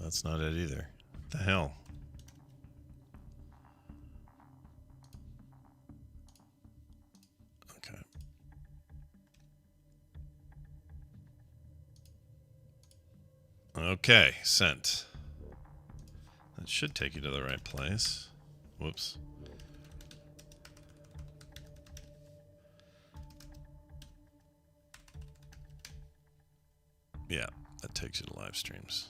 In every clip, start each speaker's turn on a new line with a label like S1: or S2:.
S1: that's not it either. What the hell? Okay. Okay, sent. That should take you to the right place. Whoops. Yeah, that takes you to live streams.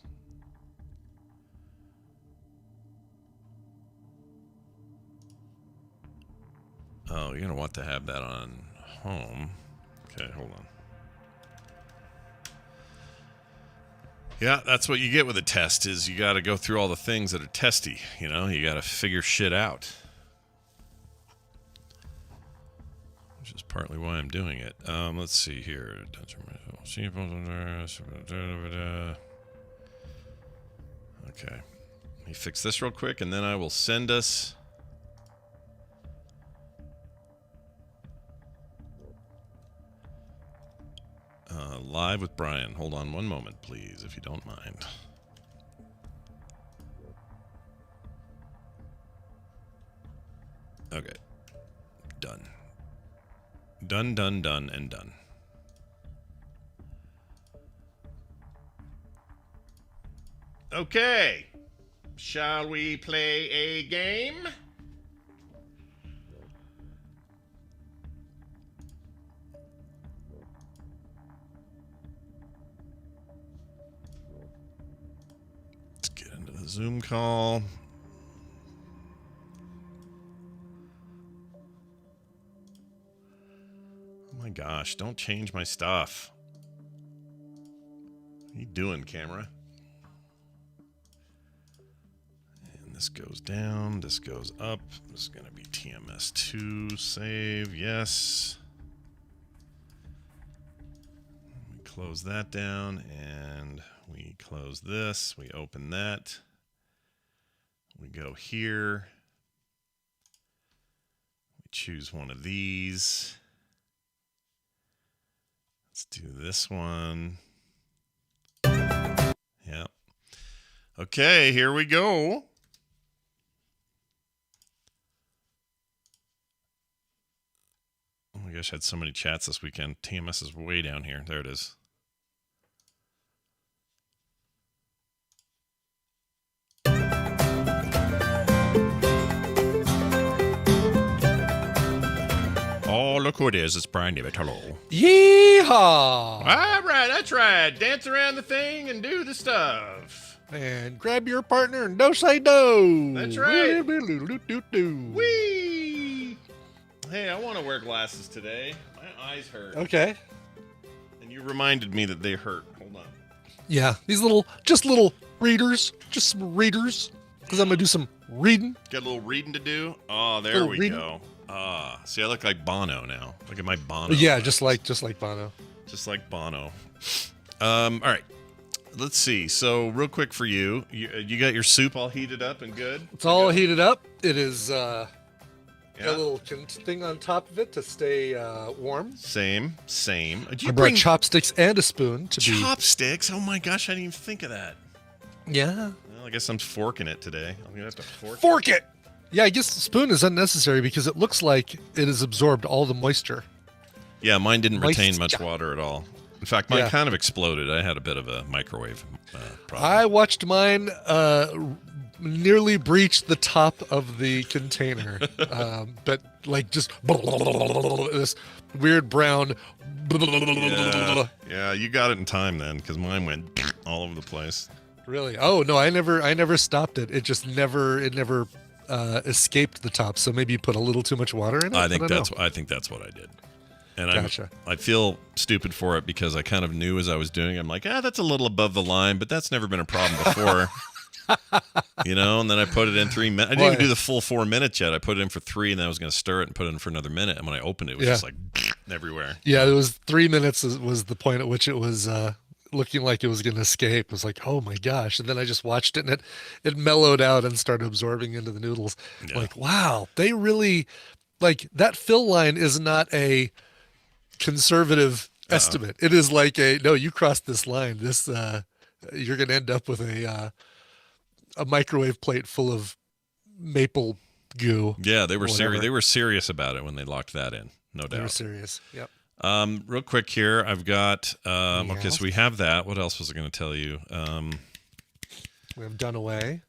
S1: Oh, you're going to want to have that on home. Okay, hold on. Yeah, that's what you get with a test, is you got to go through all the things that are testy. You know, you got to figure shit out. Which is partly why I'm doing it. Let's see here. Okay. Let me fix this real quick, and then I will send us... live with Brian. Hold on one moment, please, if you don't mind. Okay. Done. Done, done, done, and done. Okay. Shall we play a game? Let's get into the Zoom call. Oh my gosh, don't change my stuff. What are you doing, camera? And this goes down, this goes up. This is going to be TMS 2, save, yes. We close that down, and we close this. We open that. We go here. We choose one of these. Let's do this one. Yep. Okay, here we go. Oh my gosh, I had so many chats this weekend. TMS is way down here. There it is. Oh, look who it is. It's Brian David. Hello.
S2: Yeehaw!
S1: All right, that's right. Dance around the thing and do the stuff.
S2: And grab your partner and don't say no.
S1: That's right.
S2: Wee.
S1: Whee! Hey, I want to wear glasses today. My eyes hurt.
S2: Okay.
S1: And you reminded me that they hurt. Hold on.
S2: Yeah, these little readers. Just some readers. Because I'm going to do some reading.
S1: Got a little reading to do. Oh, there we go. Ah, see, I look like Bono now. Look at my Bono.
S2: Yeah, just like Bono.
S1: Just like Bono. All right. Let's see. So, real quick for you, you got your soup all heated up and good?
S2: It's all heated up. It is got a little thing on top of it to stay warm.
S1: Same.
S2: I brought chopsticks and a spoon to be.
S1: Chopsticks? Oh my gosh, I didn't even think of that.
S2: Yeah.
S1: Well, I guess I'm forking it today. I'm gonna have to
S2: fork it. Yeah, I guess the spoon is unnecessary because it looks like it has absorbed all the moisture.
S1: Yeah, mine didn't retain much water at all. In fact, mine kind of exploded. I had a bit of a microwave problem.
S2: I watched mine nearly breach the top of the container, but like just this weird brown.
S1: Yeah, you got it in time then, because mine went all over the place.
S2: Really? Oh no, I never stopped it. It just never escaped the top. So maybe you put a little too much water in it.
S1: I think that's what I did. And
S2: gotcha.
S1: I feel stupid for it because I kind of knew as I was doing it, I'm like, that's a little above the line, but that's never been a problem before. You know, and then I put it in 3 minutes. I didn't even do the full 4 minutes yet. I put it in for 3, and then I was going to stir it and put it in for another minute. And when I opened it, it was just like everywhere.
S2: Yeah, it was 3 minutes was the point at which it was looking like it was going to escape. It was like, oh my gosh. And then I just watched it, and it mellowed out and started absorbing into the noodles. Yeah. Like, wow, they really, like, that fill line is not a conservative estimate. It is like no, you crossed this line. This you're going to end up with a a microwave plate full of maple goo.
S1: Yeah, they were serious. They were serious about it when they locked that in. No doubt.
S2: They were serious. Yep.
S1: Real quick here, I've got. Okay,
S2: Yes.
S1: so we have that. What else was I going to tell you?
S2: We have Dunaway.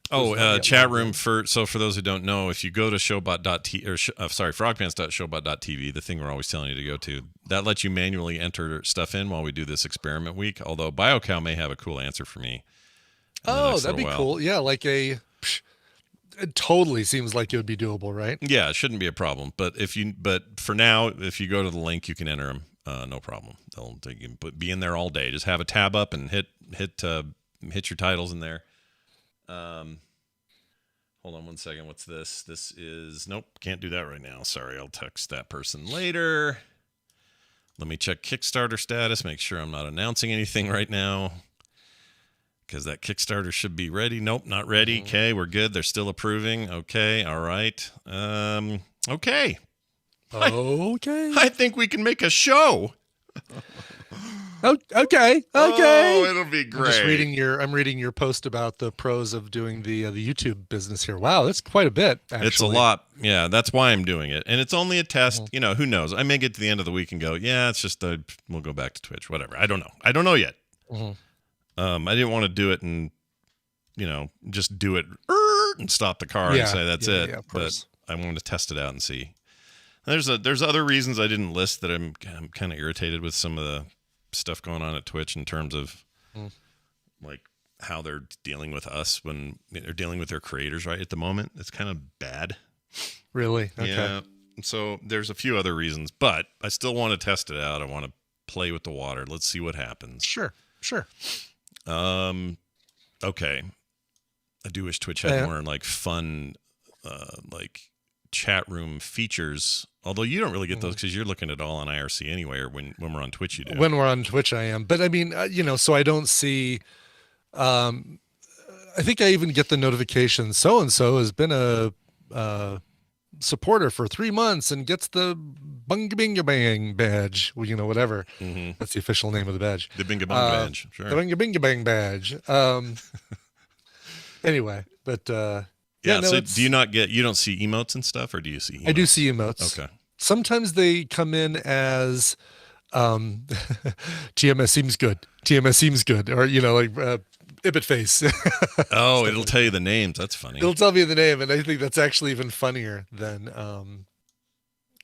S1: Chat room for those who don't know, if you go to frogpants.showbot.tv, the thing we're always telling you to go to, that lets you manually enter stuff in while we do this experiment week. Although BioCow may have a cool answer for me.
S2: Oh, that'd be cool. Yeah, like it totally seems like it would be doable, right?
S1: Yeah, it shouldn't be a problem. But for now, if you go to the link, you can enter them. No problem. You can be in there all day. Just have a tab up and hit your titles in there. Hold on one second. What's this? This is nope. Can't do that right now. Sorry, I'll text that person later. Let me check Kickstarter status. Make sure I'm not announcing anything right now, because that Kickstarter should be ready. Nope, not ready. Okay, we're good. They're still approving. Okay, all right. Okay.
S2: Okay.
S1: I think we can make a show.
S2: Okay.
S1: Oh, it'll be great.
S2: I'm reading your post about the pros of doing the YouTube business here. Wow, that's quite a bit, actually.
S1: It's a lot. Yeah, that's why I'm doing it. And it's only a test. You know, who knows? I may get to the end of the week and go, yeah, it's just we'll go back to Twitch, whatever. I don't know. I don't know yet. I didn't want to do it and, just do it and stop the car and say that's it. Yeah, but I wanted to test it out and see. There's other reasons I didn't list that I'm kind of irritated with some of the stuff going on at Twitch in terms of like how they're dealing with us when they're dealing with their creators right at the moment. It's kind of bad.
S2: Really? Okay.
S1: Yeah. So there's a few other reasons, but I still want to test it out. I want to play with the water. Let's see what happens.
S2: Sure.
S1: Okay. I do wish Twitch had more like fun, like chat room features. Although you don't really get those because you're looking at all on IRC anyway, or when we're on Twitch, you do.
S2: When we're on Twitch, I am. But I mean, so I don't see. I think I even get the notification. So and so has been a supporter for 3 months and gets the bunga binga bang badge. Well, whatever. That's the official name of the badge.
S1: The binga bang badge. Sure.
S2: The binga binga bang badge. Anyway, but.
S1: Yeah, so you don't see emotes and stuff, or do you see emotes?
S2: I do see emotes. Okay. Sometimes they come in as TMS seems good. TMS seems good. Or, like Ibit face.
S1: Oh, it'll tell you the names. That's funny.
S2: It'll tell me the name, and I think that's actually even funnier than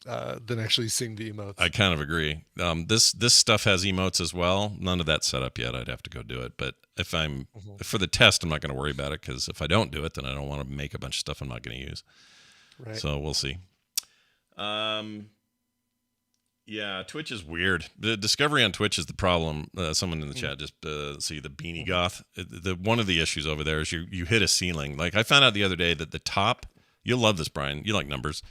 S2: actually seeing the emotes.
S1: I kind of agree. This stuff has emotes as well. None of that's set up yet. I'd have to go do it. But if for the test, I'm not going to worry about it, because if I don't do it, then I don't want to make a bunch of stuff I'm not going to use. Right. So we'll see. Yeah, Twitch is weird. The discovery on Twitch is the problem. Someone in the chat just see the beanie goth. One of the issues over there is you hit a ceiling. Like I found out the other day that the top. You'll love this, Brian. You like numbers.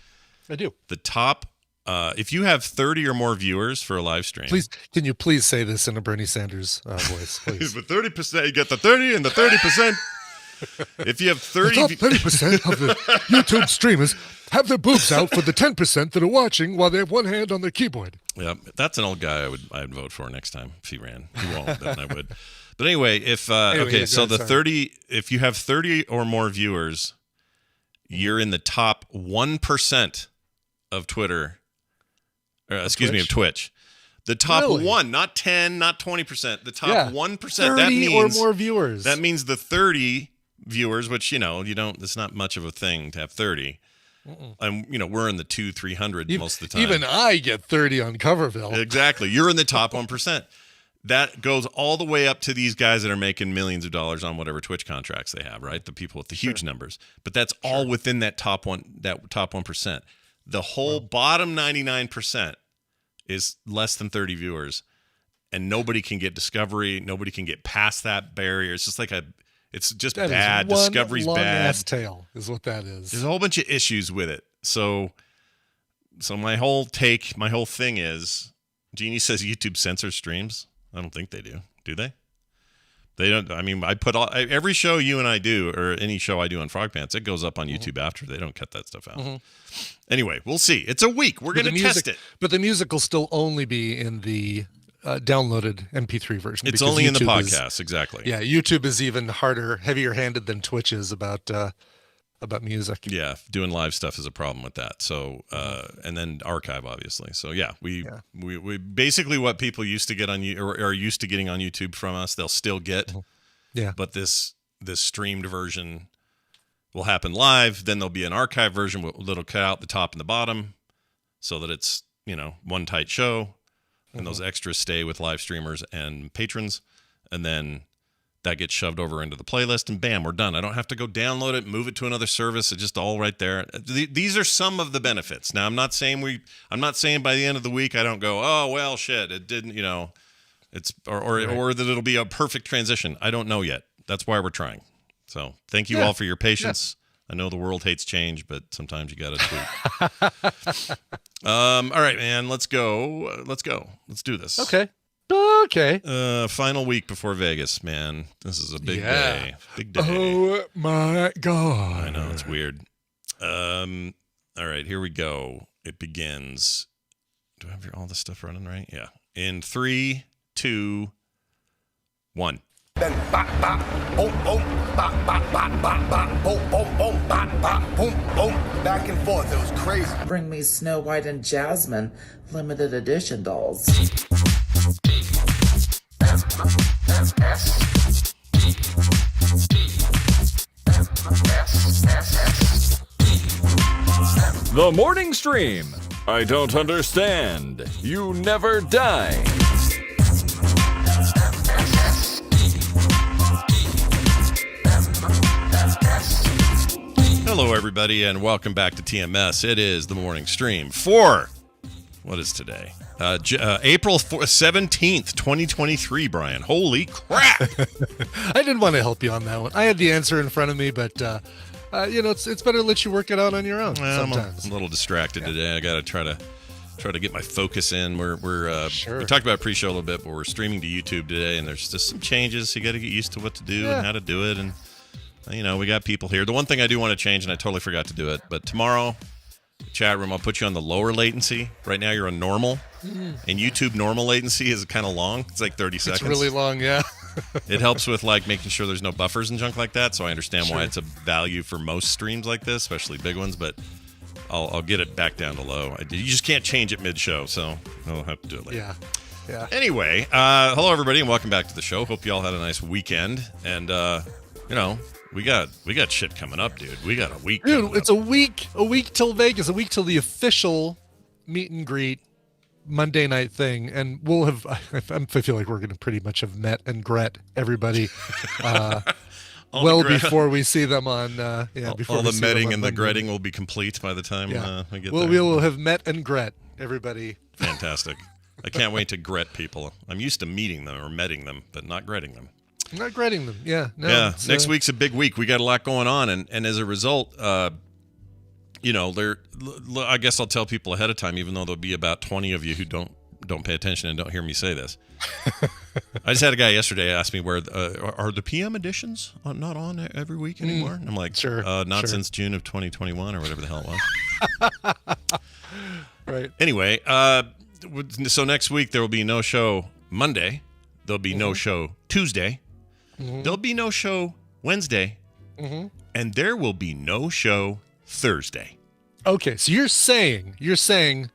S2: I do.
S1: The top, if you have 30 or more viewers for a live stream.
S2: Please, can you please say this in a Bernie Sanders voice, please?
S1: With 30%, you get the 30 and the 30%. If you have 30...
S2: The top 30% of the YouTube streamers have their boobs out for the 10% that are watching while they have one hand on their keyboard.
S1: Yeah, that's an old guy I'd vote for next time if he ran. He won't, then I would. But anyway, if if you have 30 or more viewers, you're in the top 1% of Twitter. Of Twitch. The top one, not 10, not 20%. The top 1%.
S2: 30
S1: that means,
S2: or more viewers.
S1: That means the 30 viewers, which you don't. It's not much of a thing to have 30. And we're in the 200-300 most of the time.
S2: Even I get 30 on Coverville.
S1: Exactly. You're in the top 1%. That goes all the way up to these guys that are making millions of dollars on whatever Twitch contracts they have, right? The people with the huge numbers. But that's all within that top 1%. The whole bottom 99% is less than 30 viewers, and nobody can get discovery. Nobody can get past that barrier. It's just it's just that bad. Discovery's bad.
S2: Ass tail is what that is.
S1: There's a whole bunch of issues with it. So my whole thing is, Jeannie says YouTube censors streams. I don't think they do. Do they? They don't. I mean, I put every show you and I do, or any show I do on Frog Pants, it goes up on YouTube after. They don't cut that stuff out. Anyway, we'll see. It's a week. We're going to test it.
S2: But the music will still only be in the downloaded MP3 version.
S1: It's
S2: because
S1: only in the
S2: YouTube
S1: podcast, exactly.
S2: Yeah, YouTube is even harder, heavier-handed than Twitch is about music.
S1: Yeah, doing live stuff is a problem with that. So, and then archive, obviously. So, yeah, we basically what people used to get on you or are used to getting on YouTube from us, they'll still get.
S2: Yeah.
S1: But this streamed version will happen live. Then there'll be an archive version that'll cut out the top and the bottom, so that it's one tight show, and those extras stay with live streamers and patrons, and then that gets shoved over into the playlist, and bam, we're done. I don't have to go download it, move it to another service. It's just all right there. These are some of the benefits. Now, I'm not saying by the end of the week I don't go, oh well, shit, it didn't, it's or that it'll be a perfect transition. I don't know yet. That's why we're trying. So thank you all for your patience. I know the world hates change, but sometimes you got to tweak. All right, man, let's go. Let's do this.
S2: Okay.
S1: Final week before Vegas, man. This is a big day. Big day.
S2: Oh my God.
S1: I know, it's weird. All right, here we go. It begins. Do I have all this stuff running right? Yeah. In 3, 2, 1.
S3: Then bop bop, boom boom, bop bop bop bop bop, boom boom boom, bop bop, boom boom, back and forth. It was crazy.
S4: Bring me Snow White and Jasmine limited edition dolls.
S5: The morning stream. I don't understand. You never die.
S1: Hello, everybody, and welcome back to TMS. It is the morning stream for, what is today? April 17th, 2023, Brian. Holy crap!
S2: I didn't want to help you on that one. I had the answer in front of me, but it's better to let you work it out on your own sometimes.
S1: I'm a little distracted today. I got to try to get my focus in. We talked about pre-show a little bit, but we're streaming to YouTube today, and there's just some changes. You got to get used to what to do and how to do it, and we got people here. The one thing I do want to change, and I totally forgot to do it, but tomorrow, chat room, I'll put you on the lower latency. Right now, you're on normal, and YouTube normal latency is kind of long. It's like 30 seconds.
S2: It's really long, yeah.
S1: It helps with making sure there's no buffers and junk like that. So I understand why it's a value for most streams like this, especially big ones. But I'll get it back down to low. You just can't change it mid-show, so I'll have to do it later.
S2: Yeah.
S1: Anyway, hello everybody, and welcome back to the show. Hope you all had a nice weekend, and we got shit coming up, dude. We got a week.
S2: Dude, it's a week till Vegas, a week till the official meet and greet Monday night thing, and we'll have. I feel like we're going to pretty much have met and gret everybody before we see them on. Before
S1: all the metting and the gretting will be complete by the time we get there.
S2: We will have met and gret everybody.
S1: Fantastic! I can't wait to gret people. I'm used to meeting them or metting them, but not gretting them.
S2: I'm not gretting them. Yeah. No,
S1: yeah. Next week's a big week. We got a lot going on, and as a result, I guess I'll tell people ahead of time, even though there'll be about 20 of you who don't pay attention and don't hear me say this. I just had a guy yesterday ask me where are the PM editions not on every week anymore? And I'm like, not since June of 2021 or whatever the hell it was.
S2: Right.
S1: Anyway, so next week there will be no show Monday. There'll be no show Tuesday. There'll be no show Wednesday. And there will be no show Thursday.
S2: Okay, so you're saying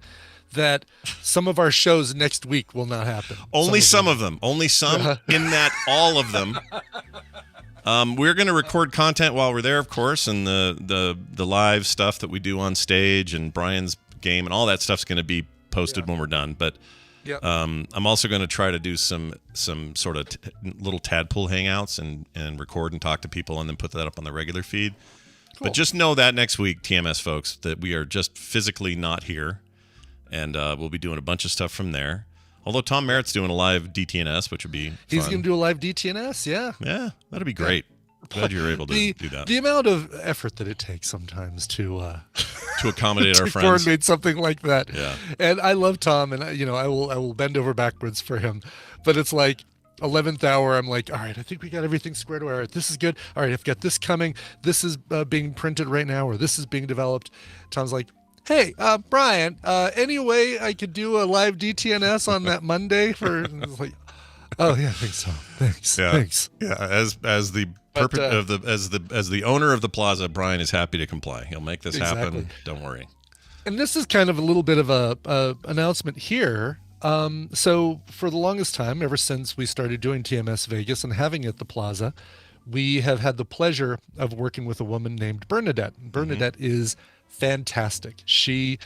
S2: that some of our shows next week will not happen.
S1: Only some of them. Only some in that all of them. We're going to record content while we're there, of course, and the live stuff that we do on stage and Brian's game and all that stuff's going to be posted when we're done. But I'm also going to try to do some sort of little tadpole hangouts and record and talk to people and then put that up on the regular feed. Cool. But just know that next week, TMS folks, that we are just physically not here, and we'll be doing a bunch of stuff from there. Although Tom Merritt's doing a live DTNS, which would be fun.
S2: He's going to do a live DTNS, yeah.
S1: Yeah, that'd be great. Glad you're able to do that.
S2: The amount of effort that it takes sometimes to
S1: accommodate our friends,
S2: coordinate something like that.
S1: Yeah.
S2: And I love Tom, and I will bend over backwards for him. But it's like 11th hour, I'm like, all right, I think we got everything squared away. All right, this is good. All right, I've got this coming. This is being printed right now, or this is being developed. Tom's like, Hey, Brian, any way I could do a live DTNS on that Monday for it's like, oh yeah, I think so. Thanks.
S1: Yeah. As the as the owner of the plaza, Brian is happy to comply. He'll make this happen. Don't worry.
S2: And this is kind of a little bit of a announcement here. So for the longest time, ever since we started doing TMS Vegas and having it at the plaza, we have had the pleasure of working with a woman named Bernadette. Bernadette is fantastic. She,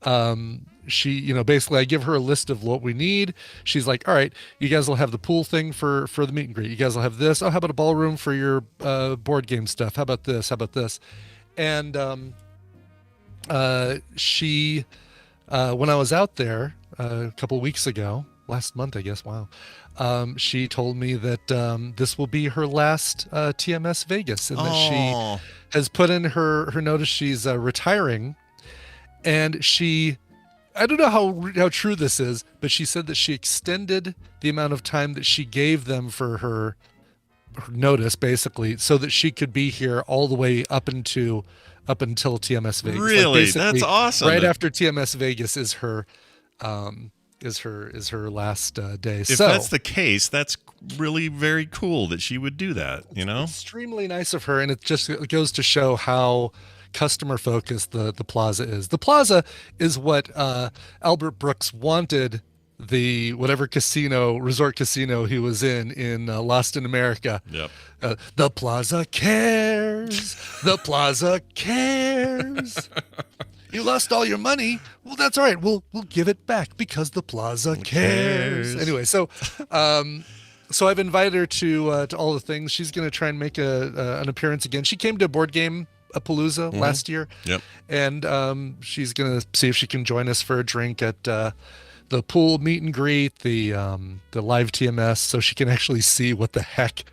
S2: basically I give her a list of what we need. She's like, all right, you guys will have the pool thing for the meet and greet. You guys will have this. Oh, how about a ballroom for your board game stuff? How about this? How about this? And she, when I was out there a couple of weeks ago, last month, I guess. Wow. She told me that this will be her last TMS Vegas, and that she has put in her notice she's retiring. And I don't know how true this is, but she said that she extended the amount of time that she gave them for her notice, basically, so that she could be here all the way up until TMS Vegas.
S1: Really, that's awesome.
S2: Right after TMS Vegas is her last day.
S1: If that's the case, that's really very cool that she would do that.
S2: Extremely nice of her, and it goes to show how customer focused the plaza is. The plaza is what Albert Brooks wanted the whatever resort casino he was in Lost in America.
S1: Yep.
S2: The Plaza Cares. The Plaza Cares. You lost all your money. Well, that's all right. We'll give it back because the Plaza cares. Anyway, so I've invited her to all the things. She's going to try and make an appearance again. She came to Board Game Palooza last year.
S1: Yep.
S2: And she's going to see if she can join us for a drink at the pool meet and greet, the live TMS, so she can actually see what the heck.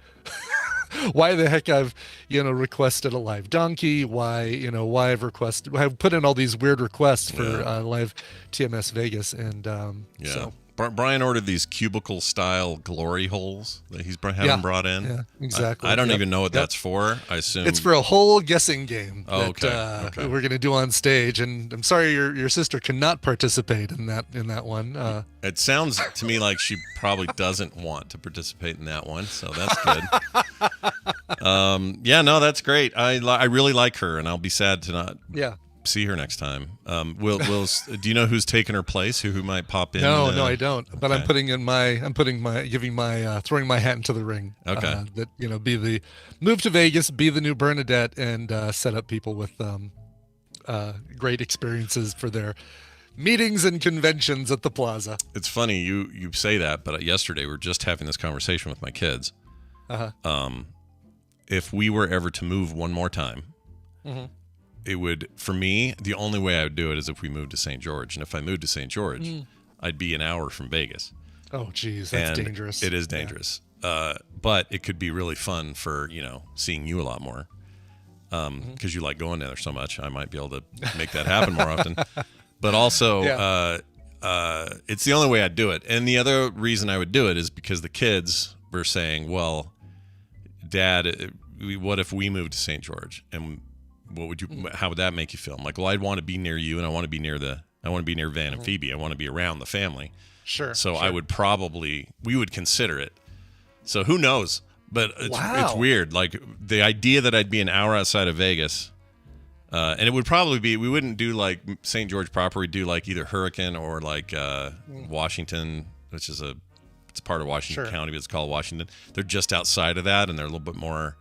S2: Why the heck I've requested a live donkey? Why I've put in all these weird requests for live TMS Vegas, and so
S1: Brian ordered these cubicle style glory holes that he's having brought in.
S2: Yeah, exactly.
S1: I don't even know what that's for. I assume
S2: it's for a whole guessing game
S1: that
S2: we're going to do on stage. And I'm sorry your sister cannot participate in that one.
S1: It sounds to me like she probably doesn't want to participate in that one, so that's good. That's great. I really like her, and I'll be sad to not see her next time. Do you know who's taking her place? Who might pop in?
S2: No, I don't. But okay. Throwing my hat into the ring.
S1: Okay.
S2: Be the move to Vegas, be the new Bernadette, and set up people with great experiences for their meetings and conventions at the plaza.
S1: It's funny you say that, but yesterday we were just having this conversation with my kids. If we were ever to move one more time, it would, for me, the only way I would do it is if we moved to St. George. And if I moved to St. George, I'd be an hour from Vegas.
S2: Oh, geez, that's dangerous.
S1: It is dangerous. Yeah. But it could be really fun for, seeing you a lot more. Because you like going there so much. I might be able to make that happen more often. But also, it's the only way I'd do it. And the other reason I would do it is because the kids were saying, well, Dad, what if we moved to St. George? And how would that make you feel? I'm like, well, I'd want to be near you, and I want to be near Van and Phoebe. I want to be around the family.
S2: Sure.
S1: So I would we would consider it. So who knows? But it's weird. Like the idea that I'd be an hour outside of Vegas, and it would probably be, we wouldn't do like St. George proper. We'd do like either Hurricane or like Washington, which is it's part of Washington County, but it's called Washington. They're just outside of that, and they're a little bit more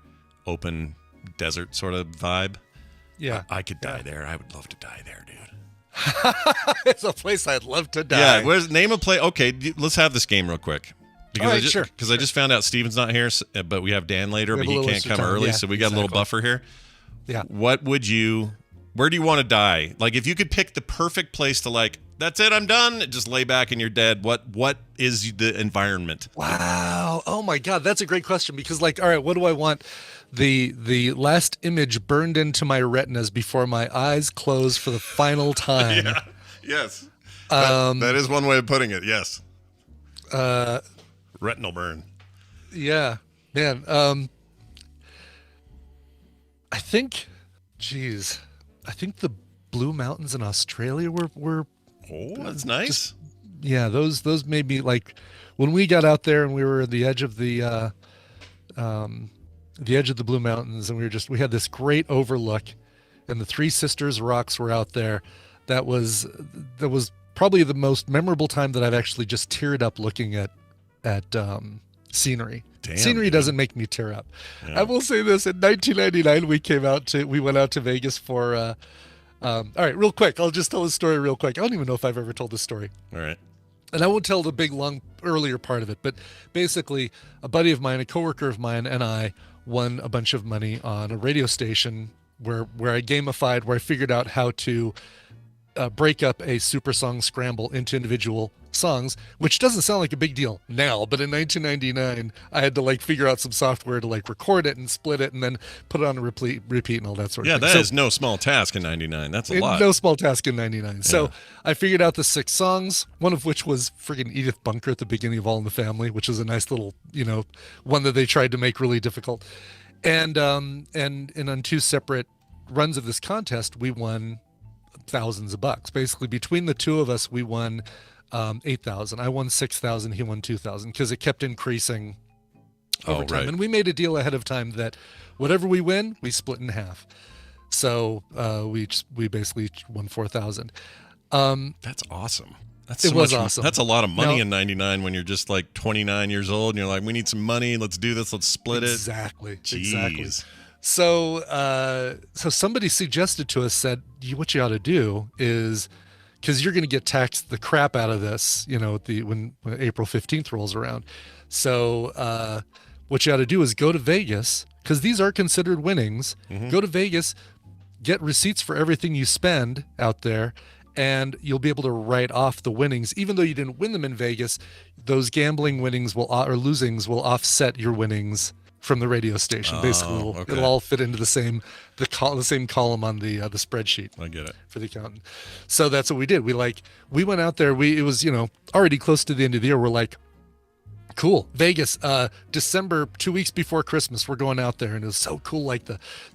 S1: open desert sort of vibe.
S2: Yeah.
S1: I could die there. I would love to die there, dude.
S2: It's a place I'd love to die.
S1: Yeah, name a place. Okay, let's have this game real quick. Because I just found out Steven's not here, but we have Dan later, but he can't come early, so we got a little buffer here.
S2: Yeah.
S1: Where do you want to die? Like, if you could pick the perfect place to, like, that's it, I'm done, just lay back and you're dead, what is the environment?
S2: Wow. Oh my God, that's a great question, because, like, all right, what do I want? The last image burned into my retinas before my eyes close for the final time.
S1: Yeah. Yes. That is one way of putting it. Yes. Retinal burn.
S2: Yeah, man. I think the Blue Mountains in Australia were
S1: that's nice.
S2: yeah, those made me like when we got out there and we were at the edge of the Blue Mountains, and we had this great overlook, and the Three Sisters rocks were out there. That was probably the most memorable time that I've actually just teared up looking at scenery.
S1: Damn,
S2: scenery
S1: dude.
S2: doesn't make me tear up.
S1: Yeah.
S2: I will say this: in 1999, we went out to Vegas for. All right, real quick. I'll just tell the story real quick. I don't even know if I've ever told this story.
S1: All right.
S2: And I won't tell the big, long, earlier part of it, but basically, a buddy of mine, a coworker of mine, and I won a bunch of money on a radio station where I gamified, where I figured out how to break up a super song scramble into individual songs, which doesn't sound like a big deal now, but in 1999, I had to like figure out some software to like record it and split it and then put it on a repeat and all that sort of thing.
S1: Yeah, that is no small task in 99. That's a lot.
S2: No small task in 99. So I figured out the 6 songs, one of which was friggin' Edith Bunker at the beginning of All in the Family, which is a nice little, one that they tried to make really difficult. And on 2 separate runs of this contest, we won thousands of bucks. Basically, between the two of us, we won 8,000. I won 6,000. He won 2,000 because it kept increasing over time.
S1: Right.
S2: And we made a deal ahead of time that whatever we win, we split in half. So we basically won 4,000.
S1: That's awesome.
S2: It was awesome.
S1: That's a lot of money
S2: Now-
S1: in 99 when you're just like 29 years old and you're like, we need some money. Let's do this. Let's split it.
S2: Exactly.
S1: Jeez.
S2: So somebody suggested to us, said, what you ought to do is, because you're going to get taxed the crap out of this, when April 15th rolls around. So what you ought to do is go to Vegas, because these are considered winnings.
S1: Mm-hmm.
S2: Go to Vegas, get receipts for everything you spend out there, and you'll be able to write off the winnings. Even though you didn't win them in Vegas, those gambling winnings or losings will offset your winnings from the radio station. Basically, it'll all fit into the same column on the spreadsheet.
S1: I get it.
S2: For the accountant. So that's what we did. We went out there. It was already close to the end of the year. We're like, cool, Vegas, December, 2 weeks before Christmas, we're going out there, and it was so cool. Like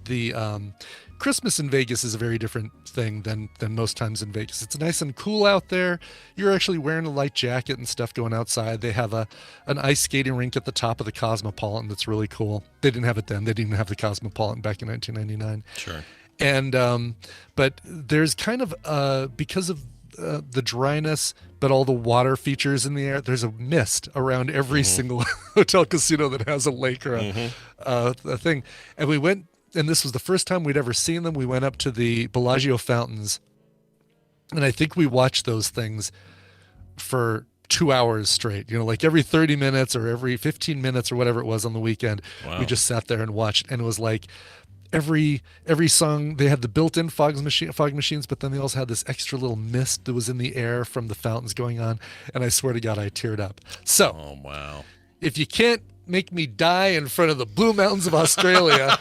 S2: the Christmas in Vegas is a very different thing than most times in Vegas. It's nice and cool out there. You're actually wearing a light jacket and stuff going outside. They have an ice skating rink at the top of the Cosmopolitan that's really cool. They didn't have it then. They didn't even have the Cosmopolitan back in 1999.
S1: Sure.
S2: And but there's kind of because of the dryness, but all the water features in the air, there's a mist around every single hotel casino that has a lake or a thing. And we went, and this was the first time we'd ever seen them. We went up to the Bellagio fountains, and I think we watched those things for 2 hours straight, like every 30 minutes or every 15 minutes or whatever it was on the weekend.
S1: Wow.
S2: We just sat there and watched, and it was like every song, they had the built-in fog machines, but then they also had this extra little mist that was in the air from the fountains going on, and I swear to God, I teared up. So,
S1: Oh, wow.
S2: if you can't make me die in front of the Blue Mountains of Australia,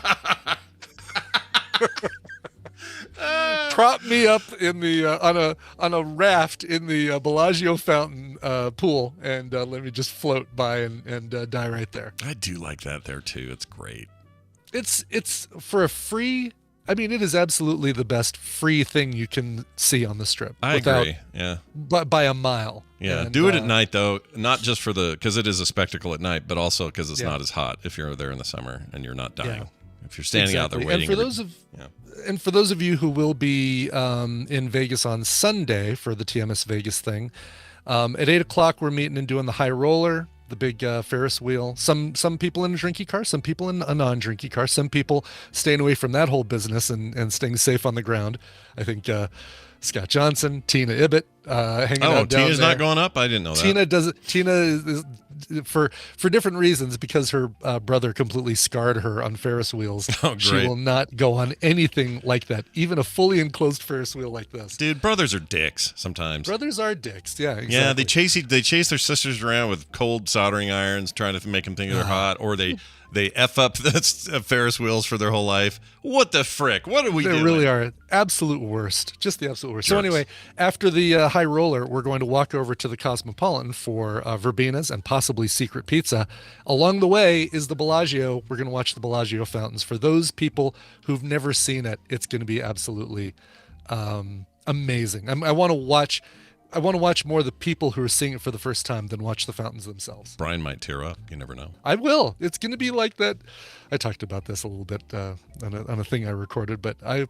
S2: prop me up in the on a raft in the Bellagio fountain pool, and let me just float by and die right there.
S1: I do like that there, too. It's great.
S2: It's for a free. I mean, it is absolutely the best free thing you can see on the Strip.
S1: I agree. Yeah.
S2: By a mile.
S1: Yeah.
S2: And,
S1: do it at night, though, not just for because it is a spectacle at night, but also because it's
S2: Yeah.
S1: not as hot if you're there in the summer and you're not dying.
S2: Yeah.
S1: If you're standing out there
S2: Exactly.
S1: waiting.
S2: And for those of you who will be in Vegas on Sunday for the TMS Vegas thing, at 8:00 we're meeting and doing the high roller, the big Ferris wheel. Some people in a drinky car, some people in a non-drinky car, some people staying away from that whole business and staying safe on the ground. I think Scott Johnson, Tina Ibbett hanging out down
S1: Tina's
S2: there.
S1: not going up? I didn't know that.
S2: Tina does it. Tina is for different reasons, because her brother completely scarred her on Ferris wheels.
S1: Oh,
S2: She
S1: great.
S2: will not go on anything like that, even a fully enclosed Ferris wheel like this.
S1: Dude, brothers are dicks sometimes.
S2: Brothers are dicks. Yeah, exactly.
S1: Yeah, they chase their sisters around with cold soldering irons, trying to make them think they're hot, or they F up the Ferris wheels for their whole life. What the frick? What are we doing?
S2: They really are absolute worst. Just the absolute worst. So
S1: Jerks.
S2: anyway, after the high roller, we're going to walk over to the Cosmopolitan for verbenas and possibly secret pizza. Along the way is the Bellagio. We're going to watch the Bellagio fountains. For those people who've never seen it, it's going to be absolutely amazing. I want to watch. I want to watch more of the people who are seeing it for the first time than watch the fountains themselves.
S1: Brian might tear up. You never know.
S2: I will. It's going to be like that. I talked about this a little bit on a thing I recorded, but I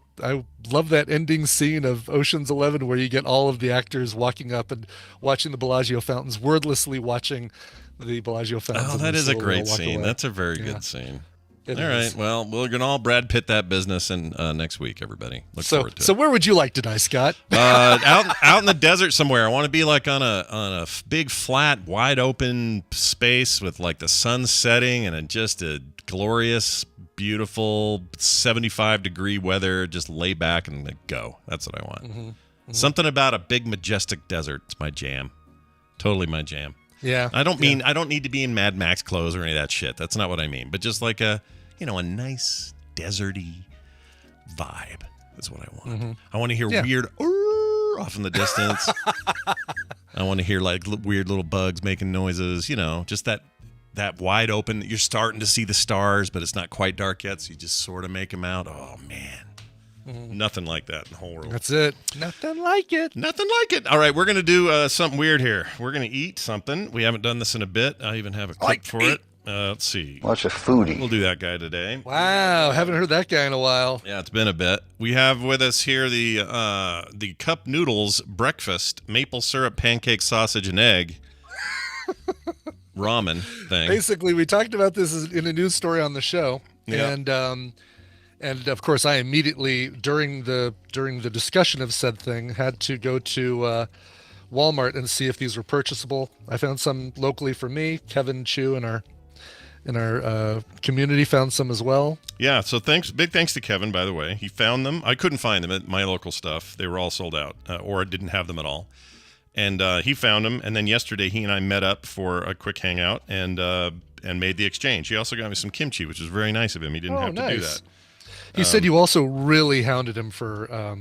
S2: love that ending scene of Ocean's 11 where you get all of the actors walking up and watching the Bellagio fountains, wordlessly watching the Bellagio fountains.
S1: Oh, that is a great scene.
S2: Away.
S1: That's a very good scene.
S2: It
S1: all
S2: is.
S1: right. Well, we're going to all Brad Pitt that business and next week, everybody. Look forward to it.
S2: So where would you like to die, Scott?
S1: Out in the desert somewhere. I want to be like on a big, flat, wide open space with like the sun setting and just a glorious, beautiful 75-degree weather. Just lay back and like, go. That's what I want. Mm-hmm. Mm-hmm. Something about a big, majestic desert. It's my jam. Totally my jam.
S2: Yeah.
S1: I don't need to be in Mad Max clothes or any of that shit. That's not what I mean. But just like a nice deserty vibe. That's what I want. Mm-hmm. I want to hear weird off in the distance. I want to hear like weird little bugs making noises. Just that wide open. You're starting to see the stars, but it's not quite dark yet. So you just sort of make them out. Oh man. Mm-hmm. Nothing like that in the whole world.
S2: That's it. Nothing like it.
S1: Nothing like it. All right, we're going to do something weird here. We're going to eat something. We haven't done this in a bit. I even have a clip for it. Let's see.
S6: What's a foodie?
S1: We'll do that guy today.
S2: Wow, haven't heard that guy in a while.
S1: Yeah, it's been a bit. We have with us here the cup noodles breakfast maple syrup pancake sausage and egg ramen thing.
S2: Basically, we talked about this in a news story on the show, and of course, I immediately during the discussion of said thing had to go to Walmart and see if these were purchasable. I found some locally for me. Kevin Chu in our community found some as well.
S1: Yeah, so big thanks to Kevin, by the way. He found them. I couldn't find them at my local stuff. They were all sold out, or didn't have them at all. And he found them. And then yesterday, he and I met up for a quick hangout and made the exchange. He also got me some kimchi, which was very nice of him. He didn't have to do that.
S2: He said you also really hounded him for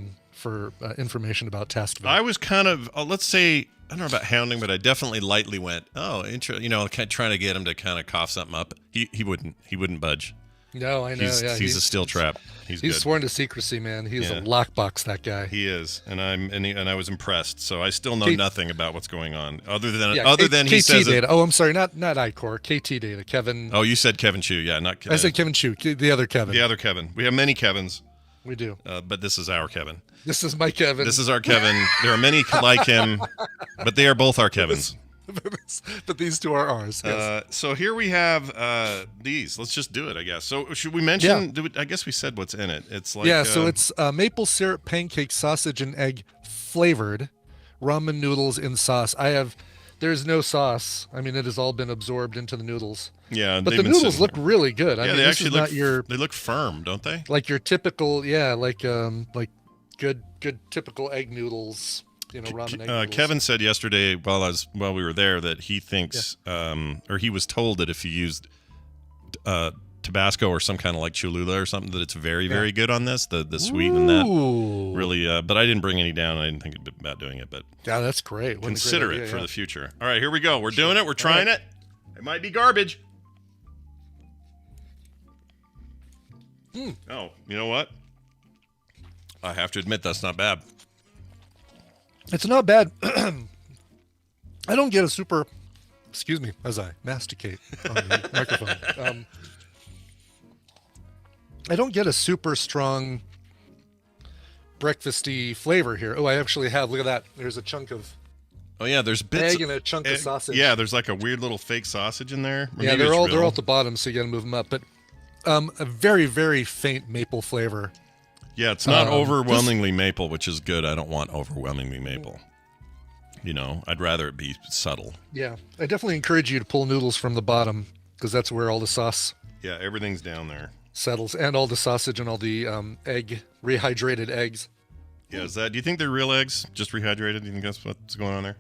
S2: information about Taskville.
S1: I was kind of, let's say, I don't know about hounding, but I definitely lightly went, trying to get him to kind of cough something up. He wouldn't budge.
S2: No, I know.
S1: He's a steel trap. He's good.
S2: Sworn to secrecy, man. He's a lockbox, that guy.
S1: He is, and I was impressed. So I still know nothing about what's going on, other than he
S2: KT
S1: says
S2: data. Oh, I'm sorry, not iCore, KT data. Kevin.
S1: Oh, you said Kevin Chu, yeah, not.
S2: I said Kevin Chu, the other Kevin.
S1: The other Kevin. We have many Kevins.
S2: We do.
S1: But this is our Kevin.
S2: This is my Kevin.
S1: This is our Kevin. There are many like him, but they are both our Kevins.
S2: But these two are ours. Yes.
S1: So here we have these. Let's just do it, I guess. So should we mention? Yeah. I guess we said what's in it. It's like
S2: so it's maple syrup pancake sausage and egg flavored ramen noodles in sauce. There's no sauce. I mean, it has all been absorbed into the noodles.
S1: Yeah,
S2: but the noodles look really good. I mean,
S1: they actually look.
S2: They
S1: look firm, don't they?
S2: Like your typical, like good typical egg noodles. Ramen egg noodles.
S1: Kevin said yesterday while we were there that he thinks, or he was told that if you used Tabasco or some kind of like Cholula or something, that it's very, very good on this. The sweet and that really. But I didn't bring any down. I didn't think about doing it. But
S2: yeah, that's great.
S1: Consider it for the future. All right, here we go. We're doing it. We're trying it. It might be garbage. Oh, you know what? I have to admit that's not bad.
S2: It's not bad. I don't get a super, excuse me, as I masticate on the microphone. I don't get a super strong breakfasty flavor here. Oh, I actually have. Look at that. There's a chunk of.
S1: Oh yeah, there's bits
S2: egg and a chunk of sausage.
S1: Yeah, there's like a weird little fake sausage in there.
S2: Yeah, they're all at the bottom, so you got to move them up. But a very, very faint maple flavor.
S1: Yeah, it's not overwhelmingly maple, which is good. I don't want overwhelmingly maple. I'd rather it be subtle.
S2: Yeah, I definitely encourage you to pull noodles from the bottom because that's where all the sauce.
S1: Yeah, everything's down there.
S2: Settles, and all the sausage and all the rehydrated eggs.
S1: Yeah, do you think they're real eggs, just rehydrated? Do you think that's what's going on there?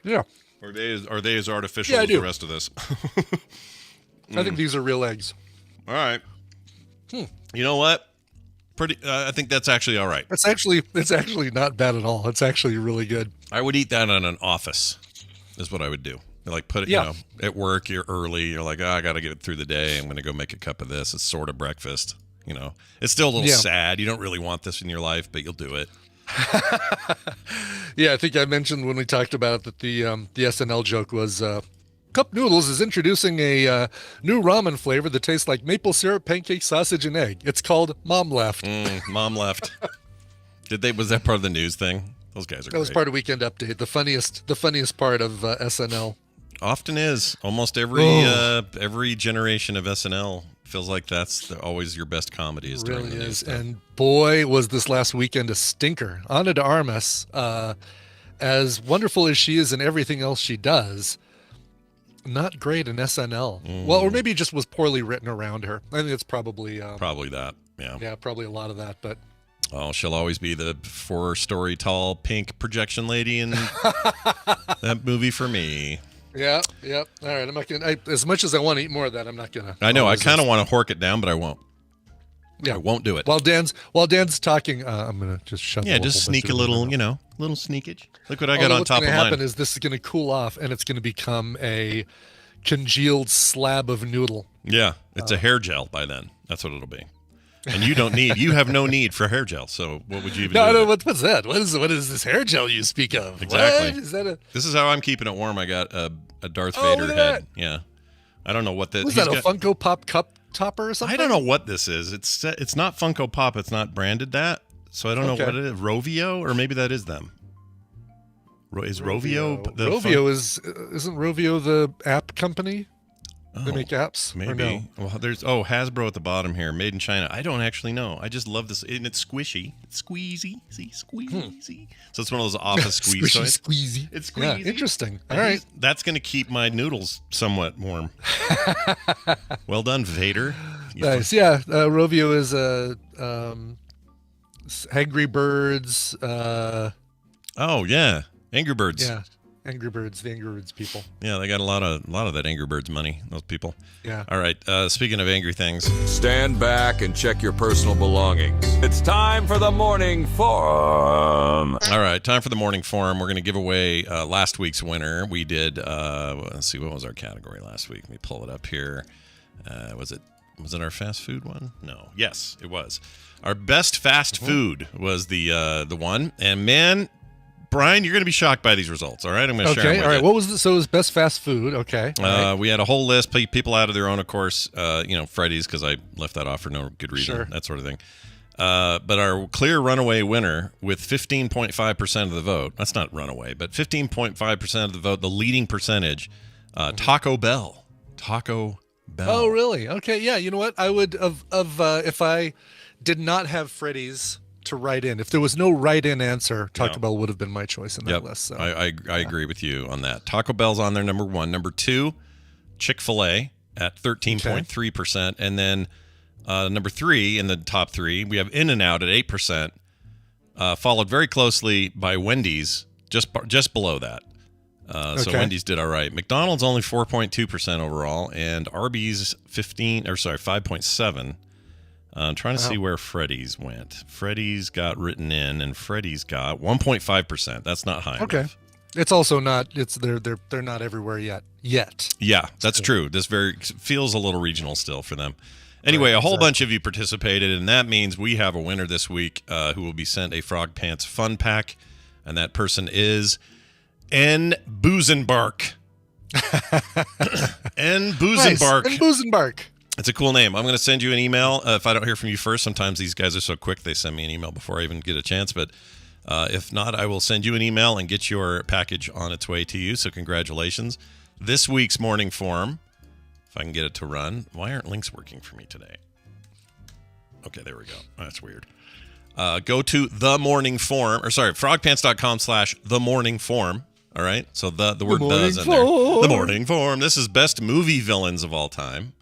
S2: Yeah.
S1: Or are they as artificial as the rest of this?
S2: I think these are real eggs.
S1: All right. You know what? I think that's actually all right.
S2: It's actually not bad at all. It's actually really good.
S1: I would eat that in an office. Is what I would do. Like put it, at work. You're early. You're like, I got to get it through the day. I'm going to go make a cup of this. It's sort of breakfast. You know, it's still a little
S2: Yeah.
S1: sad. You don't really want this in your life, but you'll do it.
S2: Yeah, I think I mentioned when we talked about it that the SNL joke was Cup Noodles is introducing a new ramen flavor that tastes like maple syrup, pancake, sausage, and egg. It's called Mom Left.
S1: Mom left. Was that part of the news thing? Those guys are
S2: That was
S1: great.
S2: part of Weekend Update. The funniest part of SNL.
S1: Often is. Almost every generation of SNL feels like that's always your best comedy is during
S2: Really
S1: the news
S2: is.
S1: stuff.
S2: And boy, was this last weekend a stinker. Ana de Armas, as wonderful as she is in everything else she does, not great in SNL. Well, or maybe it just was poorly written around her. I think it's probably
S1: Probably that. Yeah.
S2: yeah, probably a lot of that. But
S1: Oh, she'll always be the 4-story tall pink projection lady in that movie for me.
S2: yeah. All right, I'm not gonna. As much as I want to eat more of that, I'm not gonna.
S1: I know. I
S2: resist.
S1: kind of want to hork it down, but I won't.
S2: Yeah.
S1: I won't do it.
S2: While Dan's talking, I'm gonna just shove.
S1: Yeah, just sneak a little, little sneakage. Look what I got on top of
S2: What's gonna happen
S1: mine.
S2: is this is gonna cool off, and it's gonna become a congealed slab of noodle.
S1: Yeah, it's a hair gel by then. That's what it'll be. And you have no need for hair gel. So what would you even do?
S2: No,
S1: with it?
S2: what's that? What is this hair gel you speak of?
S1: Exactly.
S2: What? Is that a?
S1: This is how I'm keeping it warm. I got a Darth
S2: Oh,
S1: Vader
S2: look at
S1: head.
S2: that.
S1: Yeah. I don't know what that
S2: Was
S1: he's
S2: that a
S1: got-
S2: Funko Pop cup topper or something?
S1: I don't know what this is. It's not Funko Pop. It's not branded that. So I don't know
S2: Okay.
S1: what it is. Rovio, or maybe that is them. Is Rovio the
S2: Rovio isn't Rovio the app company? They make apps? Or
S1: Maybe.
S2: no?
S1: Well, there's Hasbro at the bottom here, made in China. I don't actually know. I just love this, and it's squishy. It's squeezy. See, squeezy. So it's one of those office squeeze toys.
S2: squeezy.
S1: It's
S2: Yeah,
S1: squeezy.
S2: interesting. All
S1: And
S2: right.
S1: that's going to keep my noodles somewhat warm. Well done, Vader. You
S2: Nice. Yeah. Rovio is Angry Birds.
S1: Oh yeah, Angry Birds.
S2: Yeah. Angry Birds, the Angry Birds people.
S1: Yeah, they got a lot of that Angry Birds money. Those people.
S2: Yeah.
S1: All right. Speaking of angry things,
S5: Stand back and check your personal belongings. It's time for the morning forum.
S1: all right, time for the morning forum. We're going to give away last week's winner. We did. Let's see, what was our category last week? Let me pull it up here. Was it our fast food one? No. Yes, it was. Our best fast food was the one. And man, Brian, you're going to be shocked by these results. All right, I'm going to share them
S2: Okay.
S1: with
S2: All right.
S1: you.
S2: What was so it was best fast food? Okay. All right.
S1: We had a whole list. People out of their own, of course. Freddy's, because I left that off for no good reason.
S2: Sure.
S1: That sort of thing. But our clear runaway winner with 15.5% of the vote. That's not runaway, but 15.5% of the vote. The leading percentage. Taco Bell. Taco Bell.
S2: Oh, really? Okay. Yeah. You know what? I would if I did not have Freddy's to write in. If there was no write-in answer, Taco Bell would have been my choice in that
S1: Yep.
S2: list. So.
S1: I agree with you on that. Taco Bell's on there, number one. Number two, Chick-fil-A at 13.3%. And then number three in the top three, we have In-N-Out at 8%, followed very closely by Wendy's, just below that. So
S2: Okay.
S1: Wendy's did all right. McDonald's only 4.2% overall, and Arby's 5.7%. I'm trying to see where Freddy's went. Freddy's got written in, and Freddy's got 1.5%. That's not high
S2: Okay.
S1: enough.
S2: It's also not. It's they're not everywhere yet.
S1: Yeah, that's true. This feels a little regional still for them. Anyway, a whole bunch of you participated, and that means we have a winner this week who will be sent a Frog Pants Fun Pack, and that person is N. Boozenbark. N. Boozenbark.
S2: Nice. And Boozenbark.
S1: It's a cool name. I'm going to send you an email if I don't hear from you first. Sometimes these guys are so quick they send me an email before I even get a chance. But if not, I will send you an email and get your package on its way to you. So congratulations. This week's morning forum, if I can get it to run. Why aren't links working for me today? Okay, there we go. That's weird. Go to the morning forum, frogpants.com/the morning forum. All right. So the word does in there. The morning forum. This is best movie villains of all time.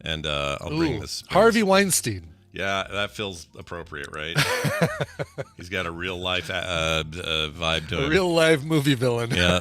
S1: And I'll bring this.
S2: Harvey Weinstein.
S1: Yeah, that feels appropriate, right? He's got a real life vibe to
S2: A
S1: him.
S2: real live movie villain.
S1: Yeah.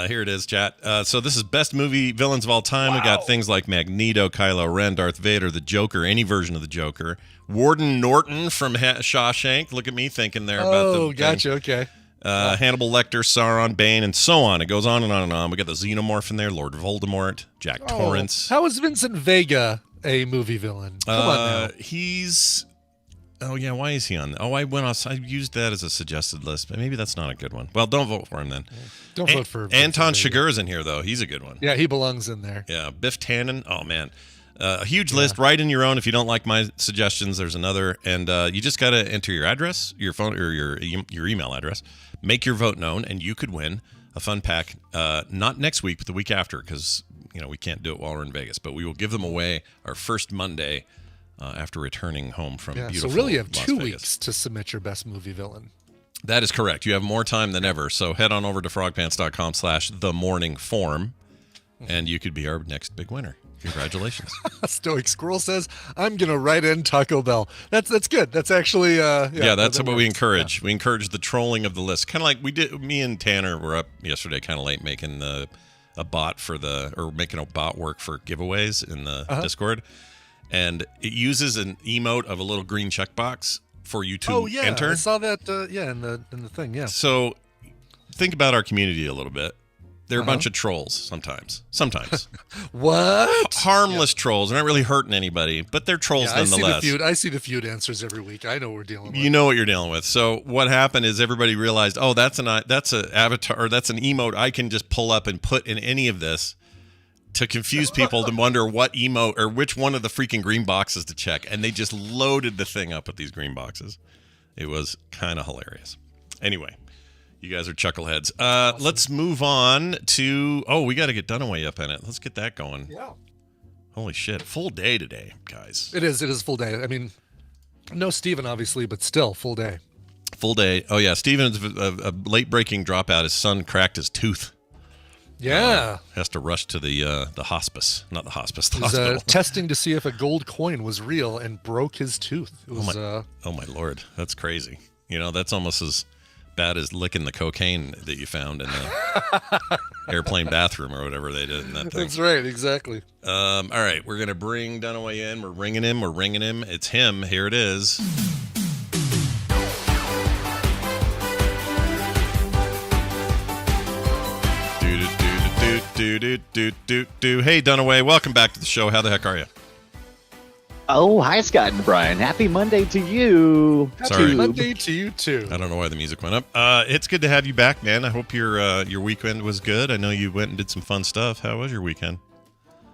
S1: Here it is, chat. So this is best movie villains of all time. We got things like Magneto, Kylo Ren, Darth Vader, the Joker, any version of the Joker. Warden Norton from Shawshank. Look at me thinking there about the
S2: Oh,
S1: thing.
S2: gotcha. Okay.
S1: Hannibal Lecter, Sauron, Bane, and so on. It goes on and on and on. We got the Xenomorph in there, Lord Voldemort, Jack Torrance.
S2: How is Vincent Vega a movie villain. Come on now.
S1: He's. Oh yeah, why is he on? Oh, I used that as a suggested list, but maybe that's not a good one. Well, don't vote for him then.
S2: Don't vote for
S1: Anton
S2: Vincent
S1: Chigurh's in here though. He's a good one.
S2: Yeah, he belongs in there.
S1: Yeah, Biff Tannen. Oh man, a huge list. Write in your own. If you don't like my suggestions, there's another, and you just got to enter your address, your phone, or your email address. Make your vote known, and you could win a fun pack. Not next week, but the week after, because we can't do it while we're in Vegas. But we will give them away our first Monday after returning home from beautiful.
S2: So really, you have
S1: Las
S2: 2
S1: Vegas.
S2: weeks to submit your best movie villain.
S1: That is correct. You have more time than ever. So head on over to frogpants.com/themorningform, and you could be our next big winner. Congratulations.
S2: Stoic Squirrel says, I'm going to write in Taco Bell. That's good. That's actually...
S1: that's what we encourage. Yeah. We encourage the trolling of the list. Kind of like we did. Me and Tanner were up yesterday kind of late making a bot making a bot work for giveaways in the Discord. And it uses an emote of a little green checkbox for you to enter.
S2: I saw that in the thing, yeah.
S1: So think about our community a little bit. They're a bunch of trolls sometimes.
S2: What?
S1: Harmless trolls. They're not really hurting anybody, but they're trolls nonetheless.
S2: I see the feud answers every week. I know what we're dealing with.
S1: You know what you're dealing with. So what happened is everybody realized, that's an avatar, or that's an emote I can just pull up and put in any of this to confuse people to wonder what emote or which one of the freaking green boxes to check. And they just loaded the thing up with these green boxes. It was kind of hilarious. Anyway. You guys are chuckleheads. Awesome. Let's move on to... Oh, we got to get Dunaway up in it. Let's get that going.
S2: Yeah.
S1: Holy shit. Full day today, guys.
S2: It is full day. I mean, no Steven, obviously, but still, full day.
S1: Full day. Oh, yeah. Steven's a late-breaking dropout. His son cracked his tooth.
S2: Yeah.
S1: Has to rush to the hospice. Not the hospice, the
S2: He was
S1: hospital.
S2: testing to see if a gold coin was real and broke his tooth. It was,
S1: oh, my Lord. That's crazy. That's almost as bad as licking the cocaine that you found in the airplane bathroom or whatever they did in that thing.
S2: That's right, exactly.
S1: All right, we're going to bring Dunaway in. We're ringing him. It's him. Here it is. Do. Hey, Dunaway, welcome back to the show. How the heck are you?
S6: Oh, hi, Scott and Brian. Happy Monday to you.
S1: Sorry.
S2: Happy Monday to you, too.
S1: I don't know why the music went up. It's good to have you back, man. I hope your weekend was good. I know you went and did some fun stuff. How was your weekend?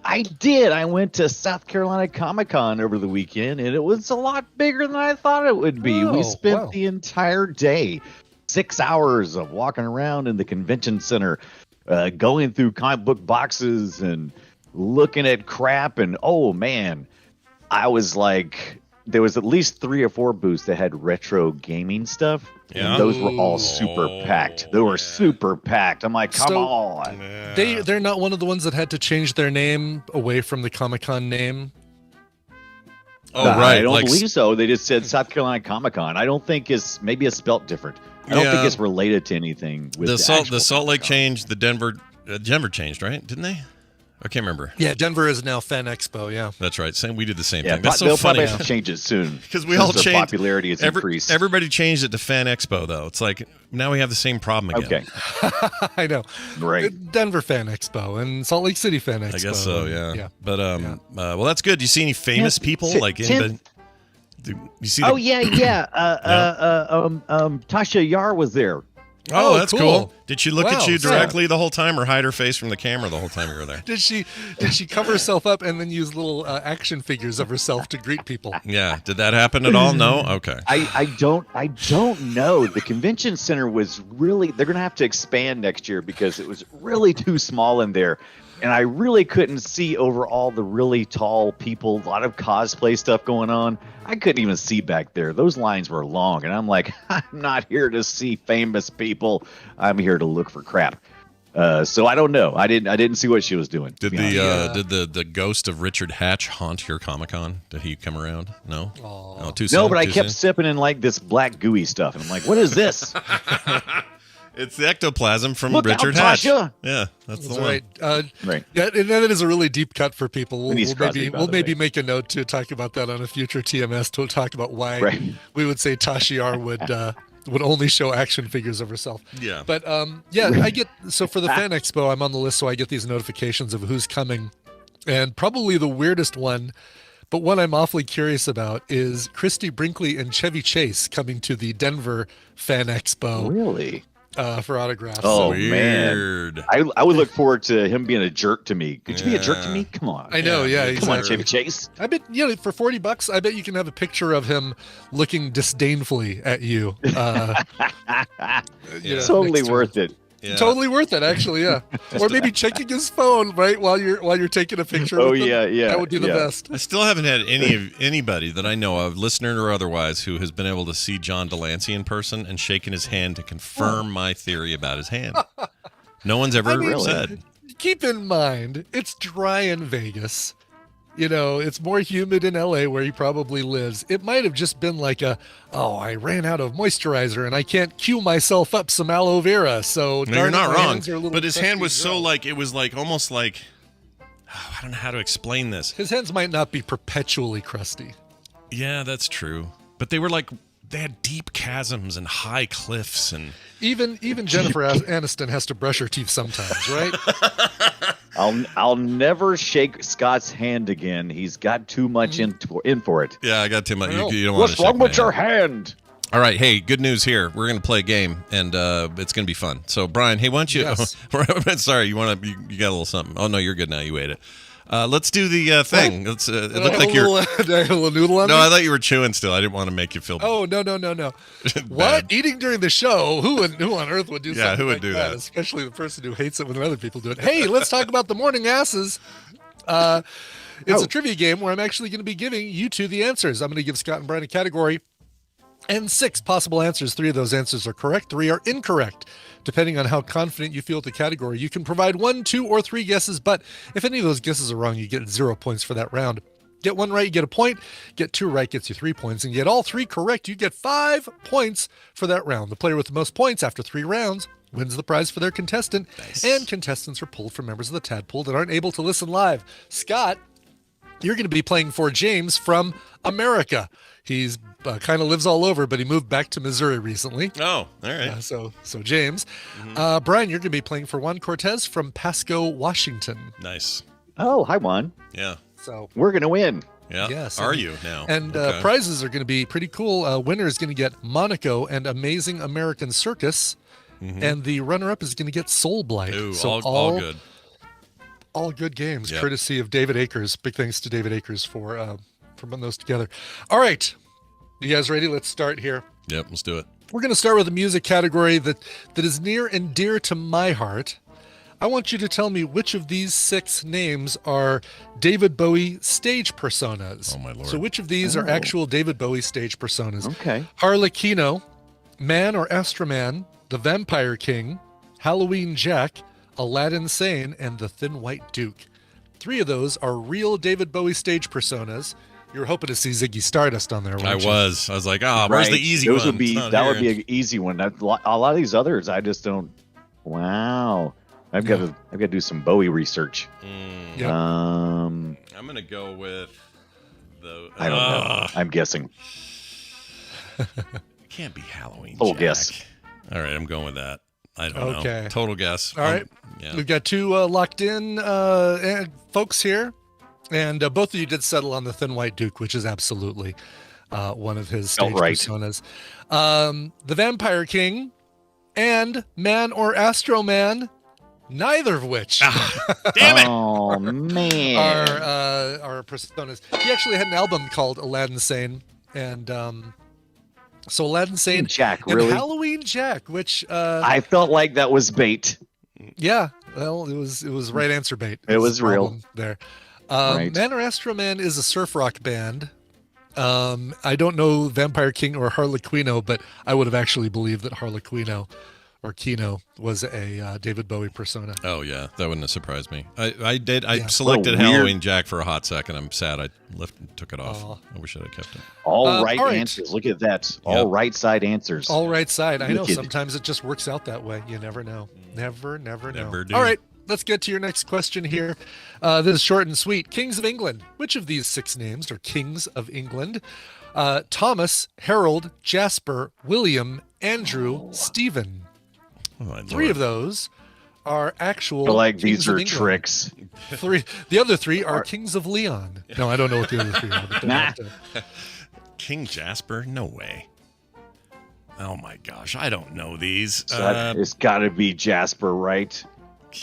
S6: I did. I went to South Carolina Comic-Con over the weekend, and it was a lot bigger than I thought it would be. We spent the entire day, 6 hours of walking around in the convention center, going through comic book boxes and looking at crap, and oh, man. I was like, there was at least 3 or 4 booths that had retro gaming stuff.
S1: Yeah.
S6: And those were all super packed. They were super packed. I'm like, come on.
S2: They're not one of the ones that had to change their name away from the Comic-Con name.
S1: Oh, right.
S6: I don't believe so. They just said South Carolina Comic-Con. I don't think maybe it's spelt different. I don't think it's related to anything with the
S1: Salt Lake changed, the Denver changed, right? Didn't they? I can't remember.
S2: Yeah, Denver is now Fan Expo, yeah.
S1: That's right. We did the same
S6: thing.
S1: That's so
S6: they'll
S1: funny.
S6: probably have to change it soon.
S1: Because we all changed.
S6: The popularity has increased.
S1: Everybody changed it to Fan Expo, though. It's like, now we have the same problem again.
S6: Okay.
S2: I know.
S6: Great.
S2: Denver Fan Expo and Salt Lake City Fan Expo.
S1: I guess so, yeah. But, well, that's good. Do you see any famous people? You see
S6: Tasha Yar was there.
S1: Oh, that's cool. Did she look at you directly the whole time or hide her face from the camera the whole time you were there?
S2: Did she cover herself up and then use little action figures of herself to greet people?
S1: Yeah. Did that happen at all? No? Okay.
S6: I don't know. The convention center was really, they're going to have to expand next year because it was really too small in there. And I really couldn't see over all the really tall people, a lot of cosplay stuff going on. I couldn't even see back there. Those lines were long. And I'm like, I'm not here to see famous people. I'm here to look for crap. So I don't know. I didn't see what she was doing.
S1: Did the ghost of Richard Hatch haunt your Comic-Con? Did he come around? No?
S2: Oh,
S1: too soon?
S6: No, but I kept sipping in like this black gooey stuff. And I'm like, what is this?
S1: It's the ectoplasm from
S6: Look
S1: Richard
S6: out,
S1: Hatch.
S6: Tasha.
S1: Yeah, that's the one.
S6: Right.
S2: Yeah, and that is a really deep cut for people. We'll maybe
S6: way.
S2: make a note to talk about that on a future TMS to talk about why we would say Tasha Yar would only show action figures of herself.
S1: Yeah.
S2: But I get, so for the Fan Expo, I'm on the list, so I get these notifications of who's coming. And probably the weirdest one, but one I'm awfully curious about, is Christy Brinkley and Chevy Chase coming to the Denver Fan Expo.
S6: Really?
S2: For autographs.
S6: Oh,
S1: Weird.
S6: man. I would look forward to him being a jerk to me. Could you be a jerk to me? Come on.
S2: I know, yeah.
S6: Come on,
S2: exactly.
S6: Chevy Chase.
S2: I bet, for $40, I bet you can have a picture of him looking disdainfully at you.
S6: Totally worth it.
S1: Yeah.
S2: Totally worth it, actually, yeah. Or maybe checking his phone right while you're taking a picture.
S6: Oh,
S2: with him.
S6: yeah.
S2: That would be the best.
S1: I still haven't had anybody that I know of, listener or otherwise, who has been able to see John Delancey in person and shaken his hand to confirm my theory about his hand. No one's ever said.
S2: Keep in mind, it's dry in Vegas. It's more humid in LA where he probably lives. It might have just been like I ran out of moisturizer and I can't cue myself up some aloe vera. So
S1: no, you're not wrong. But his hand
S2: crusty
S1: was so
S2: dry.
S1: it was almost like, I don't know how to explain this.
S2: His hands might not be perpetually crusty.
S1: Yeah, that's true. But they were they had deep chasms and high cliffs and
S2: Even Jennifer Aniston has to brush her teeth sometimes, right?
S6: I'll never shake Scott's hand again. He's got too much in for it.
S1: yeah, I got too much. You don't want to
S6: What's
S1: shake
S6: wrong
S1: my
S6: with your
S1: hand.
S6: hand?
S1: All right, hey, good news here. We're going to play a game, and it's going to be fun. So, Brian, hey, why don't you?
S2: Yes.
S1: Sorry, you got a little something. Oh no, you're good now. You ate it. Let's do the thing. Let's. It looked like you're.
S2: Did I have a little noodle on
S1: No,
S2: me?
S1: I thought you were chewing still. I didn't want to make you feel.
S2: Oh no! What? Eating during the show? Who on earth would do something
S1: who would
S2: like
S1: do that?
S2: Especially the person who hates it when other people do it. Hey, let's talk about the morning asses. It's a trivia game where I'm actually going to be giving you two the answers. I'm going to give Scott and Brian a category and 6 possible answers. 3 of those answers are correct. 3 are incorrect. Depending on how confident you feel with the category, you can provide 1, 2, or 3 guesses, but if any of those guesses are wrong, you get 0 points for that round. Get 1 right, you get a point. Get 2 right gets you 3 points. And get all 3 correct, you get 5 points for that round. The player with the most points after 3 rounds wins the prize for their contestant. Nice. And contestants are pulled from members of the Tadpool that aren't able to listen live. Scott, you're going to be playing for James from America. He's kind of lives all over, but he moved back to Missouri recently.
S1: Oh, all right.
S2: So James. Brian, you're going to be playing for Juan Cortez from Pasco, Washington.
S1: Nice.
S6: Oh, hi, Juan.
S1: Yeah.
S2: So
S6: we're going to win.
S1: Yeah.
S2: Yes.
S1: Are you now?
S2: And
S1: Okay.
S2: prizes are going to be pretty cool. Winner is going to get Monaco and Amazing American Circus. And the runner-up is going to get Soul Blight.
S1: Ooh,
S2: so
S1: all good.
S2: All good games,
S1: Yep.
S2: courtesy of David Akers. Big thanks to David Akers for putting those together. All right. You guys ready? Let's start here.
S1: Yep, let's do it.
S2: We're going to start with a music category that is near and dear to my heart. I want you to tell me which of these 6 names are David Bowie stage personas.
S1: Oh, my Lord.
S2: So which of these are actual David Bowie stage personas?
S6: Okay.
S2: Harlequino, Man or Astroman, The Vampire King, Halloween Jack, Aladdin Sane, and The Thin White Duke. 3 of those are real David Bowie stage personas. You were hoping to see Ziggy Stardust on there, weren't you?
S1: I was like, where's the easy
S6: Those
S1: one?
S6: would be
S1: It's not
S6: that would
S1: here.
S6: be an easy one. A lot of these others, I just don't. Wow. I've got to do some Bowie research.
S2: Yep.
S1: I'm gonna go with the.
S6: I don't know. I'm guessing.
S1: It can't be Halloween.
S6: Full
S1: Jack.
S6: guess.
S1: All right, I'm going with that. I don't
S2: Okay.
S1: know. Total guess.
S2: All right.
S1: Yeah.
S2: We've got 2 locked in folks here. And both of you did settle on the Thin White Duke, which is absolutely one of his stage
S6: right.
S2: personas. The Vampire King and Man or Astro Man, neither of which
S1: Damn it!
S6: Oh man.
S2: are personas. He actually had an album called Aladdin Sane, and so Aladdin Sane
S6: Jack,
S2: and
S6: really?
S2: Halloween Jack, which
S6: I felt like that was bait.
S2: yeah, well, it was right answer bait.
S6: It was
S2: the
S6: real.
S2: problem there.
S6: Right.
S2: Man or Astro Man is a surf rock band. I don't know Vampire King or Harlequino, but I would have actually believed that Harlequino or Kino was a David Bowie persona.
S1: Oh yeah, that wouldn't have surprised me. I did. I
S2: Yeah.
S1: selected
S6: What a weird-
S1: Halloween Jack for a hot second. I'm sad I took it off.
S2: Aw.
S1: I wish I'd have kept it.
S6: All right
S2: all right.
S6: answers. Look at that. All right side answers.
S2: All right side. I know
S6: Wicked.
S2: sometimes it just works out that way. You never know. Never know.
S1: Never do.
S2: All right, let's get to your next question here. This is short and sweet. Kings of England. Which of these 6 names are Kings of England? Thomas, Harold, Jasper, William, Andrew, Stephen.
S1: Oh, my
S2: 3
S1: Lord.
S2: of those are actual.
S6: But like
S2: kings
S6: these
S2: of
S6: are
S2: England.
S6: tricks.
S2: The other three are kings of Leon. No, I don't know what the other three are. But
S6: Nah.
S1: King Jasper? No way. Oh my gosh, I don't know these.
S6: So it's got to be Jasper, right?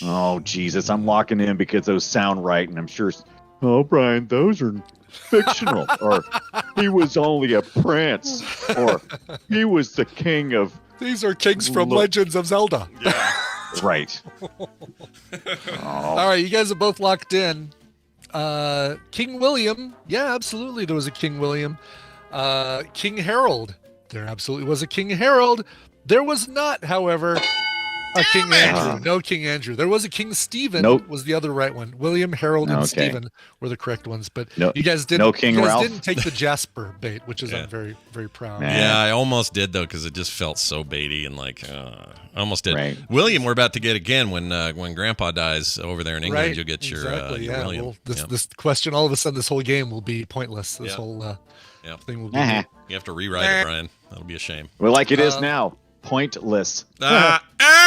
S6: Oh Jesus, I'm locking in because those sound right, and I'm sure. Oh, Brian, those are fictional, or he was only a prince, or he was the king of.
S2: these are kings from
S6: Look.
S2: Legends of Zelda.
S6: Right.
S2: All right, you guys are both locked in. King William. Yeah, absolutely. There was a King William. King Harold. There absolutely was a King Harold. There was not, however, a King Andrew. No King Andrew. There was a King Stephen.
S6: Nope.
S2: Was the other right one. William, Harold, and
S6: Okay.
S2: Stephen were the correct ones. But
S6: No-
S2: you guys didn't.
S6: no King
S2: you guys
S6: Ralph?
S2: didn't take the Jasper bait, which is
S1: Yeah.
S2: I'm very, very proud.
S6: Nah.
S1: Yeah, I almost did though because it just felt so baity and like I almost did.
S6: Right.
S1: William, we're about to get again when Grandpa dies over there in England.
S2: Right.
S1: You'll get your
S2: exactly.
S1: your
S2: Yeah.
S1: William.
S2: Well, this
S1: Yep.
S2: this question, all of a sudden, this whole game will be pointless. This
S1: Yeah.
S2: whole
S1: Yeah.
S2: thing will be.
S6: Uh-huh.
S1: You have to rewrite it, Brian. That'll be a shame.
S6: Well, like it is now, pointless. We got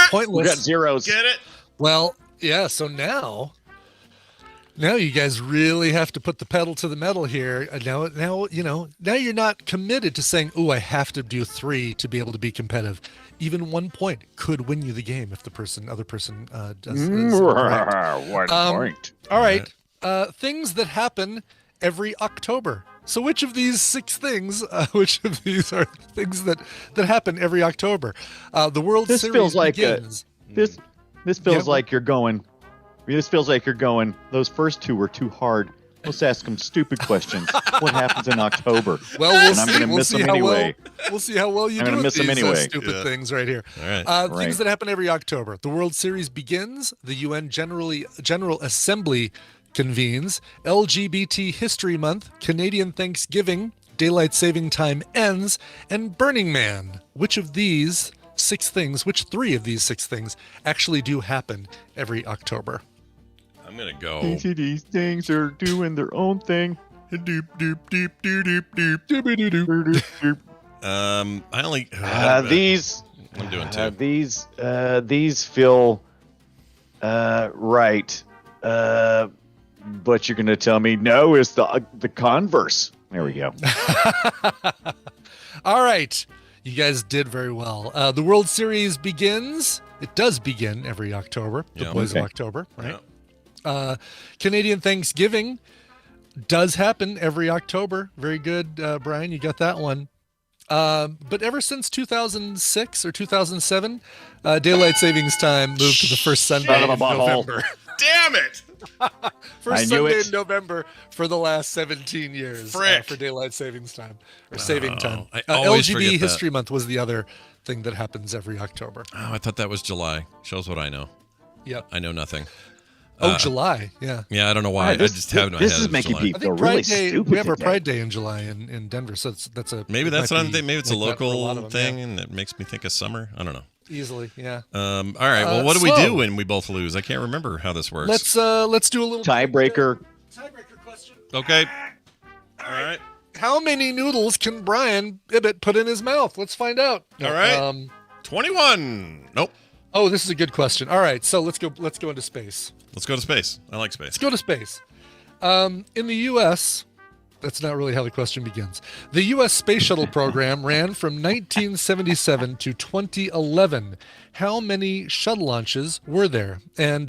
S2: Pointless.
S6: zeros.
S1: Get it?
S2: Well, yeah. So now you guys really have to put the pedal to the metal here. Now now you're not committed to saying, "Oh, I have to do 3 to be able to be competitive." Even 1 point could win you the game if the other person does. is correct.
S6: 1 point.
S2: All right. Things that happen every October. So which of these 6 things, which of these are things that happen every October? The World
S6: This
S2: Series
S6: feels like
S2: begins.
S6: This feels
S2: Yeah.
S6: like you're going. This feels like you're going. Those first 2 were too hard. Let's ask them stupid questions. What happens in October?
S2: Well, we'll
S6: And I'm
S2: see.
S6: gonna
S2: We'll
S6: miss
S2: see
S6: them
S2: how
S6: anyway.
S2: well. We'll see how well you
S6: I'm
S2: do
S6: gonna
S2: with
S6: miss them
S2: these
S6: anyway.
S2: stupid
S1: Yeah.
S2: things right here.
S1: All right.
S6: Right.
S2: Things that happen every October. The World Series begins. The UN General Assembly convenes. LGBT History Month. Canadian Thanksgiving. Daylight Saving Time ends. And Burning Man. Which of these 6 things? Which 3 of these 6 things actually do happen every October?
S1: I'm gonna go.
S6: These things are doing their own thing.
S1: Doop doop doop doop doop doop. I only.
S6: These.
S1: I'm doing 2.
S6: These feel right. But you're gonna tell me no is the converse. There we go.
S2: All right. You guys did very well. The World Series begins. It does begin every October. The
S1: Yeah.
S2: boys
S6: Okay.
S2: of October, right? Canadian Thanksgiving does happen every October. Very good, Brian. You got that one. But ever since 2006 or 2007, daylight savings time moved to the first Sunday
S6: Son of a
S2: in
S6: butthole.
S2: November.
S1: Damn it!
S2: First
S6: I knew
S2: Sunday
S6: it.
S2: in November for the last 17 years
S1: Frick.
S2: for daylight savings time or saving time.
S1: I always forget
S2: LGBT
S1: that.
S2: History Month was the other thing that happens every October.
S1: Oh, I thought that was July. Shows what I know.
S2: Yep.
S1: I know nothing.
S2: July. Yeah.
S1: Yeah, I don't know why.
S6: Wow,
S1: I just have in my
S6: this
S1: head
S6: is
S1: it's
S6: making
S1: July.
S6: me
S2: I
S6: feel
S2: think
S6: really
S2: Pride Day.
S6: stupid.
S2: We have our
S6: today.
S2: Pride Day in July in Denver, so that's a
S1: Maybe
S2: it
S1: that's
S2: might
S1: what I'm
S2: be
S1: thinking. Maybe it's a
S2: like that for lot
S1: local
S2: of them,
S1: thing,
S2: yeah.
S1: and it makes me think of summer. I don't know.
S2: Easily, yeah.
S1: All right. Well, what do we
S2: so-
S1: do when we both lose? I can't remember how this works.
S2: Let's do a little
S6: Tiebreaker.
S2: tiebreaker question.
S1: Okay. All right.
S2: How many noodles can Brian Ibbett put in his mouth? Let's find out.
S1: All right. 21. Nope.
S2: Oh, this is a good question. All right, so let's go into space.
S1: Let's go to space. I like space.
S2: Let's go to space. In the U.S., that's not really how the question begins. The U.S. Space Shuttle program ran from 1977 to 2011. How many shuttle launches were there? And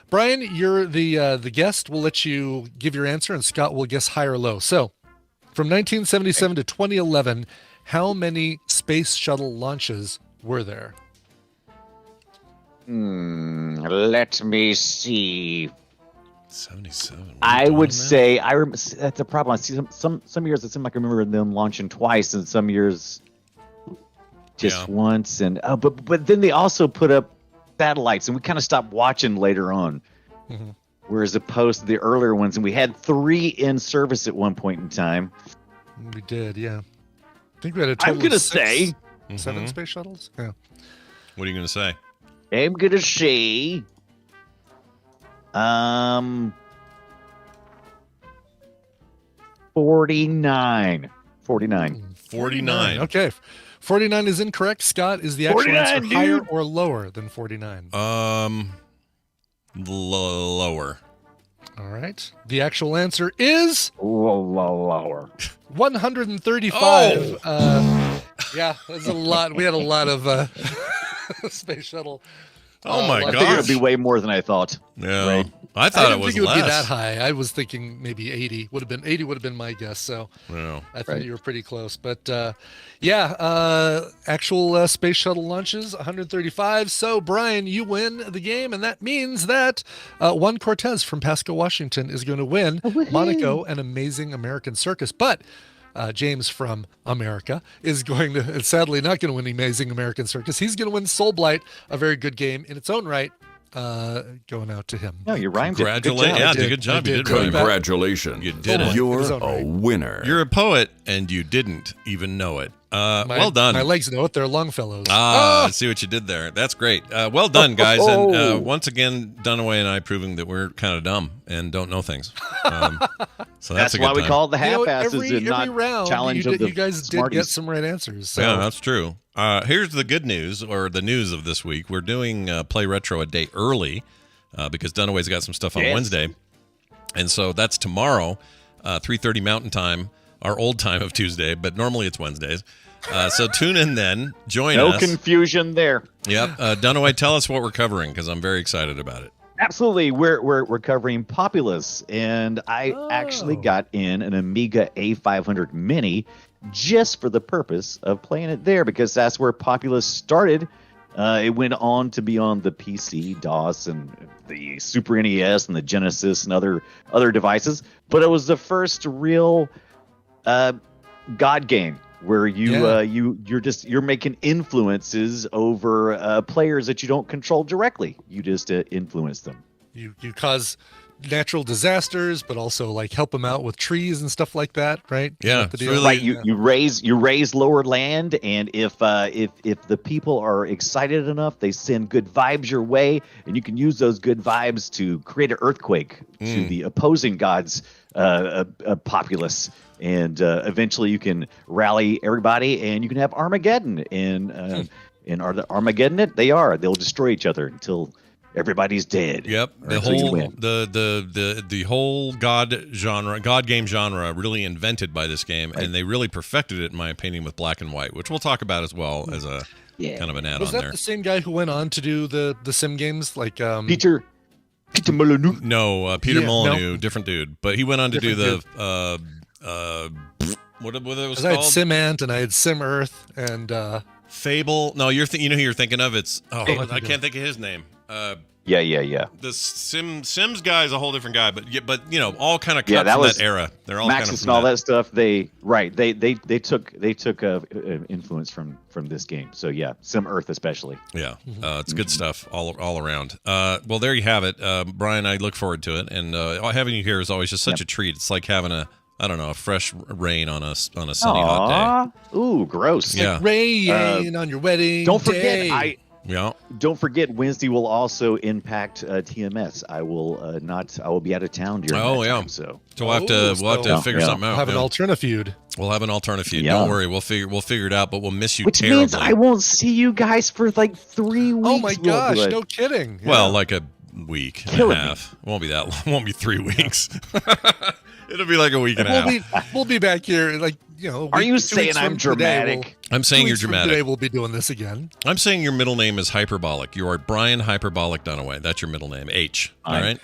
S2: Brian, you're the guest. We'll let you give your answer, and Scott will guess high or low. So, from 1977 to 2011, how many space shuttle launches were there?
S6: Let me see.
S1: 77.
S6: I would say that's a problem. I see some years it seemed like I remember them launching twice, and some years just
S1: Yeah.
S6: once. And but then they also put up satellites, and we kind of stopped watching later on.
S2: Mhm.
S6: Whereas opposed to the earlier ones, and we had 3 in service at one point in time.
S2: We did, yeah. I think we had a total
S6: I'm gonna
S2: of 6,
S6: say
S2: 7 space shuttles. Yeah.
S1: What are you going to say?
S6: I'm gonna say 49. 49.
S1: 49.
S2: Okay. 49 is incorrect. Scott, is the actual
S6: 49,
S2: answer higher
S6: dude.
S2: or lower than 49?
S1: Lower.
S2: All right. The actual answer is
S6: Lower.
S2: 135. Yeah, that's a lot. We had a lot of space shuttle.
S1: Oh my
S6: I
S1: gosh.
S6: think it would be way more than I thought.
S1: Yeah.
S6: Right.
S1: I
S2: I
S1: thought
S2: didn't
S1: it was
S2: think it would
S1: less.
S2: be that high. I was thinking maybe 80 would have been my guess. So
S1: Yeah.
S2: I think
S6: Right.
S2: you were pretty close. But actual space shuttle launches 135. So Brian, you win the game, and that means that Juan Cortez from Pasco, Washington, is going to win Monaco, an amazing American circus. But James from America is going to, sadly, not going to win Amazing American Circus. He's going to win Soul Blight, a very good game in its own right. Going out to him.
S6: No, you rhymed it. Good
S1: Congratulations.
S6: job.
S1: Yeah,
S2: I did.
S1: good job.
S2: I
S1: You
S2: did.
S1: did right.
S5: Congratulations.
S1: You did it.
S5: You're
S2: His own
S5: a
S2: right.
S5: winner.
S1: You're a poet, and you didn't even know it. Well done.
S2: My legs know it. They're Longfellows.
S1: I see what you did there. That's great. Well done, guys. And once again, Dunaway and I proving that we're kind of dumb and don't know things. So that's
S6: That's
S1: a good
S6: why we
S1: time.
S6: call it the
S2: You know,
S6: half-asses
S2: every
S6: and not
S2: round,
S6: challenge
S2: you,
S6: of the
S2: you guys did
S6: smarties.
S2: get some right answers. So.
S1: Yeah, that's true. Here's the good news, or the news of this week. We're doing Play Retro a day early because Dunaway's got some stuff on
S6: Yes.
S1: Wednesday. And so that's tomorrow, 3:30 Mountain Time, our old time of Tuesday, but normally it's Wednesdays. So tune in then. Join
S6: No
S1: us.
S6: confusion there.
S1: Yep. Dunaway, tell us what we're covering because I'm very excited about it.
S6: Absolutely. We're covering Populous, and I actually got in an Amiga A500 Mini just for the purpose of playing it there because that's where Populous started. It went on to be on the PC, DOS, and the Super NES and the Genesis and other devices. But it was the first real God game where you're making influences over players that you don't control directly. You just influence them.
S2: You cause natural disasters, but also like help them out with trees and stuff like that, right?
S1: Yeah,
S2: That's the
S1: it's
S2: deal?
S1: really-
S6: Right, you raise lower land, and if the people are excited enough, they send good vibes your way, and you can use those good vibes to create an earthquake to the opposing gods' populace, and eventually you can rally everybody, and you can have Armageddon. And are the Armageddon it? They are. They'll destroy each other until everybody's dead.
S1: Yep.
S6: Or
S1: The
S6: until you
S1: whole
S6: win.
S1: the whole God game genre really invented by this game, and they really perfected it in my opinion with Black and White, which we'll talk about as well as a kind of an add-on
S2: Was that
S1: there.
S2: the same guy who went on to do the sim games? Like
S6: Peter Molyneux.
S1: No, Peter
S2: Yeah,
S1: Molyneux, different dude, but he went on to do the what it was
S2: 'cause I had
S1: called?
S2: Sim Ant and I had Sim Earth and
S1: Fable. No, you know who you're thinking of. It's
S2: I
S1: I can't think of his name.
S6: Yeah.
S1: The Sims guy is a whole different guy, but you know, all kind of cut
S6: Yeah, that
S1: from
S6: was
S1: that era. They're all
S6: Maxis
S1: kind of
S6: and
S1: from
S6: all that stuff. They took influence from this game. So yeah, Sim Earth especially.
S1: Yeah, it's good stuff all around. Well, there you have it, Brian. I look forward to it, and having you here is always just such a treat. It's like having a fresh rain on a sunny hot day.
S6: Ooh, gross.
S1: Yeah.
S2: rain on your wedding.
S6: Don't forget,
S2: day.
S1: Yeah.
S6: Don't forget, Wednesday will also impact TMS. I will be out of town during that time, so
S1: we'll have to figure something out.
S2: We'll have an alternative.
S1: We'll have an alternative.
S6: Yeah.
S1: Don't worry, we'll figure it out. But we'll miss you
S6: which
S1: terribly.
S6: means I won't see you guys for like 3 weeks.
S2: Oh my
S6: We'll
S2: gosh,
S6: be like-
S2: no kidding.
S1: Well,
S2: Yeah.
S1: like a week and
S6: Killing
S1: a half. It won't be that long. It won't be 3 weeks. It'll be like a week and a half.
S2: We'll be back here, like, you know.
S6: Are you
S2: 2
S6: saying
S2: weeks
S6: I'm
S2: from today,
S6: dramatic?
S1: I'm saying
S2: 2
S1: you're
S2: weeks from
S1: dramatic.
S2: Today we'll be doing this again.
S1: I'm saying your middle name is hyperbolic. You are Brian Hyperbolic Dunaway. That's your middle name. H. All right.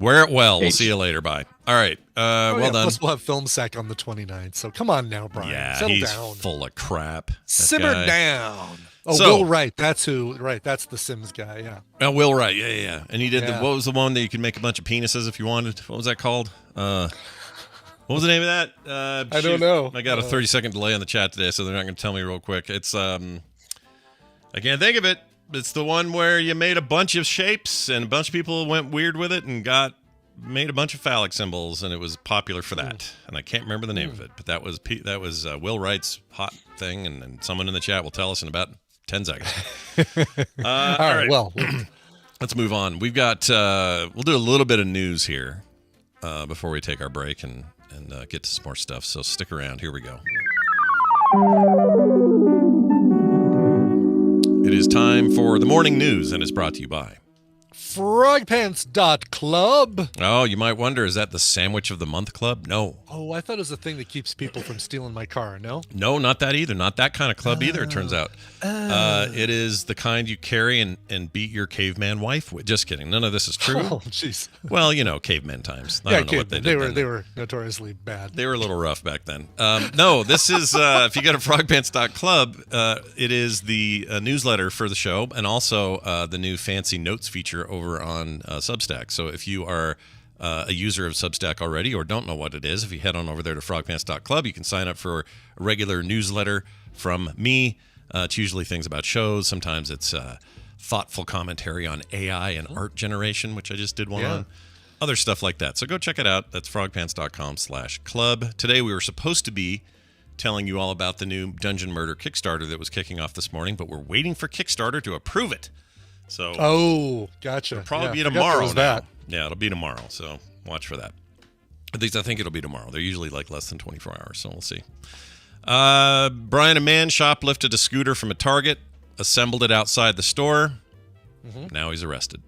S1: Wear it well. We'll
S6: H.
S1: see you later. Bye. All right. Well done.
S2: Plus we'll have Film Sack on the 29th. So come on now, Brian.
S1: Yeah,
S2: Settle
S1: he's
S2: down.
S1: full of crap. That
S2: Simmer
S1: guy.
S2: down. Oh,
S1: So-
S2: Will Wright. That's who. Right. That's the Sims guy. Yeah.
S1: Oh, Will Wright. Yeah. And he did
S2: Yeah.
S1: what was the one that you could make a bunch of penises if you wanted? What was that called? What was the name of that?
S2: I don't know.
S1: I got a 30-second delay on the chat today, so they're not going to tell me real quick. It's I can't think of it. It's the one where you made a bunch of shapes and a bunch of people went weird with it and made a bunch of phallic symbols, and it was popular for that. And I can't remember the name of it, but that was Will Wright's hot thing, and someone in the chat will tell us in about 10 seconds.
S2: All right. Well,
S1: Let's move on. We've got we'll do a little bit of news here before we take our break and get to some more stuff. So stick around. Here we go. It is time for the morning news, and it's brought to you by
S2: Frogpants.club.
S1: Oh, you might wonder, is that the Sandwich of the Month Club? No.
S2: Oh, I thought it was a thing that keeps people from stealing my car, no?
S1: No, not that either. Not that kind of club either, it turns out. It is the kind you carry and beat your caveman wife with. Just kidding. None of this is true.
S2: Oh, jeez.
S1: Well, caveman times. I don't know what they did.
S2: They were notoriously bad.
S1: They were a little rough back then. No, this is, if you go to frogpants.club, it is the newsletter for the show and also the new fancy notes feature over on Substack. So if you are a user of Substack already or don't know what it is, if you head on over there to frogpants.club, you can sign up for a regular newsletter from me. It's usually things about shows. Sometimes it's thoughtful commentary on AI and art generation, which I just did one on. Other stuff like that. So go check it out. That's frogpants.com/club. Today we were supposed to be telling you all about the new Dungeon Murder Kickstarter that was kicking off this morning, but we're waiting for Kickstarter to approve it. So
S2: oh, gotcha.
S1: It'll probably be tomorrow now. Yeah, it'll be tomorrow. So watch for that. At least I think it'll be tomorrow. They're usually like less than 24 hours, so we'll see. Brian, a man shoplifted a scooter from a Target, assembled it outside the store. Now he's arrested.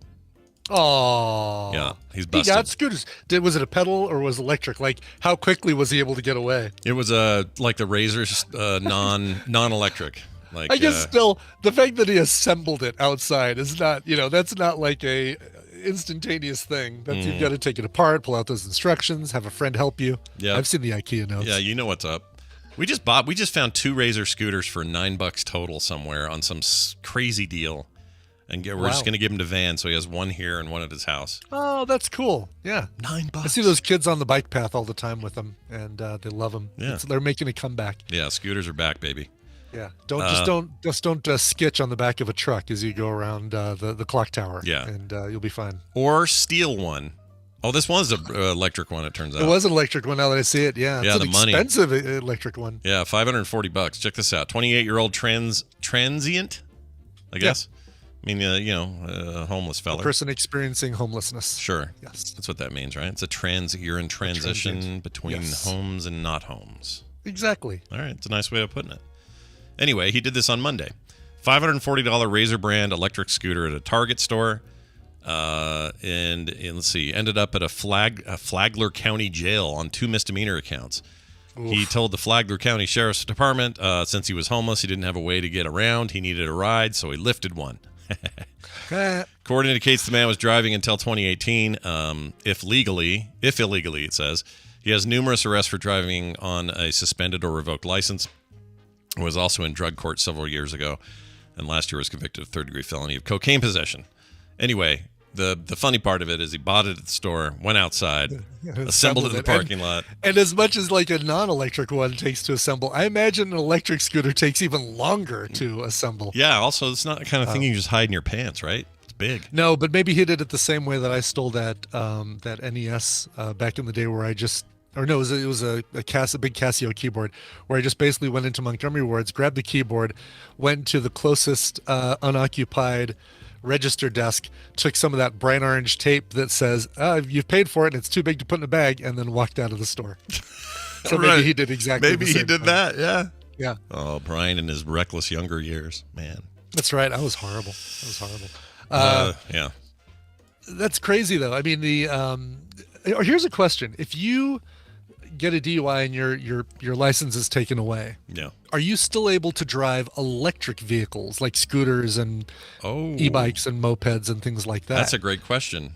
S2: Oh,
S1: yeah, he's busted.
S2: He got scooters. Was it a pedal or was it electric? Like, how quickly was he able to get away?
S1: It was like the Razor's non-electric. Like,
S2: I guess still the fact that he assembled it outside is not, that's not like a instantaneous thing. That's you've got to take it apart, pull out those instructions, have a friend help you. Yeah, I've seen the IKEA notes.
S1: Yeah, you know what's up. We just found 2 Razor scooters for $9 total somewhere on some crazy deal, and we're just gonna give him to Van, so he has one here and one at his house.
S2: Oh, that's cool. Yeah,
S1: $9.
S2: I see those kids on the bike path all the time with them, and they love them.
S1: Yeah,
S2: they're making a comeback.
S1: Yeah, scooters are back, baby.
S2: Yeah, don't skitch on the back of a truck as you go around the clock tower.
S1: Yeah,
S2: and you'll be fine.
S1: Or steal one. Oh, this one's an electric one. It turns out
S2: it was an electric one. Now that I see it, yeah, it's an expensive electric one.
S1: Yeah, $540. Check this out. 28-year-old transient, I guess. Yeah. I mean, a homeless fella.
S2: A person experiencing homelessness.
S1: Sure.
S2: Yes,
S1: that's what that means, right? It's you're in transition between homes and not homes.
S2: Exactly.
S1: All right, it's a nice way of putting it. Anyway, he did this on Monday. $540 Razor brand electric scooter at a Target store. And let's see, ended up at a Flagler County jail on 2 misdemeanor accounts. Oof. He told the Flagler County Sheriff's Department since he was homeless, he didn't have a way to get around. He needed a ride, so he lifted one. Court indicates the man was driving until 2018. If illegally, it says. He has numerous arrests for driving on a suspended or revoked license. Was also in drug court several years ago, and last year was convicted of third-degree felony of cocaine possession. Anyway, the funny part of it is he bought it at the store, went outside, assembled it in the parking lot.
S2: And as much as like a non-electric one takes to assemble, I imagine an electric scooter takes even longer to assemble.
S1: Yeah, also, it's not the kind of thing you just hide in your pants, right? It's big.
S2: No, but maybe he did it the same way that I stole that NES back in the day where I just... Or no, it was a big Casio keyboard where I just basically went into Montgomery Ward's, grabbed the keyboard, went to the closest unoccupied register desk, took some of that bright orange tape that says, you've paid for it and it's too big to put in a bag, and then walked out of the store. So maybe he did exactly
S1: Maybe he did that, yeah.
S2: Yeah.
S1: Oh, Brian in his reckless younger years, man.
S2: That's right. I was horrible. Yeah. That's crazy, though. I mean, here's a question. If you get a DUI and your license is taken away, are you still able to drive electric vehicles like scooters and e-bikes and mopeds and things like that?
S1: That's a great question.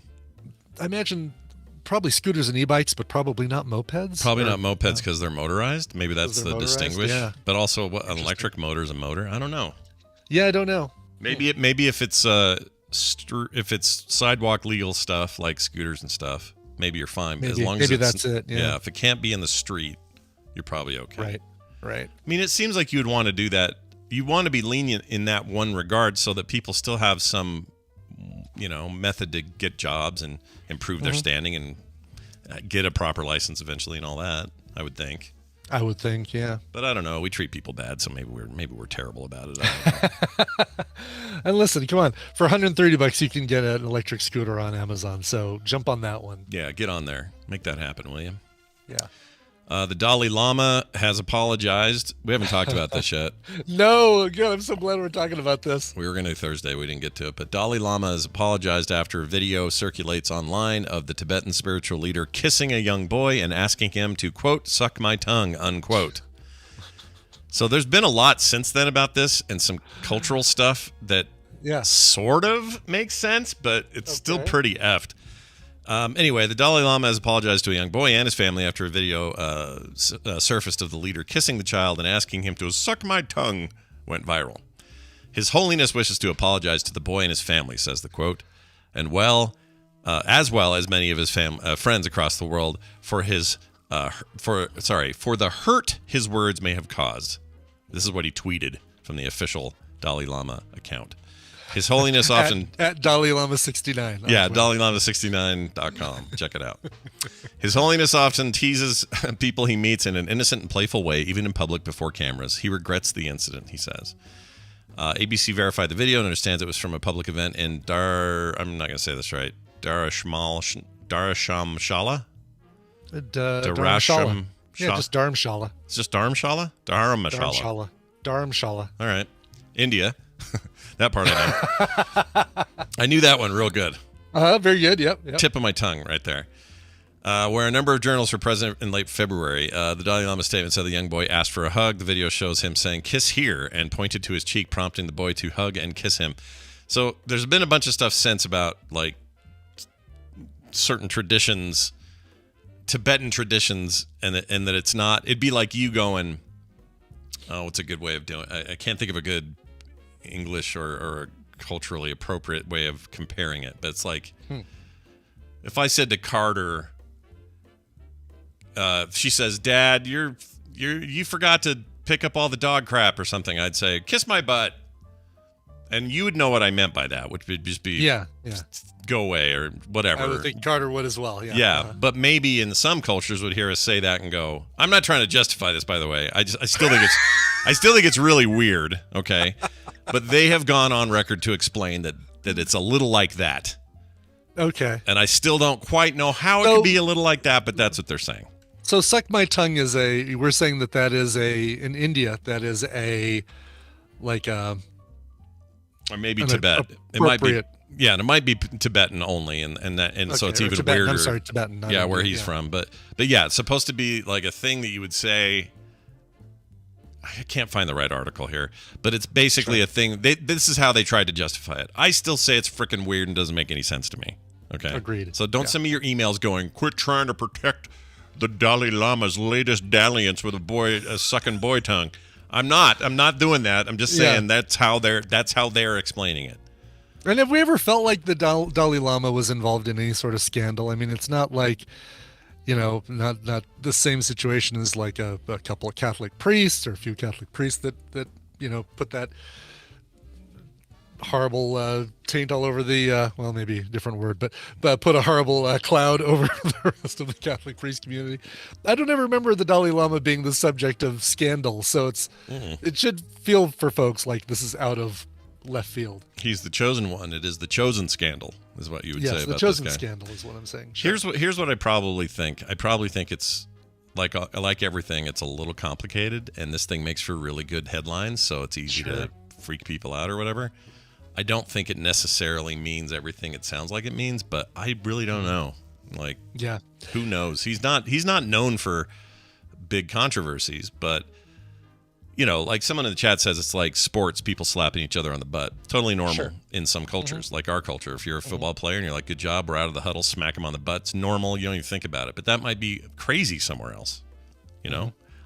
S2: I imagine probably scooters and e-bikes, but probably not mopeds.
S1: Probably not mopeds because they're motorized. Maybe that's the distinguish. Yeah. But also, an electric motor is a motor. I don't know.
S2: Yeah, I don't know.
S1: Maybe if it's sidewalk legal stuff like scooters and stuff, maybe you're fine.
S2: Maybe,
S1: as long as
S2: that's it. Yeah.
S1: If it can't be in the street, you're probably okay.
S2: Right.
S1: I mean, it seems like you would want to do that. You want to be lenient in that one regard so that people still have some, method to get jobs and improve their standing and get a proper license eventually and all that, I would think.
S2: Yeah.
S1: But I don't know. We treat people bad, so maybe we're terrible about it. I don't know.
S2: And listen, come on. For $130, you can get an electric scooter on Amazon. So jump on that one.
S1: Yeah, get on there. Make that happen, will you?
S2: Yeah.
S1: The Dalai Lama has apologized. We haven't talked about this yet.
S2: No, good. I'm so glad we're talking about this.
S1: We were going to Thursday. We didn't get to it. But Dalai Lama has apologized after a video circulates online of the Tibetan spiritual leader kissing a young boy and asking him to, quote, suck my tongue, unquote. So there's been a lot since then about this and some cultural stuff that sort of makes sense, but it's still pretty effed. Anyway, the Dalai Lama has apologized to a young boy and his family after a video surfaced of the leader kissing the child and asking him to suck my tongue went viral. His Holiness wishes to apologize to the boy and his family, says the quote, and as well as many of his friends across the world for the hurt his words may have caused. This is what he tweeted from the official Dalai Lama account. His Holiness often...
S2: At Dalai Lama 69.
S1: Yeah, DalaiLama69.com. Check it out. His Holiness often teases people he meets in an innocent and playful way, even in public before cameras. He regrets the incident, he says. ABC verified the video and understands it was from a public event in I'm not going to say this right. Dharamshala?
S2: Dharamshala. Yeah, just Dharamshala.
S1: It's just Dharamshala? Dharamshala.
S2: Dharamshala.
S1: All right. India. That part I know. I knew that one real good.
S2: Very good. Yep.
S1: Tip of my tongue right there. Where a number of journalists were present in late February. The Dalai Lama statement said the young boy asked for a hug. The video shows him saying, kiss here, and pointed to his cheek, prompting the boy to hug and kiss him. So there's been a bunch of stuff since about, like, certain traditions, Tibetan traditions, and that it's not, it'd be like you going, oh, what's a good way of doing it? I can't think of a good English or culturally appropriate way of comparing it, but it's like if I said to Carter, she says, Dad, you forgot to pick up all the dog crap or something, I'd say, kiss my butt, and you would know what I meant by that, which would just be go away or whatever.
S2: I would think Carter would as well.
S1: But maybe in some cultures would hear us say that and go, I'm not trying to justify this, by the way. I still think it's really weird. Okay. But they have gone on record to explain that it's a little like that.
S2: Okay.
S1: And I still don't quite know how it could be a little like that, but that's what they're saying.
S2: So suck my tongue is we're saying that is in India, that is
S1: or maybe Tibet. It might be. Yeah, and it might be Tibetan only, and so it's even
S2: Tibetan,
S1: weirder.
S2: I'm sorry, Tibetan.
S1: Where he's from, but yeah, it's supposed to be like a thing that you would say. I can't find the right article here, but it's basically a thing. This is how they tried to justify it. I still say it's freaking weird and doesn't make any sense to me. Okay,
S2: agreed.
S1: So don't send me your emails going, quit trying to protect the Dalai Lama's latest dalliance with a sucking boy tongue. I'm not doing that. I'm just saying that's how they're explaining it.
S2: And have we ever felt like the Dalai Lama was involved in any sort of scandal? I mean, it's not like, not the same situation as like a couple of Catholic priests or a few Catholic priests that put that horrible taint all over the, maybe a different word, but put a horrible cloud over the rest of the Catholic priest community. I don't ever remember the Dalai Lama being the subject of scandal. So it should feel for folks like this is out of left field.
S1: He's the chosen one. It is the chosen scandal, is what you would say about this guy.
S2: Yes, the chosen scandal is what I'm saying. Sure.
S1: Here's what I probably think. I probably think it's like everything. It's a little complicated, and this thing makes for really good headlines, so it's easy to freak people out or whatever. I don't think it necessarily means everything it sounds like it means, but I really don't know. Like, who knows? He's not known for big controversies, but. Like someone in the chat says, it's like sports, people slapping each other on the butt. Totally normal in some cultures, like our culture. If you're a football player and you're like, good job, we're out of the huddle, smack them on the butt. It's normal. You don't even think about it. But that might be crazy somewhere else.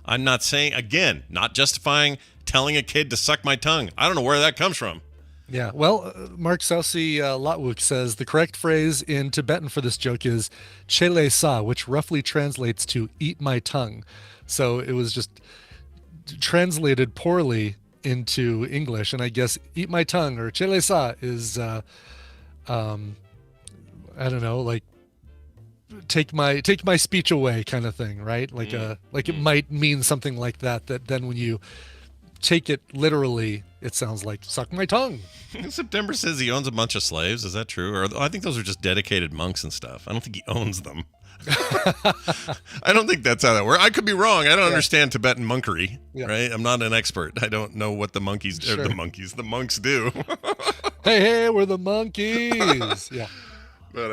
S1: I'm not saying, again, not justifying telling a kid to suck my tongue. I don't know where that comes from.
S2: Yeah, well, Mark Saucy Latwook says the correct phrase in Tibetan for this joke is chele sa, which roughly translates to eat my tongue. So it was just translated poorly into English, and I guess eat my tongue or chele sa is I don't know, like take my speech away kind of thing, right? Like it might mean something like that then when you take it literally it sounds like suck my tongue.
S1: September says he owns a bunch of slaves. Is that true? Or I think those are just dedicated monks and stuff. I don't think he owns them. I don't think that's how that works. I could be wrong. I don't understand Tibetan monkery, right? I'm not an expert. I don't know what the monks do.
S2: Hey, we're the monkeys. Yeah.
S1: But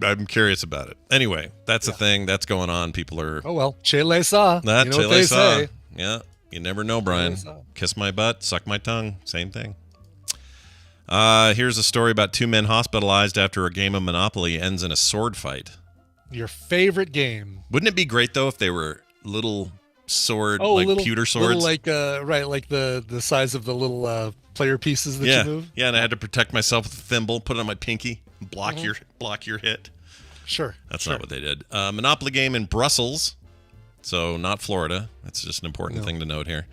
S1: I'm curious about it. Anyway, that's a thing that's going on. People are.
S2: Oh well, Chile saw.
S1: That
S2: you know what
S1: Chile
S2: they
S1: saw.
S2: say.
S1: Yeah, you never know, Brian. Kiss my butt, suck my tongue. Same thing. Here's a story about two men hospitalized after a game of Monopoly ends in a sword fight.
S2: Your favorite game.
S1: Wouldn't it be great though if they were little sword, pewter swords?
S2: Little like the size of the little player pieces that you move.
S1: Yeah, and I had to protect myself with a thimble, put it on my pinky, block your hit.
S2: Sure.
S1: That's not what they did. Monopoly game in Brussels. So not Florida. That's just an important thing to note here.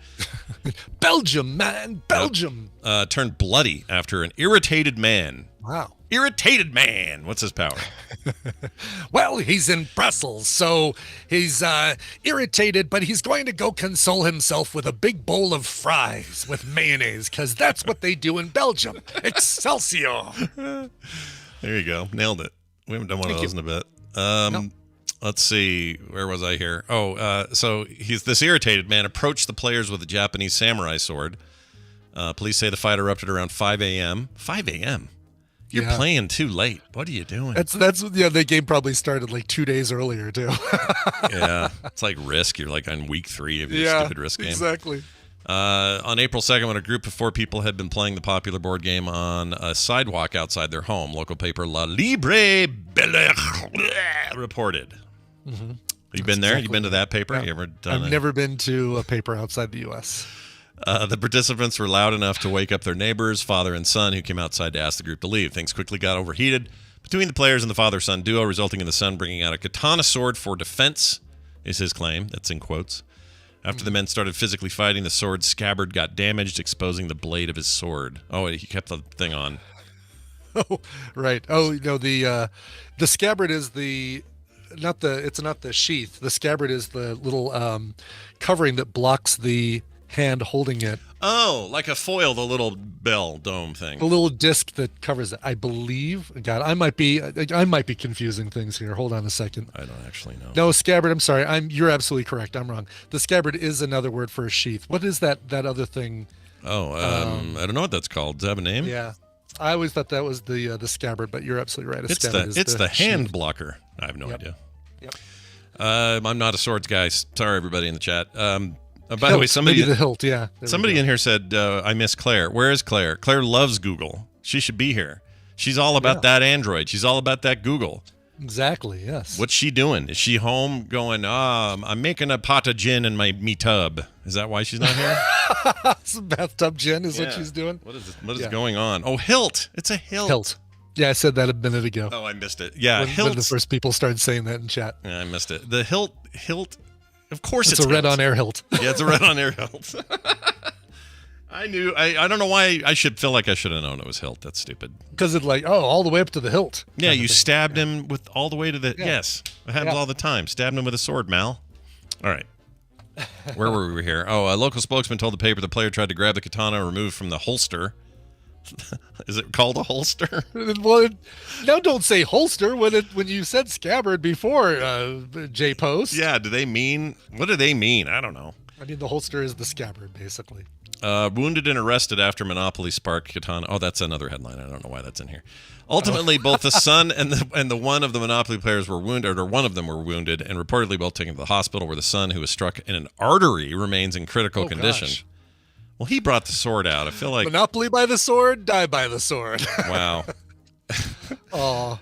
S2: Belgium, man. Belgium.
S1: Turned bloody after an irritated man.
S2: Wow.
S1: Irritated man. What's his power?
S2: Well, he's in Brussels, so he's irritated, but he's going to go console himself with a big bowl of fries with mayonnaise, because that's what they do in Belgium. Excelsior.
S1: There you go. Nailed it. We haven't done one of those in a bit. Let's see. Where was I here? So this irritated man approached the players with a Japanese samurai sword. Police say the fight erupted around 5 a.m. 5 a.m.? You're playing too late. What are you doing?
S2: That's the game probably started like 2 days earlier too.
S1: Yeah, it's like Risk. You're like on week 3 of your stupid Risk game.
S2: Exactly.
S1: On April 2nd, when a group of 4 people had been playing the popular board game on a sidewalk outside their home, local paper La Libre reported. Mm-hmm. You been there? Exactly. You been to that paper? You ever done
S2: I've never been to a paper outside the U.S.
S1: The participants were loud enough to wake up their neighbors, father and son, who came outside to ask the group to leave. Things quickly got overheated between the players and the father-son duo, resulting in the son bringing out a katana sword for defense, is his claim. That's in quotes. After the men started physically fighting, the sword's scabbard got damaged, exposing the blade of his sword. Oh, he kept the thing on.
S2: Oh, right. Oh, the scabbard is it's not the sheath. The scabbard is the little covering that blocks the hand holding it.
S1: Oh, like a foil, the little bell dome thing.
S2: The little disc that covers it, I believe. God, I might be confusing things here. Hold on a second.
S1: I don't actually know.
S2: No, scabbard. I'm sorry. You're absolutely correct. I'm wrong. The scabbard is another word for a sheath. What is that other thing?
S1: Oh, I don't know what that's called. Does it have a name?
S2: Yeah, I always thought that was the scabbard, but you're absolutely right.
S1: It's the hand blocker. I have no idea. Yep. I'm not a swords guy. Sorry, everybody in the chat. By the way, somebody
S2: maybe the hilt, yeah.
S1: Somebody in here said, I miss Claire. Where is Claire? Claire loves Google. She should be here. She's all about that Android. She's all about that Google.
S2: Exactly, yes.
S1: What's she doing? Is she home going, I'm making a pot of gin in me tub? Is that why she's not here?
S2: Some bathtub gin is what she's doing.
S1: What is going on? Oh, Hilt. It's a Hilt.
S2: Hilt. Yeah, I said that a minute ago.
S1: Oh, I missed it. Yeah,
S2: when the first people started saying that in chat.
S1: Yeah, I missed it. The Hilt. Of course it's
S2: a red On Air Hilt.
S1: Yeah, it's a red On Air Hilt. I don't know why I should feel like I should have known it was Hilt. That's stupid.
S2: Because it's like, all the way up to the hilt.
S1: Yeah, you stabbed him with all the way to the... Yeah. Yes, it happens all the time. Stabbed him with a sword, Mal. All right. Where were we here? Oh, a local spokesman told the paper the player tried to grab the katana removed from the holster. Is it called a holster?
S2: Well, no, don't say holster when you said scabbard before, J Post.
S1: Yeah, what do they mean? I don't know.
S2: I mean, the holster is the scabbard, basically.
S1: Wounded and arrested after Monopoly sparked katana. Oh, that's another headline. I don't know why that's in here. Ultimately, both the son and the one of the Monopoly players were wounded, or one of them were wounded, and reportedly both taken to the hospital, where the son, who was struck in an artery, remains in critical condition. Gosh. Well, he brought the sword out. I feel like
S2: Monopoly by the sword, die by the sword.
S1: Wow.
S2: Oh.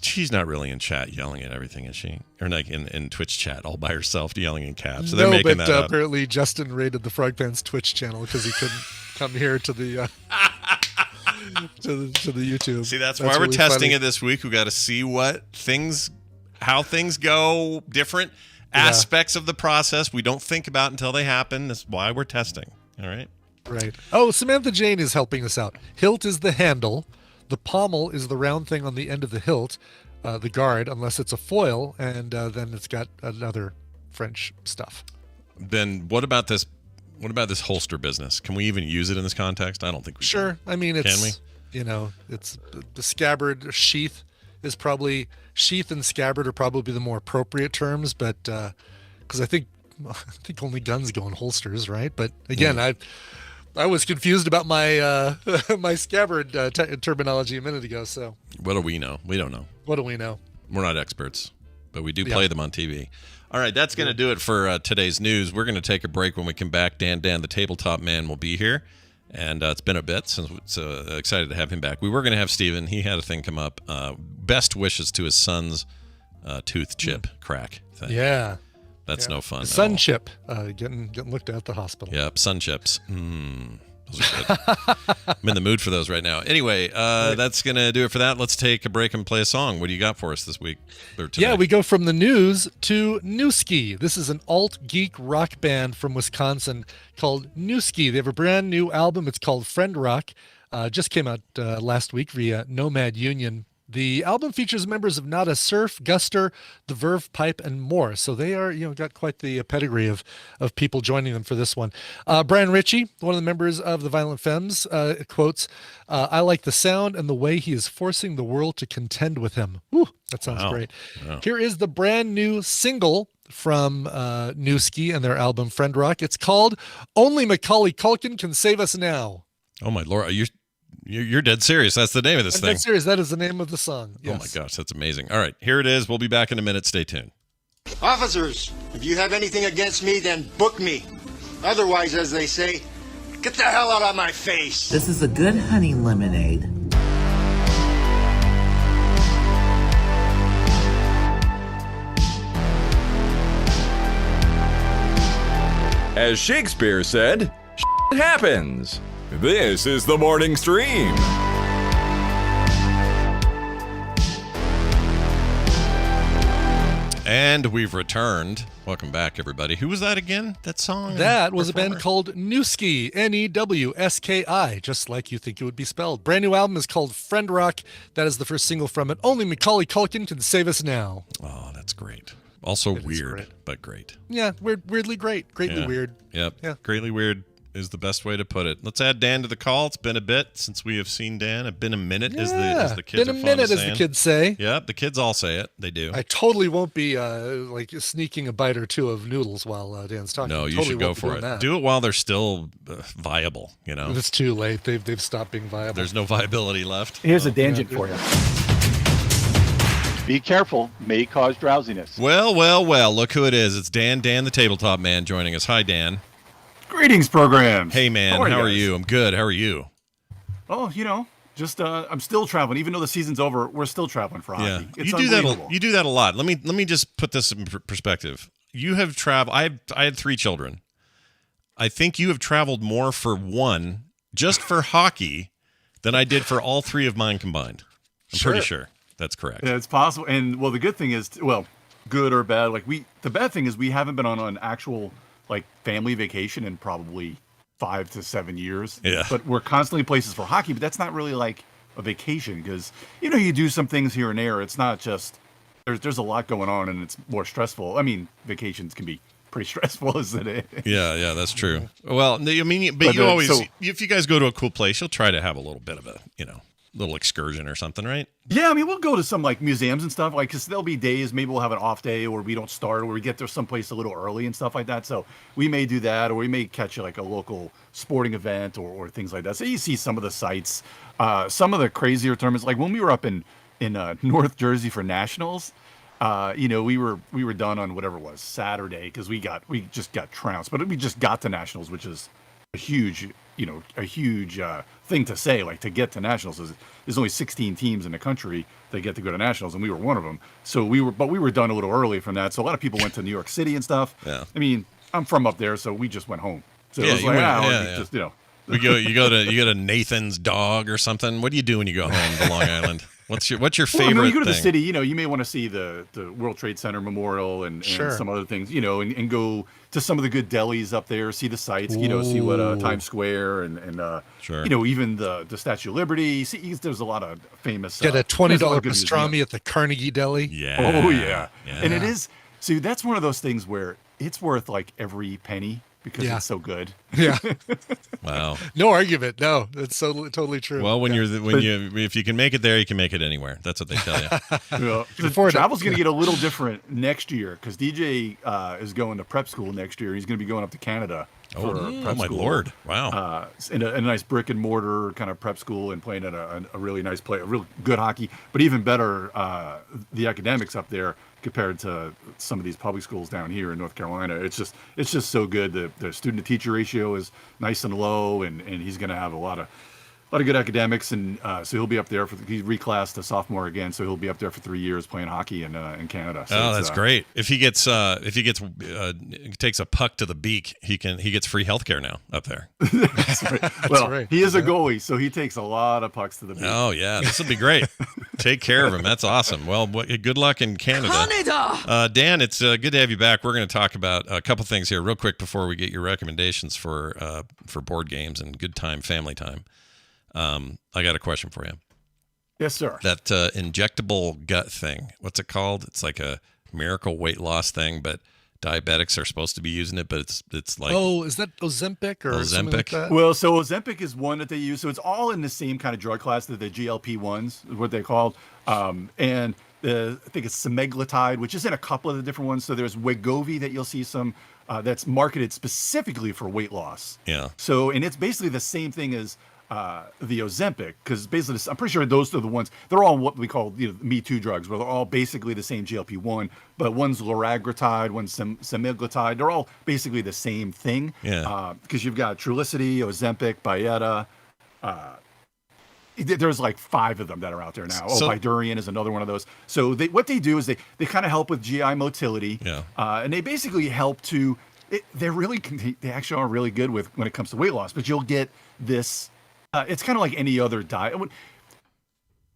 S1: She's not really in chat yelling at everything, is she? Or like in Twitch chat all by herself yelling in caps. So they're making that up.
S2: Apparently Justin raided the Frog Pants Twitch channel because he couldn't come here to the to the YouTube.
S1: See, that's why we're really testing it this week. We got to see how things go, different aspects of the process we don't think about until they happen. That's why we're testing. All right.
S2: Right. Oh, Samantha Jane is helping us out. Hilt is the handle. The pommel is the round thing on the end of the hilt, the guard, unless it's a foil, and then it's got another French stuff.
S1: Then what about this? What about this holster business? Can we even use it in this context? I don't think we can.
S2: Sure. I mean, it's,
S1: can we?
S2: It's the scabbard sheath is probably sheath and scabbard are probably the more appropriate terms, but because I think only guns go in holsters, right? But again, I was confused about my my scabbard terminology a minute ago. So
S1: what do we know? We don't know.
S2: What do we know?
S1: We're not experts, but we do play them on TV. All right, that's going to do it for today's news. We're going to take a break. When we come back, Dan the Tabletop Man will be here. And it's been a bit since, so excited to have him back. We were going to have Steven. He had a thing come up. Best wishes to his son's tooth chip crack thing.
S2: Yeah.
S1: That's no fun.
S2: Sun chip getting looked at the hospital.
S1: Yep, sun chips. Those are good. I'm in the mood for those right now. Anyway, that's going to do it for that. Let's take a break and play a song. What do you got for us this week? Or today?
S2: Yeah, we go from the news to Newski. This is an alt-geek rock band from Wisconsin called Newski. They have a brand new album. It's called Friend Rock. Just came out last week via Nomad Union. The album features members of Nada Surf, Guster, The Verve Pipe, and more. So they are, got quite the pedigree of people joining them for this one. Brian Ritchie, one of the members of the Violent Femmes, quotes, "I like the sound and the way he is forcing the world to contend with him." Whew, that sounds great. Wow. Here is the brand new single from Newski and their album Friend Rock. It's called "Only Macaulay Culkin Can Save Us Now."
S1: Oh my Lord, you're dead serious. That's the name of this thing.
S2: Dead serious. That is the name of the song. Yes.
S1: Oh my gosh, that's amazing. All right, here it is. We'll be back in a minute. Stay tuned.
S7: Officers, if you have anything against me, then book me. Otherwise, as they say, get the hell out of my face.
S4: This is a good honey lemonade.
S5: As Shakespeare said, "Shit happens." This is the morning stream.
S1: And we've returned. Welcome back, everybody. Who was that again? That song?
S2: That was a band called Newski, Newski, just like you think it would be spelled. Brand new album is called Friend Rock. That is the first single from it. Only Macaulay Culkin can save us now.
S1: Oh, that's great. Also weird, but great.
S2: Yeah, weirdly great. Greatly weird.
S1: Yep.
S2: Yeah.
S1: Greatly weird is the best way to put it. Let's add Dan to the call. It's been a bit since we have seen Dan. It's been a minute, as the kids
S2: been a
S1: are fond
S2: minute,
S1: of
S2: as
S1: saying.
S2: the kids say.
S1: Yep, the kids all say it. They do.
S2: I totally won't be like sneaking a bite or two of noodles while Dan's talking.
S1: No, you
S2: totally
S1: should go for it.
S2: That.
S1: Do it while they're still viable.
S2: It's too late. They've stopped being viable.
S1: There's no viability left.
S8: Here's a tangent for you.
S6: Be careful, may cause drowsiness.
S1: Well. Look who it is. It's Dan the Tabletop Man, joining us. Hi, Dan.
S8: Greetings, program.
S1: Hey, man. How are you? I'm good. How are you?
S8: Oh, just I'm still traveling. Even though the season's over, we're still traveling for hockey.
S1: Yeah,
S8: It's
S1: you do that a lot. Let me just put this in perspective. You have traveled. I had 3 children. I think you have traveled more for one, just for hockey, than I did for all 3 of mine combined. I'm pretty sure that's correct.
S8: Yeah, it's possible. And the good thing is, good or bad. The bad thing is we haven't been on an actual family vacation in probably 5 to 7 years.
S1: Yeah.
S8: But we're constantly places for hockey, but that's not really like a vacation because, you do some things here and there. It's not just, there's a lot going on and it's more stressful. I mean, vacations can be pretty stressful, isn't it?
S1: Yeah, that's true. Well, I mean, but you always, if you guys go to a cool place, you'll try to have a little bit of a, little excursion or something, right?
S8: Yeah, I mean, we'll go to some museums and stuff, because there'll be days, maybe we'll have an off day or we don't start or we get there someplace a little early and stuff like that. So we may do that, or we may catch a local sporting event or things like that. So you see some of the sites, some of the crazier tournaments, like when we were up in North Jersey for nationals, we were done on whatever it was, Saturday, because we just got trounced, but we just got to nationals, which is a huge thing to say, to get to nationals. There's only 16 teams in the country that get to go to nationals, and we were one of them. So we were done a little early from that. So a lot of people went to New York City and stuff. Yeah. I mean, I'm from up there, so we just went home. So it was just,
S1: You go to Nathan's Dog or something. What do you do when you go home to Long Island? What's your favorite
S8: when you go to
S1: thing?
S8: the city, you may want to see the World Trade Center Memorial and some other things, and go to some of the good delis up there, see the sights, see what Times Square and even the Statue of Liberty. See, there's a lot of famous.
S2: Get a $20 pastrami at the Carnegie Deli.
S1: Yeah.
S8: Oh yeah. And it is. See, that's one of those things where it's worth every penny, because
S2: Yeah.
S8: it's so good.
S2: Yeah.
S1: Wow.
S2: No argument. No, it's so totally true.
S1: Well, when
S2: Yeah.
S1: if you can make it there, you can make it anywhere. That's what they tell you.
S8: The
S2: Before
S8: travel's going to get a little different next year because DJ is going to prep school next year. He's going to be going up to Canada. For prep
S1: my
S8: school.
S1: Lord! Wow.
S8: In a nice brick and mortar kind of prep school and playing at a really nice play, a real good hockey, but even better, the academics up there compared to some of these public schools down here in North Carolina. It's just so good. The student to teacher ratio is nice and low, and he's going to have a lot of good academics, and so he'll be up there he's reclassed a sophomore again, so he'll be up there for 3 years playing hockey in Canada. So
S1: that's great. If he takes a puck to the beak, he gets free healthcare now up there.
S8: That's right. Well, he is a goalie, so he takes a lot of pucks to the beak.
S1: Oh yeah, this will be great. Take care of him. That's awesome. Well, good luck in Canada. Dan, it's good to have you back. We're going to talk about a couple things here real quick before we get your recommendations for board games and good time, family time. I got a question for you.
S8: Yes, sir.
S1: That injectable gut thing, what's it called? It's like a miracle weight loss thing, but diabetics are supposed to be using it, but it's like...
S2: Oh, is that Ozempic or something like that?
S8: Well, so Ozempic is one that they use. So it's all in the same kind of drug class that the GLP-1s is what they're called. And I think it's semaglutide, which is in a couple of the different ones. So there's Wegovy that you'll see some that's marketed specifically for weight loss.
S1: Yeah.
S8: So, and it's basically the same thing as the Ozempic, because basically I'm pretty sure those are the ones, they're all what we call Me Too drugs, where they're all basically the same GLP-1, but one's liraglutide, one's semaglutide. They're all basically the same thing.
S1: Yeah.
S8: Because you've got Trulicity, Ozempic, Byetta. There's like 5 of them that are out there now. Bydureon is another one of those. So what they do is they kind of help with GI motility.
S1: Yeah.
S8: And they basically help to, they actually are really good with when it comes to weight loss, but you'll get this, it's kind of like any other diet.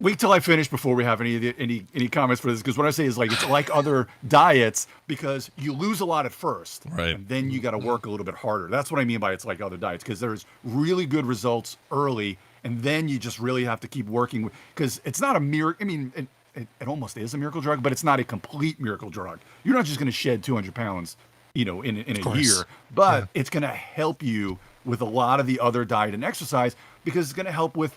S8: Wait till I finish before we have any comments for this, because what I say is like it's like other diets because you lose a lot at first,
S1: right?
S8: And then you got to work a little bit harder. That's what I mean by it's like other diets, because there's really good results early, and then you just really have to keep working because it's not a miracle. I mean, it almost is a miracle drug, but it's not a complete miracle drug. You're not just going to shed 200 pounds, in a year, but it's going to help you with a lot of the other diet and exercise because it's going to help with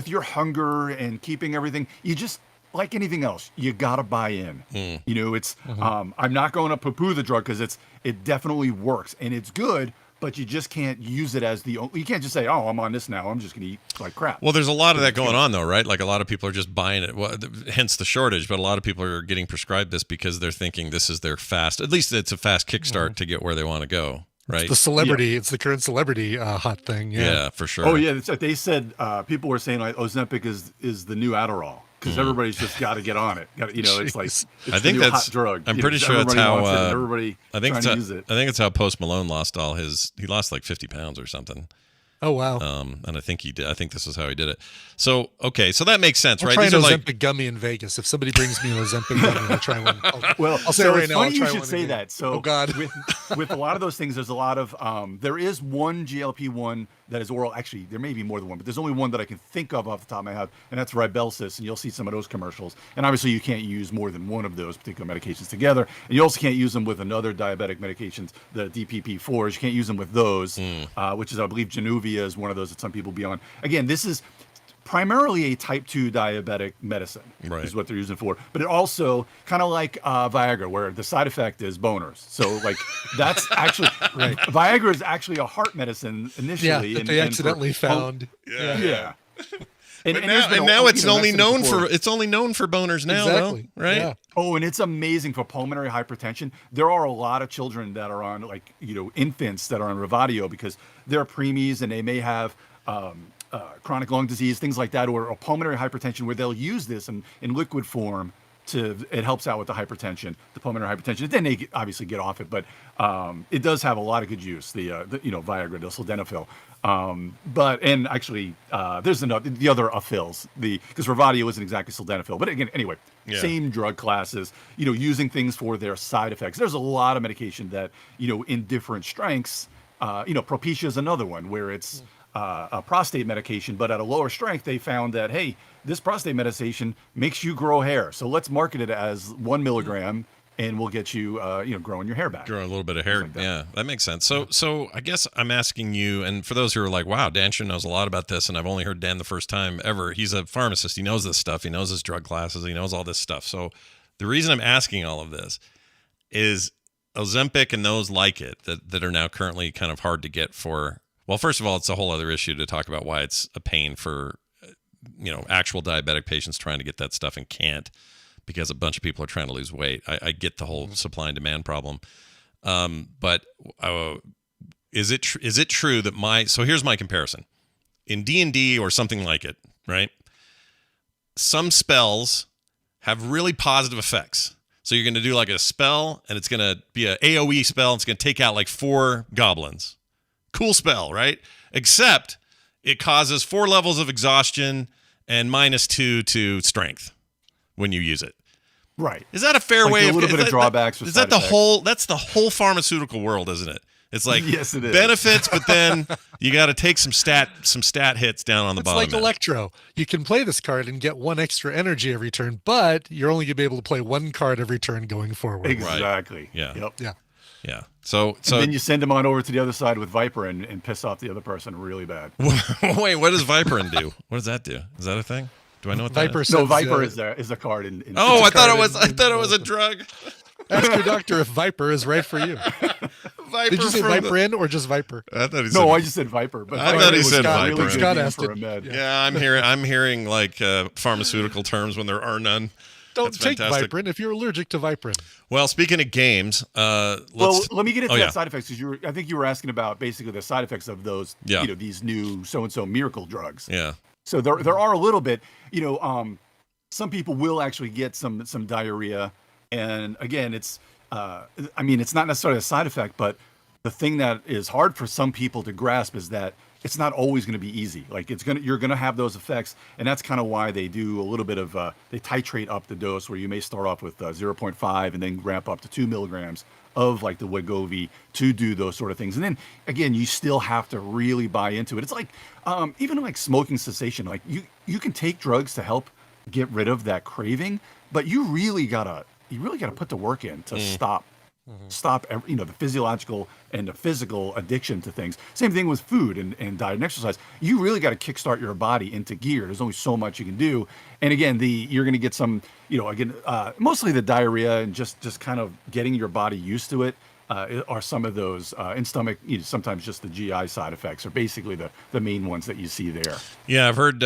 S8: your hunger and keeping everything. You just, like anything else, you got to buy in. It's, I'm not going to poo-poo the drug because it definitely works and it's good, but you just can't use it as you can't just say, oh, I'm on this now, I'm just going to eat like crap.
S1: Well, there's a lot of that going on though, right? Like a lot of people are just buying it, hence the shortage, but a lot of people are getting prescribed this because they're thinking this is their at least it's a fast kickstart to get where they want to go. Right.
S2: It's the celebrity. It's the current celebrity hot thing.
S1: Yeah, for sure.
S8: Oh yeah, they said people were saying like Ozempic is the new Adderall because everybody's just got to get on it. It's like
S1: I think
S8: the new
S1: that's
S8: hot drug.
S1: I'm pretty sure that's how
S8: everybody.
S1: I think
S8: trying to use it.
S1: I think it's how Post Malone lost he lost like 50 pounds or something.
S2: Oh wow!
S1: And I think he did. I think this is how he did it. So okay, so that makes sense,
S2: I'll
S1: right?
S2: try
S1: These
S2: an
S1: are
S2: Ozempic gummy in Vegas. If somebody brings me an Ozempic gummy, I'll try one. I'll say
S8: so
S2: it right
S8: it's
S2: now.
S8: funny
S2: I'll
S8: you
S2: try
S8: should
S2: one
S8: say
S2: again.
S8: that. So
S2: oh God,
S8: with a lot of those things, there's a lot of there is one GLP-1 that is oral. Actually, there may be more than one, but there's only one that I can think of off the top of my head, and that's Ribelsis. And you'll see some of those commercials. And obviously, you can't use more than one of those particular medications together. And you also can't use them with another diabetic medications, the DPP-4s. You can't use them with those, which is, I believe, Januvia is one of those that some people be on. Again, this is primarily a type 2 diabetic medicine,
S1: right,
S8: is what they're using for. But it also kind of like Viagra, where the side effect is boners. So like that's actually Viagra is actually a heart medicine initially.
S2: Yeah, that they accidentally found.
S8: Yeah.
S1: And now it's only known for boners now,
S2: exactly.
S1: though, right?
S2: Yeah.
S8: Oh, and it's amazing for pulmonary hypertension. There are a lot of children that are on infants that are on Revatio because they're preemies and they may have chronic lung disease, things like that, or a pulmonary hypertension where they'll use this in liquid form it helps out with the hypertension, the pulmonary hypertension. Then they obviously get off it, but it does have a lot of good use, the Viagra, the sildenafil. And actually, there's the other afils, because Revatio isn't exactly sildenafil, but again, anyway, same drug classes, using things for their side effects. There's a lot of medication that, in different strengths, Propecia is another one where it's a prostate medication, but at a lower strength, they found that, hey, this prostate medication makes you grow hair. So let's market it as 1 milligram and we'll get you, growing your hair back.
S1: Growing a little bit of hair.
S8: Like that.
S1: Yeah, that makes sense. So I guess I'm asking you, and for those who are like, wow, Dan sure knows a lot about this, and I've only heard Dan the first time ever. He's a pharmacist. He knows this stuff. He knows his drug classes. He knows all this stuff. So the reason I'm asking all of this is Ozempic and those like it that are now currently kind of hard to get for. Well, first of all, it's a whole other issue to talk about why it's a pain for, actual diabetic patients trying to get that stuff and can't, because a bunch of people are trying to lose weight. I get the whole supply and demand problem. But is it true that so here's my comparison. In D&D or something like it, right? Some spells have really positive effects. So you're going to do like a spell, and it's going to be an AoE spell, and it's going to take out like 4 goblins. Cool spell, right? Except it causes 4 levels of exhaustion and -2 to strength when you use it.
S8: Right.
S1: Is that a fair way
S8: a
S1: of
S8: little bit of drawbacks?
S1: Is that the whole? That's the whole pharmaceutical world, isn't it? It's like
S8: yes, it is.
S1: Benefits, but then you got to take some stat hits down on the bottom.
S2: It's like Electro. You can play this card and get 1 extra energy every turn, but you're only going to be able to play 1 card every turn going forward.
S8: Exactly.
S1: Right. Yeah.
S8: Yep.
S2: Yeah.
S1: Yeah. So
S8: and then you send them on over to the other side with Viper and piss off the other person really bad.
S1: Wait, what does Viperin do? What does that do? Is that a thing? Do I know what
S2: Viper
S1: that is?
S8: No, Viper is a card in
S1: Oh, I thought it was a drug.
S2: Ask your doctor if Viper is right for you.
S1: Viper.
S2: Did you say Viperin or just Viper?
S1: I thought he said.
S8: No, I just said Viper. But
S1: I thought he said
S8: really
S1: Viper.
S8: good
S2: Scott
S8: name
S2: asked
S8: for
S2: it.
S8: a med.
S1: Yeah, I'm hearing like pharmaceutical terms when there are none.
S2: Don't
S1: That's
S2: take
S1: fantastic.
S2: Viperin if you're allergic to Viperin.
S1: Well, speaking of games,
S8: Well, let me get into that side effects because I think you were asking about basically the side effects of those, these new so-and-so miracle drugs.
S1: Yeah.
S8: So there are a little bit, some people will actually get some diarrhea, and again, it's not necessarily a side effect, but the thing that is hard for some people to grasp is that it's not always going to be easy. Like you're going to have those effects, and that's kind of why they do a little bit of they titrate up the dose, where you may start off with 0.5 and then ramp up to 2 milligrams of like the Wegovy to do those sort of things. And then again, you still have to really buy into it. It's like even like smoking cessation. Like you can take drugs to help get rid of that craving, but you really gotta put the work in to stop the physiological and the physical addiction to things. Same thing with food and diet and exercise. You really got to kickstart your body into gear. There's only so much you can do. And again, you're going to get some, mostly the diarrhea and just kind of getting your body used to it are some of those in stomach, sometimes just the GI side effects are basically the main ones that you see there.
S1: Yeah, I've heard.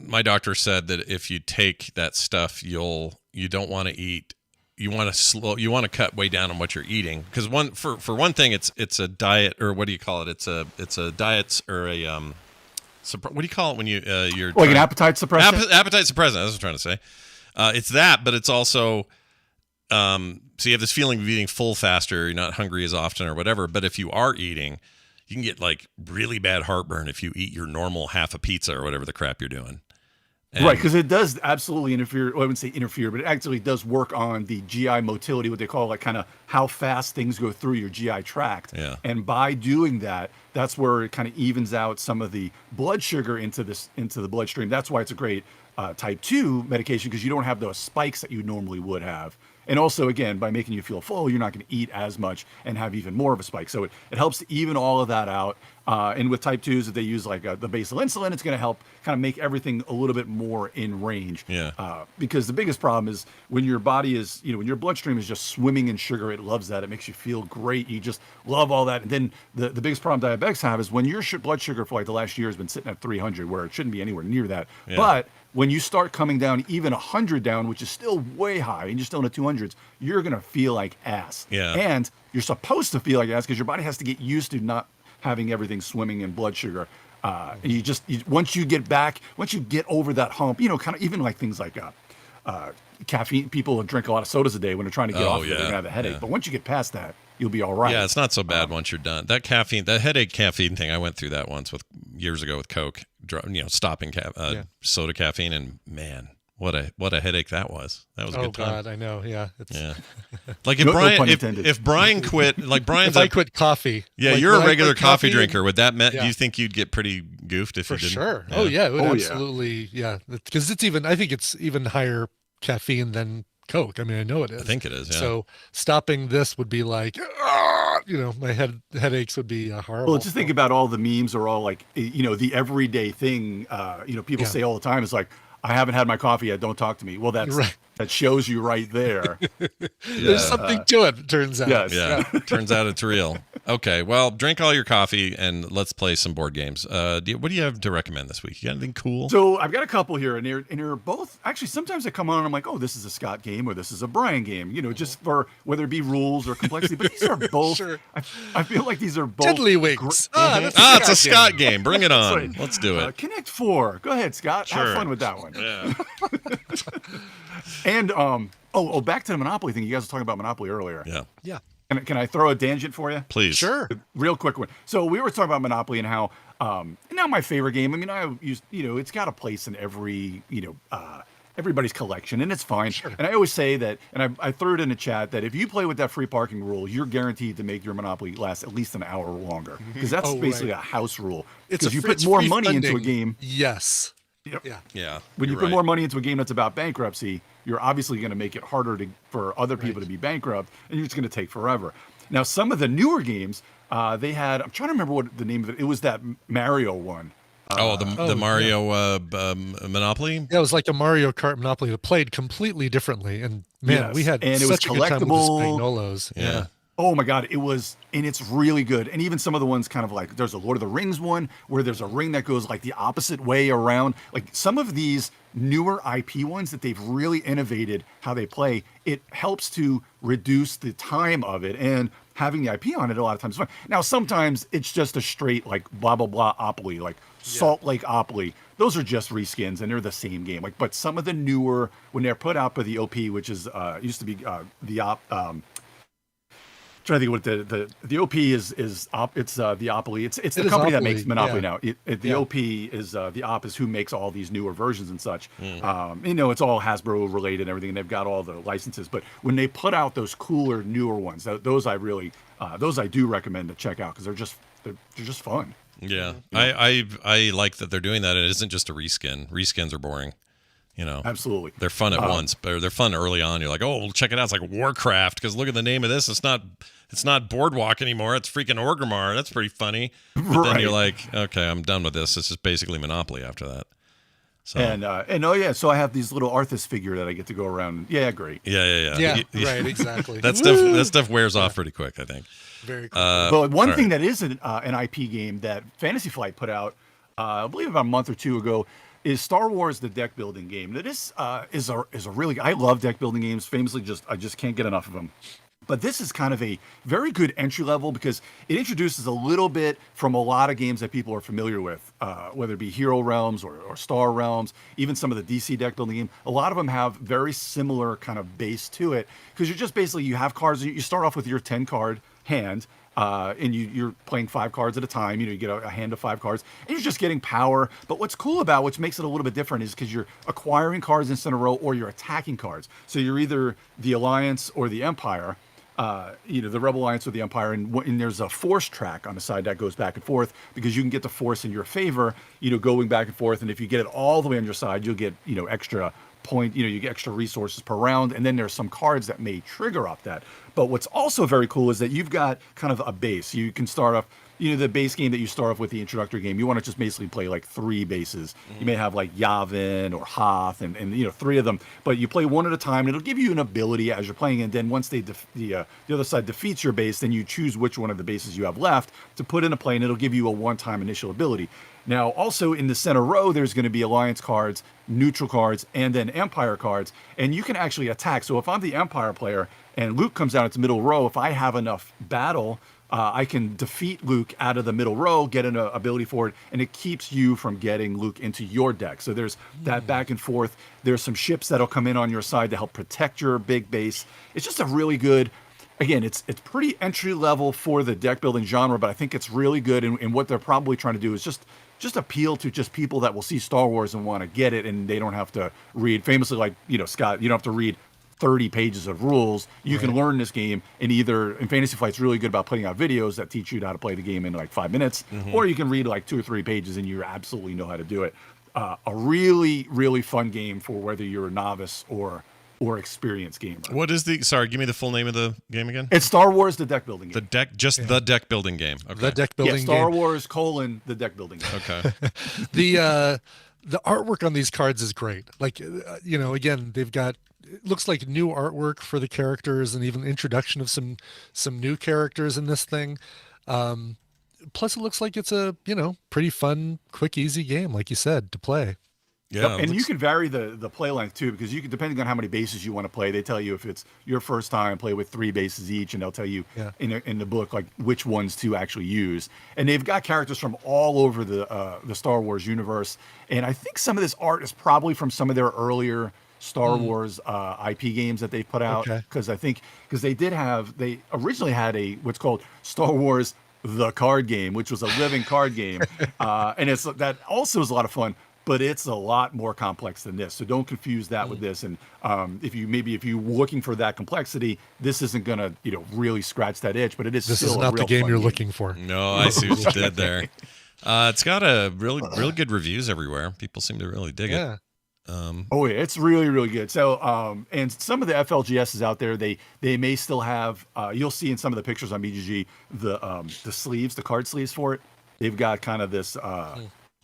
S1: My doctor said that if you take that stuff, you don't want to eat. You want to cut way down on what you're eating, because for one thing, it's a diet, or what do you call it? It's a diet or a what do you call it when you're
S8: like an appetite suppressant?
S1: Appetite suppressant. That's what I'm trying to say. It's that, but it's also so you have this feeling of eating full faster. You're not hungry as often or whatever. But if you are eating, you can get like really bad heartburn if you eat your normal half a pizza or whatever the crap you're doing.
S8: Right, because it does absolutely interfere. Well, I wouldn't say interfere, but it actually does work on the GI motility, what they call like kind of how fast things go through your GI tract.
S1: Yeah.
S8: And by doing that, that's where it kind of evens out some of the blood sugar into the bloodstream. That's why it's a great type 2 medication, because you don't have those spikes that you normally would have. And also, again, by making you feel full, you're not going to eat as much and have even more of a spike. So it helps to even all of that out. And with type 2s, if they use like the basal insulin, it's going to help kind of make everything a little bit more in range.
S1: Yeah.
S8: Because the biggest problem is when your body is, when your bloodstream is just swimming in sugar, it loves that. It makes you feel great. You just love all that. And then the biggest problem diabetics have is when your blood sugar for like the last year has been sitting at 300, where it shouldn't be anywhere near that.
S1: Yeah.
S8: But when you start coming down even 100 down, which is still way high, and you're still in the 200s, you're going to feel like ass.
S1: Yeah.
S8: And you're supposed to feel like ass because your body has to get used to not having everything swimming in blood sugar. And once you get over that hump, kind of even like things like caffeine. People drink a lot of sodas a day when they're trying to get off it, they're going to have a headache.
S1: Yeah.
S8: But once you get past that, you'll be all right.
S1: Yeah, it's not so bad once you're done. That headache caffeine thing, I went through that once years ago with Coke, stopping soda caffeine, and man, what a headache that was. That was a good time.
S2: Oh God, I know. Yeah,
S1: Like if Brian quit, like Brian's.
S2: If I quit coffee.
S1: Yeah,
S2: like
S1: you're
S2: when
S1: a
S2: I
S1: regular
S2: quit
S1: coffee drinker. Would that
S2: Yeah.
S1: do you think you'd get pretty goofed if
S2: For
S1: you didn't?
S2: sure.
S1: Yeah.
S2: Oh yeah, it would absolutely. Yeah, because I think it's even higher caffeine than Coke. I mean, I know it is.
S1: I think it is. Yeah.
S2: So stopping this would be like, my headaches would be horrible.
S8: Well, just think about all the memes are all like, the everyday thing. People say all the time is like, I haven't had my coffee yet. Don't talk to me. Well, that shows you right there.
S2: There's something to it. Turns out.
S8: Yes.
S1: Yeah. Turns out it's real. Okay. Well, drink all your coffee and let's play some board games. What do you have to recommend this week? You got anything cool?
S8: So I've got a couple here, and they're both actually. Sometimes I come on and I'm like, oh, this is a Scott game or this is a Brian game. Just for whether it be rules or complexity. But these are both.
S2: Sure.
S8: I feel like these are both.
S2: Tiddlywinks.
S1: It's a Scott game. Bring it on.
S8: Right.
S1: Let's do it.
S8: Connect 4. Go ahead, Scott.
S1: Sure.
S8: Have fun with that one.
S1: Yeah.
S8: And back to the Monopoly thing. You guys were talking about Monopoly earlier.
S1: Yeah.
S2: Yeah.
S8: Can I throw a tangent for you?
S1: Please.
S2: Sure.
S8: Real quick one. So we were talking about Monopoly and how now my favorite game. I mean, I use it's got a place in every everybody's collection, and it's fine.
S2: Sure.
S8: And I always say that, and I threw it in the chat that if you play with that free parking rule, you're guaranteed to make your Monopoly last at least an hour longer because that's basically a house rule.
S2: It's
S8: if you put more money into a game.
S2: Yes.
S8: Yeah.
S1: Yeah.
S8: When you
S1: you're
S8: put
S1: right.
S8: more money into a game that's about bankruptcy, you're obviously going to make it harder for other people to be bankrupt, and you're just going to take forever. Now, some of the newer games, they had, I'm trying to remember what the name of it. It was that Mario one.
S1: The Mario Monopoly?
S2: Yeah, it was like a Mario Kart Monopoly that played completely differently. And man,
S8: Yes.
S2: we had
S8: And it was
S2: such a good time with the
S8: collectible.
S2: Spagnolos.
S1: Yeah.
S8: Oh my God, it was, and it's really good. And even some of the ones kind of like, there's a Lord of the Rings one where there's a ring that goes like the opposite way around. Like some of these newer IP ones that they've really innovated how they play, it helps to reduce the time of it. And having the IP on it a lot of times is fun. Now, sometimes it's just a straight like blah, blah, blah Opoly, like Salt Lake Opoly. Those are just reskins and they're the same game. Like, but some of the newer, when they're put out by the OP, which is used to be trying to think what the OP is it's the Opoly. It's the company that makes Monopoly now. The OP is the Op is who makes all these newer versions and such. It's all Hasbro related and everything, and they've got all the licenses. But when they put out those cooler newer ones, those I do recommend to check out because they're just fun.
S1: Yeah. I like that they're doing that. It isn't just a reskin. Reskins are boring.
S8: Absolutely.
S1: They're fun at once, but they're fun early on. You're like, oh, well, check it out. It's like Warcraft because look at the name of this. It's not Boardwalk anymore. It's freaking Orgrimmar. That's pretty funny. But then you're like, okay, I'm done with this. It's just basically Monopoly after that. So
S8: so I have these little Arthas figure that I get to go around. Yeah, great.
S1: Yeah.
S2: Right, exactly.
S1: That stuff wears off pretty quick, I think.
S2: Very cool.
S8: Well, one thing that is an IP game that Fantasy Flight put out, I believe about a month or two ago, is Star Wars: The Deck Building Game. Now, this is a really, I love deck building games. Famously, I just can't get enough of them. But this is kind of a very good entry level because it introduces a little bit from a lot of games that people are familiar with, whether it be Hero Realms or Star Realms, even some of the DC deck building game. A lot of them have very similar kind of base to it because you're just basically, you have cards. You start off with your 10 card hand. And you're playing 5 cards at a time. You get a hand of 5 cards, and you're just getting power. But what's cool about, which makes it a little bit different, is because you're acquiring cards in a row, or you're attacking cards. So you're either the Alliance or the Empire, the Rebel Alliance or the Empire, and there's a force track on the side that goes back and forth because you can get the force in your favor, going back and forth. And if you get it all the way on your side, you'll get extra point, you get extra resources per round, and then there's some cards that may trigger off that. But what's also very cool is that you've got kind of a base. You can start off, the base game that you start off with, the introductory game, you want to just basically play like 3 bases. You may have like Yavin or Hoth and 3 of them, but you play one at a time, and it'll give you an ability as you're playing, and then once the other side defeats your base, then you choose which one of the bases you have left to put into play, and it'll give you a one-time initial ability. Now, also in the center row, there's going to be Alliance cards, neutral cards, and then Empire cards, and you can actually attack. So if I'm the Empire player and Luke comes out into middle row, if I have enough battle, I can defeat Luke out of the middle row, get an ability for it, and it keeps you from getting Luke into your deck. So there's that back and forth. There's some ships that'll come in on your side to help protect your big base. It's just a really good... Again, it's pretty entry level for the deck building genre, but I think it's really good. And what they're probably trying to do is just appeal to just people that will see Star Wars and want to get it, and they don't have to read. Famously, like Scott, you don't have to read 30 pages of rules. You can learn this game and Fantasy Flight's really good about putting out videos that teach you how to play the game in like 5 minutes, or you can read like 2 or 3 pages and you absolutely know how to do it. A really, really fun game for whether you're a novice or or experienced gamer.
S1: What is sorry, give me the full name of the game again?
S8: It's Star Wars, the deck building game.
S1: The deck building game. Okay.
S2: The deck building game.
S8: Star Wars, the deck building game.
S1: Okay.
S2: The artwork on these cards is great. Like, again, they've got, it looks like new artwork for the characters and even introduction of some new characters in this thing. Plus, it looks like it's a, pretty fun, quick, easy game, like you said, to play.
S1: Yeah,
S8: and you can vary the play length too, because you can, depending on how many bases you want to play, they tell you if it's your first time, play with 3 bases each, and they'll tell you in the book like which ones to actually use. And they've got characters from all over the Star Wars universe, and I think some of this art is probably from some of their earlier Star Wars IP games that they've put out, because they originally had what's called Star Wars the card game, which was a living card game, and that also is a lot of fun. But it's a lot more complex than this. So don't confuse that with this. And if you're looking for that complexity, this isn't going to, really scratch that itch, but it is
S2: This
S8: still
S2: is not
S8: a real
S2: the game
S8: fun
S2: you're looking for.
S1: No, I see what you did there. It's got a really good reviews everywhere. People seem to really dig it.
S8: Oh yeah, it's really, really good. So, and some of the FLGSs out there, they may still have, you'll see in some of the pictures on BGG, the sleeves, the card sleeves for it. They've got kind of this,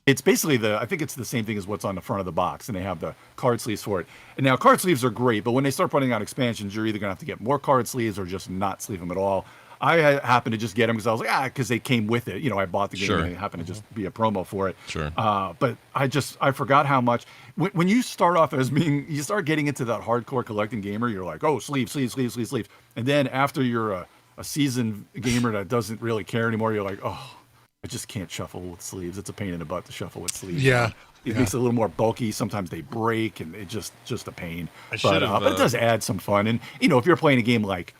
S8: it's basically I think it's the same thing as what's on the front of the box, and they have the card sleeves for it. And now card sleeves are great, but when they start putting out expansions, you're either gonna have to get more card sleeves or just not sleeve them at all. I happened to just get them because I was like, because they came with it. I bought the game and it happened to just be a promo for it.
S1: Sure.
S8: But I forgot how much, when you start off you start getting into that hardcore collecting gamer, you're like, oh, sleeve. And then after you're a seasoned gamer that doesn't really care anymore, you're like, oh, I just can't shuffle with sleeves. It's a pain in the butt to shuffle with sleeves.
S2: Yeah.
S8: It makes it a little more bulky. Sometimes they break, and it's just a pain.
S1: But
S8: it does add some fun. And, if you're playing a game like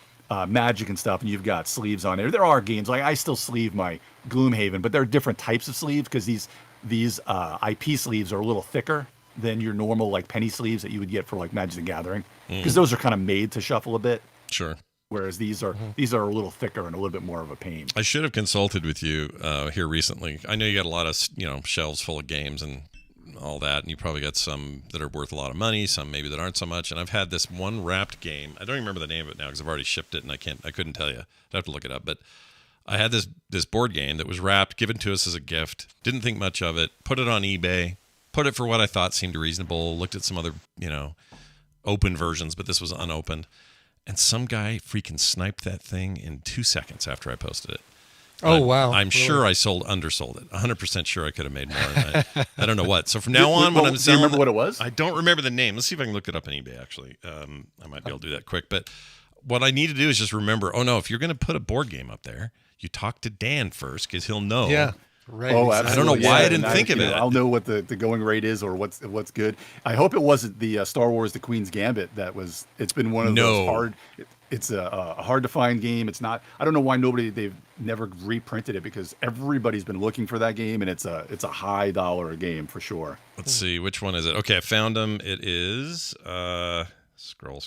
S8: Magic and stuff, and you've got sleeves on there are games, like I still sleeve my Gloomhaven, but there are different types of sleeves, because these IP sleeves are a little thicker than your normal, like, penny sleeves that you would get for, like, Magic the Gathering, because those are kind of made to shuffle a bit.
S1: Sure.
S8: Whereas these are a little thicker and a little bit more of a pain.
S1: I should have consulted with you here recently. I know you got a lot of shelves full of games and all that, and you probably got some that are worth a lot of money, some maybe that aren't so much. And I've had this one wrapped game. I don't even remember the name of it now because I've already shipped it, and I couldn't tell you. I'd have to look it up. But I had this board game that was wrapped, given to us as a gift. Didn't think much of it. Put it on eBay. Put it for what I thought seemed reasonable. Looked at some other open versions, but this was unopened. And some guy freaking sniped that thing in 2 seconds after I posted it.
S2: Oh, wow.
S1: I'm sure I undersold it. 100% sure I could have made more. I don't know what. So from now on, when I'm selling,
S8: do you remember what it was?
S1: I don't remember the name. Let's see if I can look it up on eBay, actually. I might be able to do that quick. But what I need to do is just remember, if you're going to put a board game up there, you talk to Dan first, because he'll know.
S2: Yeah. Right.
S8: Oh,
S1: I don't know why I didn't think of it.
S8: I'll know what the going rate is, or what's good. I hope it wasn't the Star Wars: The Queen's Gambit. It's been one of those hard. It's a hard to find game. It's not. I don't know why they've never reprinted it, because everybody's been looking for that game, and it's a high dollar game for sure.
S1: Let's see, which one is it? Okay, I found them. It is scroll.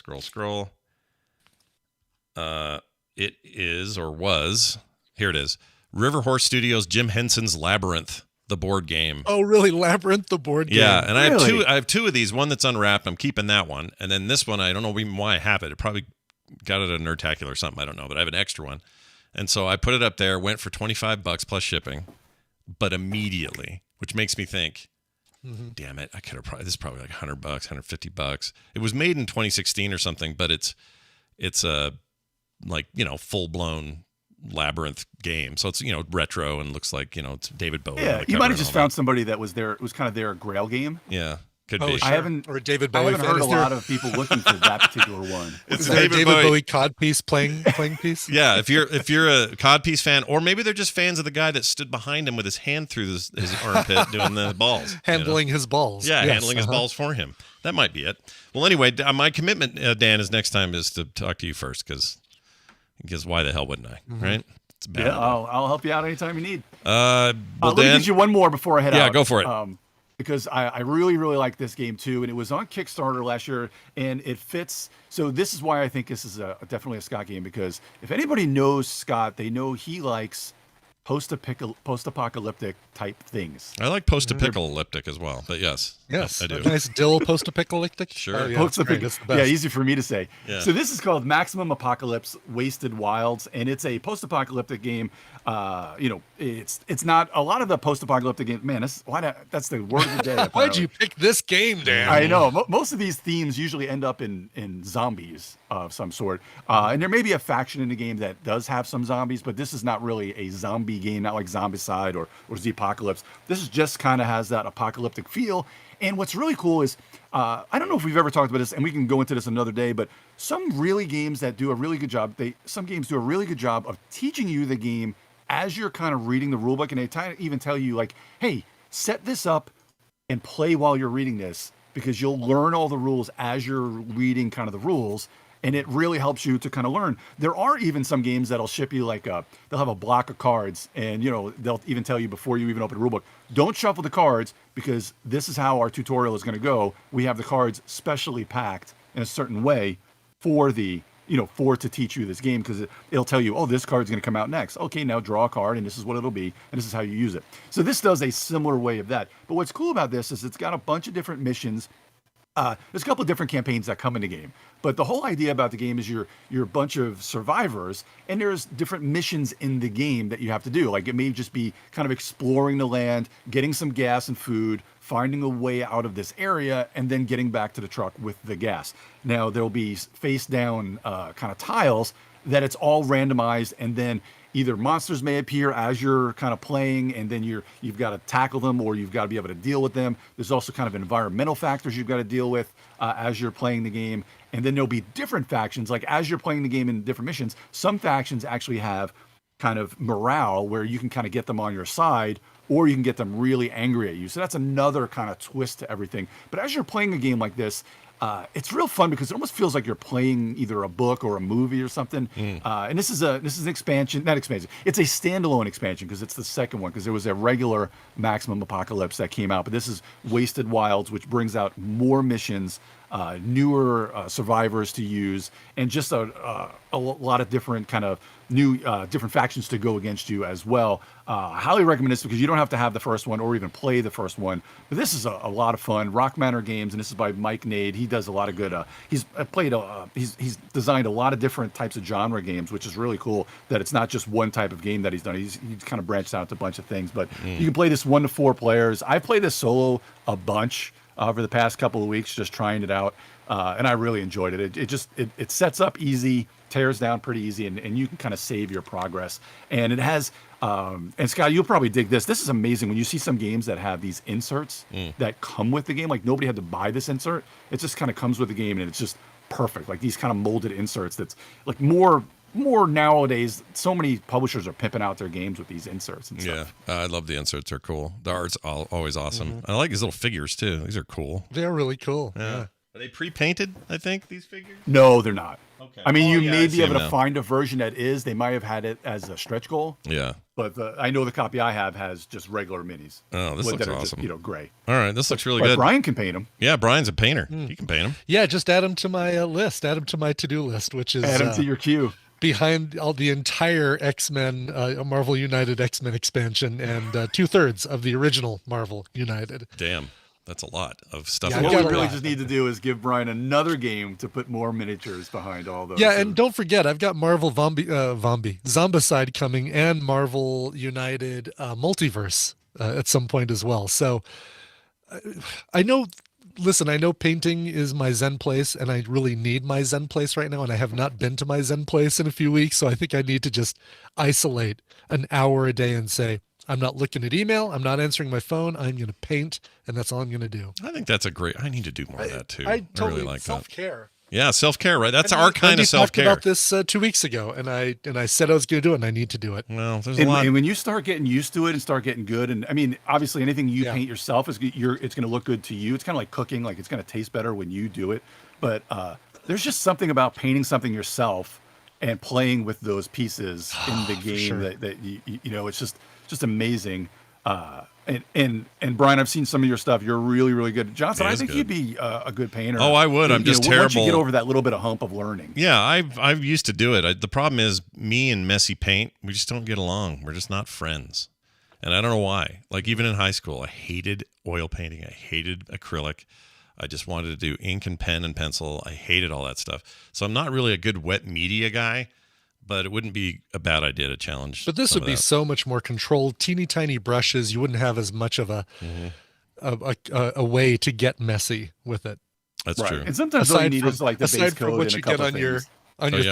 S1: It is, or was. Here it is. River Horse Studios, Jim Henson's Labyrinth, the board game.
S2: Oh, really? Labyrinth, the board game?
S1: Yeah, and I have two of these. One that's unwrapped. I'm keeping that one. And then this one, I don't know even why I have it. It probably got it at a Nerdtacular or something. I don't know, but I have an extra one. And so I put it up there, went for $25 plus shipping, but immediately, which makes me think, damn it, I could have this is probably like $100, $150. It was made in 2016 or something, but it's a full-blown Labyrinth game, so it's retro and looks like it's David Bowie.
S8: Yeah, you might have just found somebody that was there. It was kind of their Grail game.
S1: Yeah, could be.
S2: Sure.
S8: I haven't
S2: David Bowie.
S8: I haven't heard a lot of people looking for that particular one.
S1: It's
S2: David Bowie codpiece playing piece.
S1: Yeah, if you're a codpiece fan, or maybe they're just fans of the guy that stood behind him with his hand through his armpit doing the balls,
S2: handling his balls.
S1: Yeah, handling his balls for him. That might be it. Well, anyway, my commitment, Dan, is next time is to talk to you first, because why the hell wouldn't I, right?
S8: Yeah, I'll help you out anytime you need.
S1: Well,
S8: let me
S1: Dan,
S8: get you one more before I head out.
S1: Yeah, go for it.
S8: Because I really, really like this game too, and it was on Kickstarter last year, and it fits. So this is why I think this is definitely a Scott game, because if anybody knows Scott, they know he likes post-apocalyptic type things.
S1: I like post-a-pickle-iptic as well, but yes.
S2: Yes,
S1: I do.
S2: a nice dill post-apocalyptic.
S1: Sure.
S2: Oh, yeah,
S8: Post-apic-
S2: it's the best.
S8: easy for me to say.
S1: Yeah.
S8: So this is called Maximum Apocalypse: Wasted Wilds, and it's a post-apocalyptic game. It's not a lot of the post-apocalyptic games. Man, that's the word of the day.
S2: Why'd you pick this game, Dan?
S8: I know. Most of these themes usually end up in zombies of some sort. And there may be a faction in the game that does have some zombies, but this is not really a zombie game, not like Zombicide or The Apocalypse. This is just kind of has that apocalyptic feel. And what's really cool is, I don't know if we've ever talked about this, and we can go into this another day, but some games do a really good job of teaching you the game as you're kind of reading the rulebook, and they even tell you, like, hey, set this up and play while you're reading this, because you'll learn all the rules as you're reading kind of the rules, and it really helps you to kind of learn. There are even some games that'll ship you they'll have a block of cards, and they'll even tell you before you even open the rulebook, don't shuffle the cards, because this is how our tutorial is going to go. We have the cards specially packed in a certain way for to teach you this game, because it'll tell you, oh, this card's going to come out next. Okay, now draw a card, and this is what it'll be, and this is how you use it. So this does a similar way of that. But what's cool about this is it's got a bunch of different missions. There's a couple of different campaigns that come in the game, but the whole idea about the game is you're a bunch of survivors, and there's different missions in the game that you have to do. Like, it may just be kind of exploring the land, getting some gas and food, finding a way out of this area, and then getting back to the truck with the gas. Now, there'll be face down kind of tiles that it's all randomized, and then either monsters may appear as you're kind of playing, and then you've got to tackle them, or you've got to be able to deal with them. There's also kind of environmental factors you've got to deal with as you're playing the game. And then there'll be different factions, like as you're playing the game in different missions, some factions actually have kind of morale where you can kind of get them on your side, or you can get them really angry at you. So that's another kind of twist to everything. But as you're playing a game like this, it's real fun, because it almost feels like you're playing either a book or a movie or something. And this is an expansion, not expansion. It's a standalone expansion, because it's the second one, because there was a regular Maximum Apocalypse that came out, but this is Wasted Wilds, which brings out more missions, newer survivors to use, and just a lot of different kind of new different factions to go against you as well. I highly recommend this, because you don't have to have the first one or even play the first one, but this is a lot of fun. Rock Manor Games, and this is by Mike Nade. He does a lot of good he's designed a lot of different types of genre games, which is really cool that it's not just one type of game that he's done. He's kind of branched out to a bunch of things, but you can play this 1 to 4 players. I played this solo a bunch over the past couple of weeks, just trying it out, and I really enjoyed it. It sets up easy, tears down pretty easy, and you can kind of save your progress. And it has, and Scott, you'll probably dig this. This is amazing when you see some games that have these inserts that come with the game. Like, nobody had to buy this insert. It just kind of comes with the game, and it's just perfect. Like, these kind of molded inserts that's like more nowadays. So many publishers are pimping out their games with these inserts and stuff.
S1: Yeah, I love the inserts. They're cool. The art's always awesome. I like these little figures too. These are cool.
S2: They're really cool.
S1: Yeah. Are they pre-painted, I think, these figures?
S8: No, they're not.
S1: Okay.
S8: I mean, you may
S1: I
S8: be
S1: see
S8: able
S1: them
S8: to
S1: now.
S8: find a version that is. They might have had it as a stretch goal.
S1: Yeah.
S8: But I know the copy I have has just regular minis.
S1: Oh, this looks
S8: that are
S1: awesome.
S8: Just, gray.
S1: All right, this looks really
S8: But
S1: good.
S8: Brian can paint them.
S1: Yeah, Brian's a painter. He can paint them.
S2: Yeah, just add them to my list. Add them to my to-do list, which is
S8: Add them to your queue.
S2: behind all the entire X-Men, Marvel United X-Men expansion, and 2/3 of the original Marvel United.
S1: Damn, that's a lot of stuff.
S2: Yeah,
S1: to
S2: I've
S1: get
S8: What
S2: got
S8: we
S2: a
S1: through.
S8: really
S2: lot.
S8: just need to do is give Brian another game to put more miniatures behind all those.
S2: Yeah, and don't forget, I've got Marvel Zombicide coming, and Marvel United Multiverse at some point as well. So I know painting is my Zen place, and I really need my Zen place right now, and I have not been to my Zen place in a few weeks, so I think I need to just isolate an hour a day and say, I'm not looking at email, I'm not answering my phone, I'm going to paint, and that's all I'm going to do.
S1: I think that's I need to do more of that too.
S2: I totally
S1: really like that.
S2: self-care.
S1: Yeah, self-care, right? That's our
S2: Wendy
S1: kind of
S2: talked
S1: self-care.
S2: about this 2 weeks ago, and I said I was going to do it, and I need to do it.
S1: Well, there's a
S8: And,
S1: lot.
S8: and when you start getting used to it and start getting good, and I mean, obviously, anything you paint yourself it's going to look good to you. It's kind of like cooking; like it's going to taste better when you do it. But there's just something about painting something yourself and playing with those pieces in the game
S2: sure.
S8: that you know it's just amazing. And Brian, I've seen some of your stuff. You're really, really good. Johnson,
S1: He
S8: I
S1: is
S8: think
S1: good.
S8: you'd be a good painter.
S1: Oh, I would. I'm just terrible.
S8: Once you get over that little bit of hump of learning.
S1: Yeah, I've used to do it. The problem is me and messy paint, we just don't get along. We're just not friends. And I don't know why. Like even in high school, I hated oil painting. I hated acrylic. I just wanted to do ink and pen and pencil. I hated all that stuff. So I'm not really a good wet media guy, but it wouldn't be a bad idea to challenge.
S2: But this would be so much more controlled, teeny tiny brushes. You wouldn't have as much of a way to get messy with it.
S1: That's true.
S8: And sometimes all you need is like the base
S2: aside from
S8: code
S2: what
S8: and
S2: you
S8: a couple
S2: get on your
S8: things.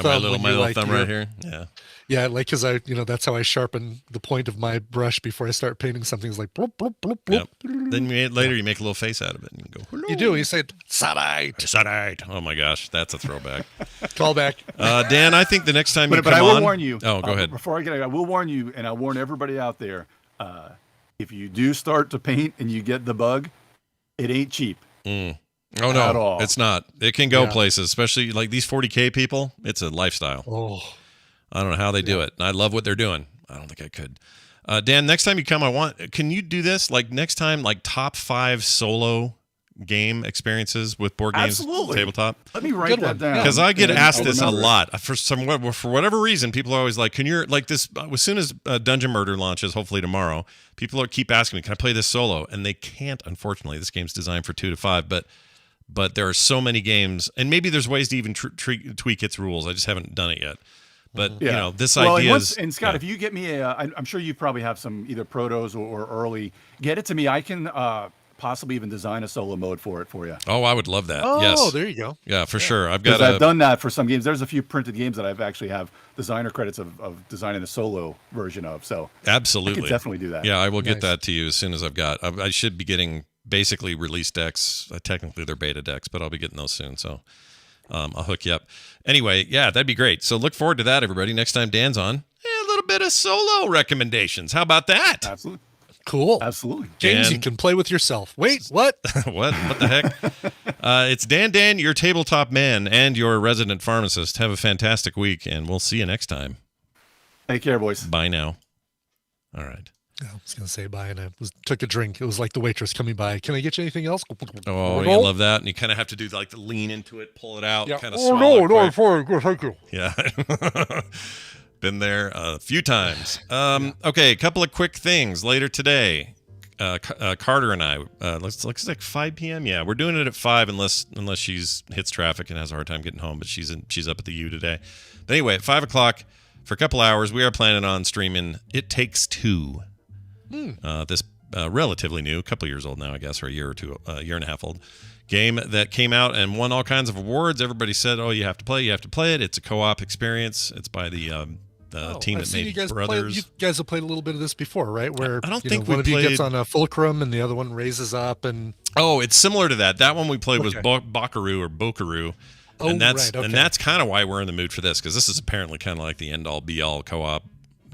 S2: thumb.
S1: my
S2: when
S1: little
S2: you
S1: thumb right here. Yeah.
S2: Yeah, like because that's how I sharpen the point of my brush before I start painting something. It's like bloop, bloop, bloop, bloop.
S1: Yep. Then later you make a little face out of it and you go, hello.
S2: You do. You say Sadite.
S1: Sadite. Oh my gosh, that's a throwback.
S2: Call back.
S1: Dan, I think the next time you
S8: But
S1: come
S8: I will
S1: on,
S8: warn you.
S1: Oh, go ahead.
S8: Before I get, I will warn you, and I warn everybody out there. If you do start to paint and you get the bug, it ain't cheap.
S1: Oh no,
S8: At all.
S1: it's not. It can go places, especially like these 40K people. It's a lifestyle.
S2: Oh,
S1: I don't know how they do it. I love what they're doing. I don't think I could. Dan, next time you come, can you do this? Like next time, like top 5 solo game experiences with board games,
S8: Absolutely.
S1: Tabletop.
S8: Let me write that down.
S1: Because I get
S8: and
S1: asked
S8: I'll
S1: this a
S8: remember it.
S1: lot. For whatever reason, people are always like, "Can you like this?" As soon as Dungeon Murder launches, hopefully tomorrow, people keep asking me, "Can I play this solo?" And they can't. Unfortunately, this game's designed for 2 to 5, but there are so many games, and maybe there's ways to even tweak its rules. I just haven't done it yet. But this idea is.
S8: And Scott, if you get me I'm sure you probably have some either protos or early. Get it to me. I can possibly even design a solo mode for you.
S1: Oh, I would love that.
S2: oh,
S1: Yes.
S2: there you go.
S1: Yeah, for sure. I've
S8: Because
S1: got.
S8: I've done that for some games. There's a few printed games that I've actually have designer credits of designing the solo version of. So
S1: Absolutely.
S8: I could definitely do that.
S1: Yeah, I will get
S2: Nice.
S1: that to you as soon as I've got. I should be getting basically release decks. Technically, they're beta decks, but I'll be getting those soon. So I'll hook you up. Anyway, yeah, that'd be great. So look forward to that, everybody. Next time Dan's on, a little bit of solo recommendations. How about that?
S8: Absolutely.
S2: Cool.
S8: Absolutely.
S2: Games
S1: Dan-
S2: you can play with yourself. Wait, what?
S1: What the heck? It's Dan, your tabletop man and your resident pharmacist. Have a fantastic week, and we'll see you next time.
S8: Take care, boys.
S1: Bye now. All right.
S2: I was going to say bye, and I took a drink. It was like the waitress coming by. Can I get you anything else?
S1: Oh, you love that. And you kind of have to do like the lean into it, pull it out,
S2: Yeah.
S1: kind of
S2: Oh,
S1: swallow
S2: no,
S1: it quick.
S2: no, thank you.
S1: Yeah. Been there a few times. Okay, a couple of quick things later today. Carter and I, looks like 5 p.m. Yeah, we're doing it at 5 unless she's hits traffic and has a hard time getting home, but she's up at the U today. But anyway, at 5 o'clock for a couple hours, we are planning on streaming It Takes Two. This relatively new, a couple years old now, I guess, or a year and a half old game that came out and won all kinds of awards. Everybody said, "Oh, you have to play it." It's a co-op experience. It's by the team
S2: I've
S1: that
S2: seen
S1: made
S2: you guys
S1: Brothers.
S2: You guys have played a little bit of this before, right? Where
S1: I don't think we
S2: one of you gets
S1: played-
S2: on a fulcrum and the other one raises up, and
S1: Oh, it's similar to that. That one we played was
S2: Okay.
S1: Bakaru or Bokaru.
S2: Oh,
S1: And that's
S2: right, okay.
S1: and that's kind of why we're in the mood for this, because this is apparently kind of like the end all be all co-op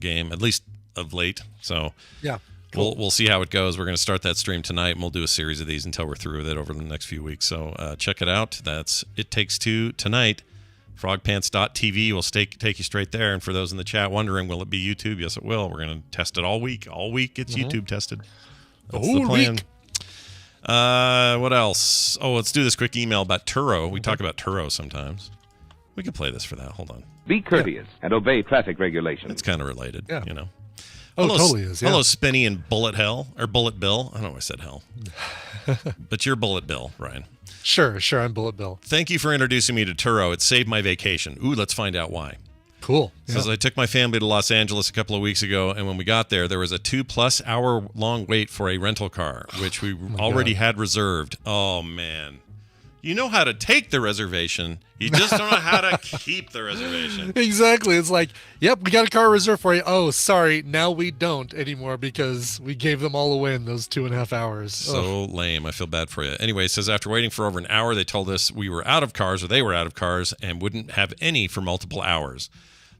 S1: game, at least of late. So
S2: yeah,
S1: we'll see how it goes. We're going to start that stream tonight, and we'll do a series of these until we're through with it over the next few weeks. So check it out. That's It Takes Two tonight. Frogpants.tv will take you straight there. And for those in the chat wondering, will it be YouTube? Yes, it will. We're going to test it all week. All week it's YouTube tested. That's the
S2: All
S1: plan.
S2: week.
S1: What else? Oh, let's do this quick email about Turo. We talk about Turo sometimes. We can play this for that. Hold on.
S9: Be courteous and obey traffic regulations.
S1: It's kind of related,
S2: Yeah.
S1: you know.
S2: Oh, it totally is. Yeah.
S1: Hello, Spinny and Bullet Hell, or Bullet Bill. I don't know why I said hell. But you're Bullet Bill, Ryan.
S2: Sure. I'm Bullet Bill.
S1: Thank you for introducing me to Turo. It saved my vacation. Ooh, let's find out why.
S2: Cool.
S1: Says I took my family to Los Angeles a couple of weeks ago, and when we got there was a 2+ hour long wait for a rental car, which we already had reserved. Oh, man. You know how to take the reservation. You just don't know how to keep the reservation.
S2: Exactly. It's like, yep, we got a car reserved for you. Oh, sorry. Now we don't anymore because we gave them all away in those 2.5 hours.
S1: So lame. I feel bad for you. Anyway, it says after waiting for over an hour, they told us we were out of cars, or they were out of cars, and wouldn't have any for multiple hours.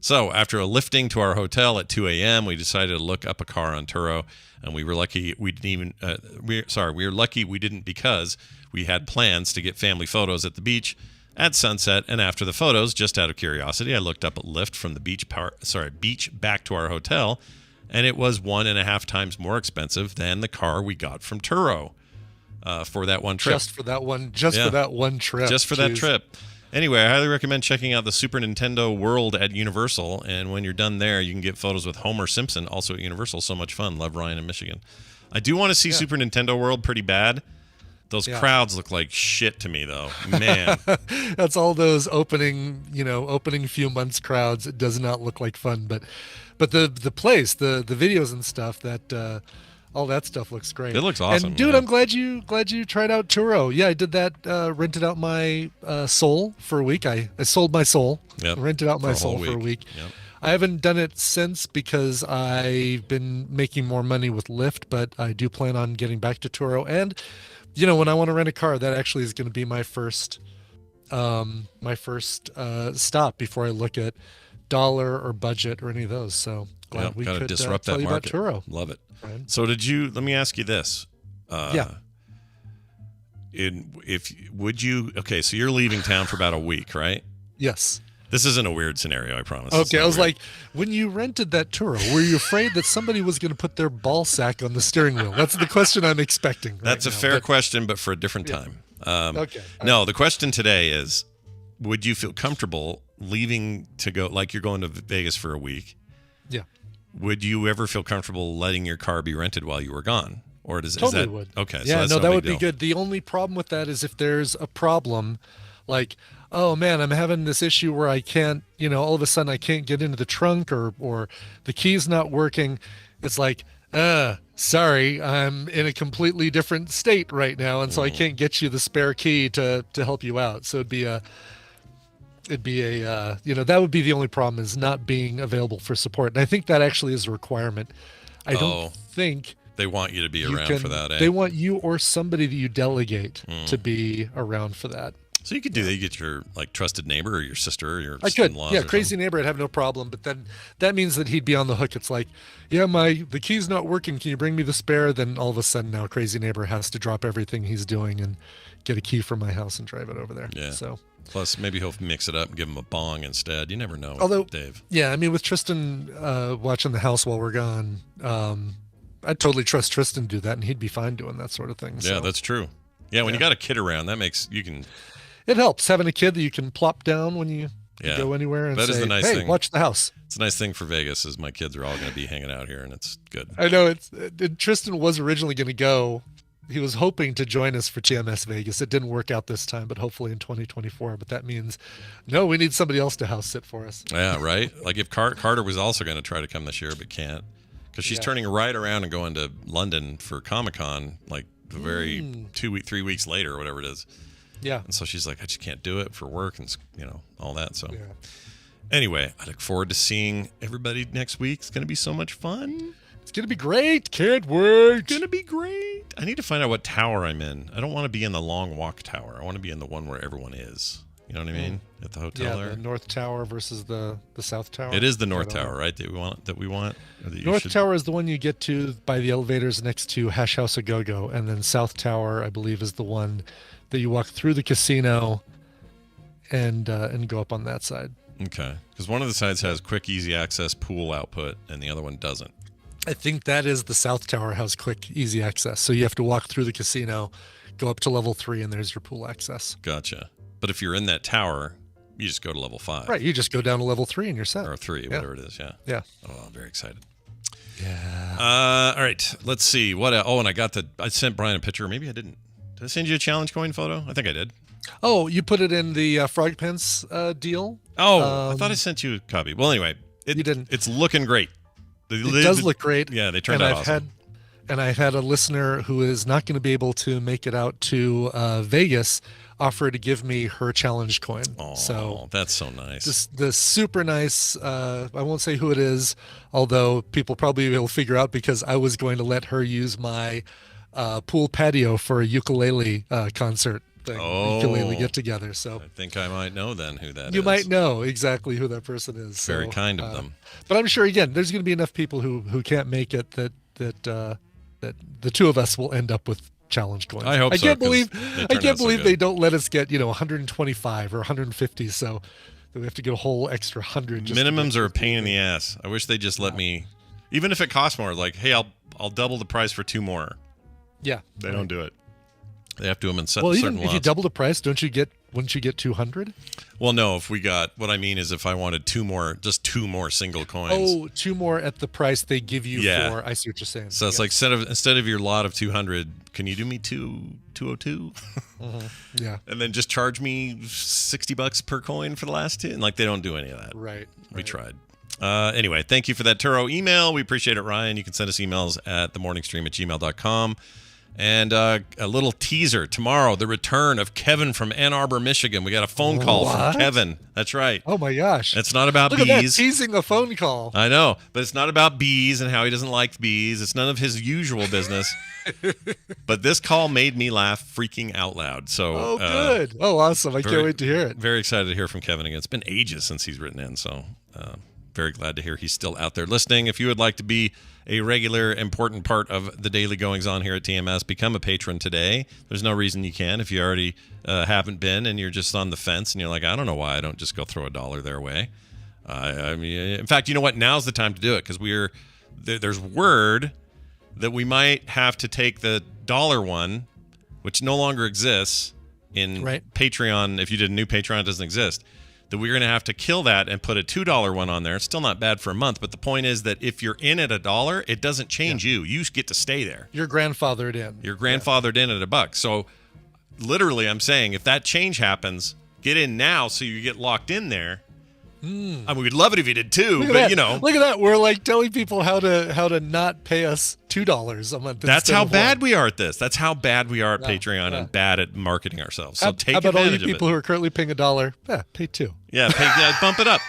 S1: So after a lifting to our hotel at 2 a.m., we decided to look up a car on Turo, and we were lucky we didn't even. We were lucky we didn't, because we had plans to get family photos at the beach at sunset. And after the photos, just out of curiosity, I looked up a lift from the beach back to our hotel, and it was 1.5 times more expensive than the car we got from Turo for that one trip.
S2: Just for that one trip.
S1: Just for that trip. Anyway, I highly recommend checking out the Super Nintendo World at Universal, and when you're done there, you can get photos with Homer Simpson, also at Universal. So much fun. Love Ryan in Michigan. I do want to see Super Nintendo World pretty bad. Those crowds look like shit to me, though. Man.
S2: That's all those opening few months crowds. It does not look like fun, but the place, the videos and stuff, that all that stuff looks great.
S1: It looks awesome.
S2: And dude, I'm glad you tried out Turo. Yeah, I did that. Rented out my soul for a week. I sold my soul.
S1: Yep.
S2: Rented out my soul for a week.
S1: Yep.
S2: I haven't done it since because I've been making more money with Lyft, but I do plan on getting back to Turo. And when I want to rent a car, that actually is going to be my first stop before I look at dollar or budget or any of those. So glad we could
S1: disrupt
S2: tell
S1: that
S2: you
S1: market.
S2: about Turo.
S1: Love it.
S2: Right.
S1: So let me ask you this.
S2: Yeah.
S1: Okay, so you're leaving town for about a week, right?
S2: Yes.
S1: This isn't a weird scenario, I promise.
S2: Okay, I was like, when you rented that Turo, were you afraid that somebody was going to put their ball sack on the steering wheel? That's the question I'm expecting.
S1: That's a fair question, but for a different time.
S2: Okay.
S1: No, the question today is, would you feel comfortable leaving to go, like you're going to Vegas for a week?
S2: Yeah.
S1: Would you ever feel comfortable letting your car be rented while you were gone? Or is
S2: Totally
S1: that
S2: would.
S1: Okay?
S2: Yeah,
S1: so
S2: that would be good. The only problem with that is if there's a problem, like, oh man, I'm having this issue where I can't, all of a sudden I can't get into the trunk or the key's not working. It's like, sorry, I'm in a completely different state right now, and so I can't get you the spare key to help you out. So it'd be a that would be the only problem, is not being available for support. And I think that actually is a requirement. I don't think
S1: they want you to be around for that.
S2: They want you or somebody that you delegate to be around for that.
S1: So you could do that. You get your trusted neighbor or your sister or your
S2: I could.
S1: in-laws.
S2: Yeah, crazy neighbor, I'd have no problem. But then that means that he'd be on the hook. It's like, yeah, the key's not working. Can you bring me the spare? Then all of a sudden now crazy neighbor has to drop everything he's doing and get a key from my house and drive it over there.
S1: Yeah.
S2: So
S1: plus maybe he'll mix it up and give him a bong instead. You never know.
S2: Although,
S1: Dave.
S2: Yeah, I mean, with Tristan watching the house while we're gone, I'd totally trust Tristan to do that, and he'd be fine doing that sort of thing.
S1: Yeah,
S2: so.
S1: that's true. Yeah, when you got a kid around, that makes you can.
S2: It helps having a kid that you can plop down when you go anywhere and
S1: that
S2: say,
S1: is the nice
S2: hey,
S1: thing.
S2: watch the house.
S1: It's a nice thing for Vegas is my kids are all going to be hanging out here, and it's good.
S2: I know. Tristan was originally going to go. He was hoping to join us for TMS Vegas. It didn't work out this time, but hopefully in 2024. But that means, no, we need somebody else to house sit for us.
S1: Yeah, right? Like if Carter was also going to try to come this year but can't, because she's turning right around and going to London for Comic-Con like the very 3 weeks later or whatever it is.
S2: Yeah.
S1: And so she's like, I just can't do it for work and, all that. So anyway, I look forward to seeing everybody next week. It's going to be so much fun.
S2: It's going to be great. Can't wait.
S1: It's going to be great. I need to find out what tower I'm in. I don't want to be in the Long Walk Tower. I want to be in the one where everyone is. You know what I mean? At the hotel there.
S2: The North Tower versus the South Tower.
S1: It is the North Tower, right? That we want.
S2: North Tower is the one you get to by the elevators next to Hash House A Go-Go, and then South Tower, I believe, is the one that you walk through the casino and go up on that side.
S1: Okay, because one of the sides has quick, easy access pool output, and the other one doesn't.
S2: I think that is the South Tower has quick, easy access. So you have to walk through the casino, go up to level 3, and there's your pool access.
S1: Gotcha. But if you're in that tower, you just go to level 5.
S2: Right, you just go down to level 3 and you're set.
S1: Or 3, whatever it is, yeah.
S2: Yeah.
S1: Oh, I'm very excited. Yeah. All right, let's see. What? And I sent Brian a picture. Maybe I didn't. Did I send you a challenge coin photo? I think I did.
S2: Oh, you put it in the Frog Pants deal?
S1: Oh, I thought I sent you a copy. Well, anyway.
S2: You didn't.
S1: It's looking great.
S2: It does look great.
S1: Yeah, they turned out awesome.
S2: I've had a listener who is not going to be able to make it out to Vegas offer to give me her challenge coin.
S1: Oh,
S2: so
S1: that's so nice.
S2: The super nice, I won't say who it is, although people probably will figure out because I was going to let her use my pool patio for a ukulele concert thing, ukulele get together. So
S1: I think I might know then who that is.
S2: You might know exactly who that person is.
S1: Very kind of them.
S2: But I'm sure, again, there's going to be enough people who can't make it that the two of us will end up with challenge coins.
S1: I hope so.
S2: I can't believe they don't let us get 125 or 150. So we have to get a whole extra 100.
S1: Minimums are a pain in the ass. I wish they just let me Even if it costs more, like, hey, I'll double the price for 2 more.
S2: Yeah.
S1: They don't do it. They have to do them in
S2: Well,
S1: certain
S2: even if you double the price, wouldn't you get 200?
S1: Well, no. If we got, what I mean is, if I wanted 2 more, just 2 more single coins.
S2: Oh, 2 more at the price they give you for. I see what you're saying.
S1: So it's like instead of your lot of 200, can you do me 202?
S2: Yeah.
S1: And then just charge me $60 per coin for the last 2. And like, they don't do any of that.
S2: Right.
S1: We tried. Anyway, thank you for that Turo email. We appreciate it, Ryan. You can send us emails at themorningstream@gmail.com. And a little teaser tomorrow, the return of Kevin from Ann Arbor, Michigan. We got a phone call from Kevin. That's right.
S2: Oh my gosh.
S1: It's not about
S2: Look
S1: bees.
S2: At that, teasing a phone call.
S1: I know, but it's not about bees and how he doesn't like bees. It's none of his usual business. But this call made me laugh freaking out loud. So
S2: good. Oh, awesome. I can't wait to hear it.
S1: Very excited to hear from Kevin again. It's been ages since he's written in, so very glad to hear he's still out there listening. If you would like to be a regular, important part of the daily goings on here at TMS, become a patron today. There's no reason you can if you already haven't been and you're just on the fence and you're like, I don't know why I don't just go throw $1 their way. I mean, in fact, you know what? Now's the time to do it because there's word that we might have to take the $1 one, which no longer exists in Patreon. If you did a new Patreon, it doesn't exist. That we're going to have to kill that and put a $2 one on there. It's still not bad for a month, but the point is that if you're in at $1, it doesn't change you. You get to stay there.
S2: You're grandfathered in.
S1: You're grandfathered in at $1. So literally, I'm saying if that change happens, get in now so you get locked in there. I mean, we'd love it if you did too, but you know.
S2: Look at that. We're like telling people how to not pay us $2 a month.
S1: That's how bad we are at this. That's how bad we are at Patreon and bad at marketing ourselves. So take advantage of it.
S2: How about all you people who are currently paying $1? Yeah, pay 2.
S1: Yeah, bump it up.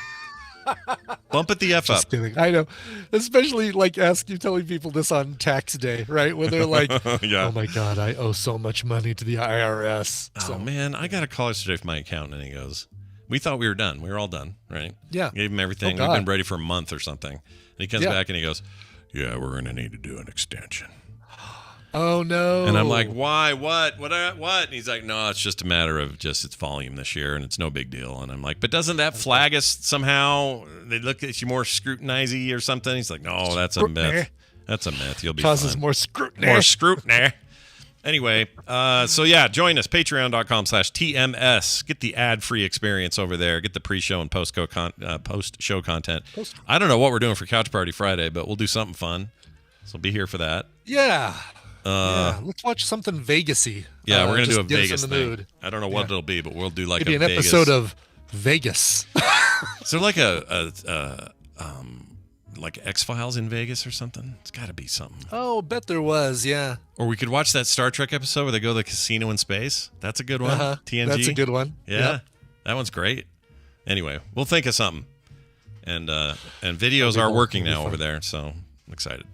S1: Bump it the F
S2: Just
S1: up.
S2: kidding. I know. Especially like telling people this on tax day, right? Where they're like, oh my God, I owe so much money to the IRS.
S1: Oh man, I got a call yesterday from my accountant and he goes, we thought we were done. We were all done, right?
S2: Yeah.
S1: Gave him everything. We've been ready for a month or something. And he comes back and he goes, yeah, we're going to need to do an extension.
S2: Oh, no.
S1: And I'm like, why? What? And he's like, no, it's just a matter of just its volume this year, and it's no big deal. And I'm like, but doesn't that flag us somehow? They look at you more scrutinizing or something? He's like, no, that's a myth. That's a myth. You'll be
S2: Causes
S1: fine.
S2: more scrutiny.
S1: More scrutiny. Anyway, so yeah, join us, patreon.com/TMS. Get the ad-free experience over there. Get the pre-show and post-show content. I don't know what we're doing for Couch Party Friday, but we'll do something fun. So be here for that.
S2: Yeah. Let's watch something Vegas-y.
S1: Yeah, we're going to do a
S2: Vegas
S1: Vegas
S2: in the
S1: thing.
S2: mood.
S1: I don't know what it'll be, but we'll do like
S2: Maybe
S1: a
S2: an
S1: Vegas.
S2: episode of Vegas.
S1: Is there like like X-Files in Vegas or something? It's got to be something.
S2: Oh, bet there was, yeah.
S1: Or we could watch that Star Trek episode where they go to the casino in space. That's a good one. TNG.
S2: That's a good one.
S1: Yeah, that one's great. Anyway, we'll think of something. And videos are working now over there, so I'm excited.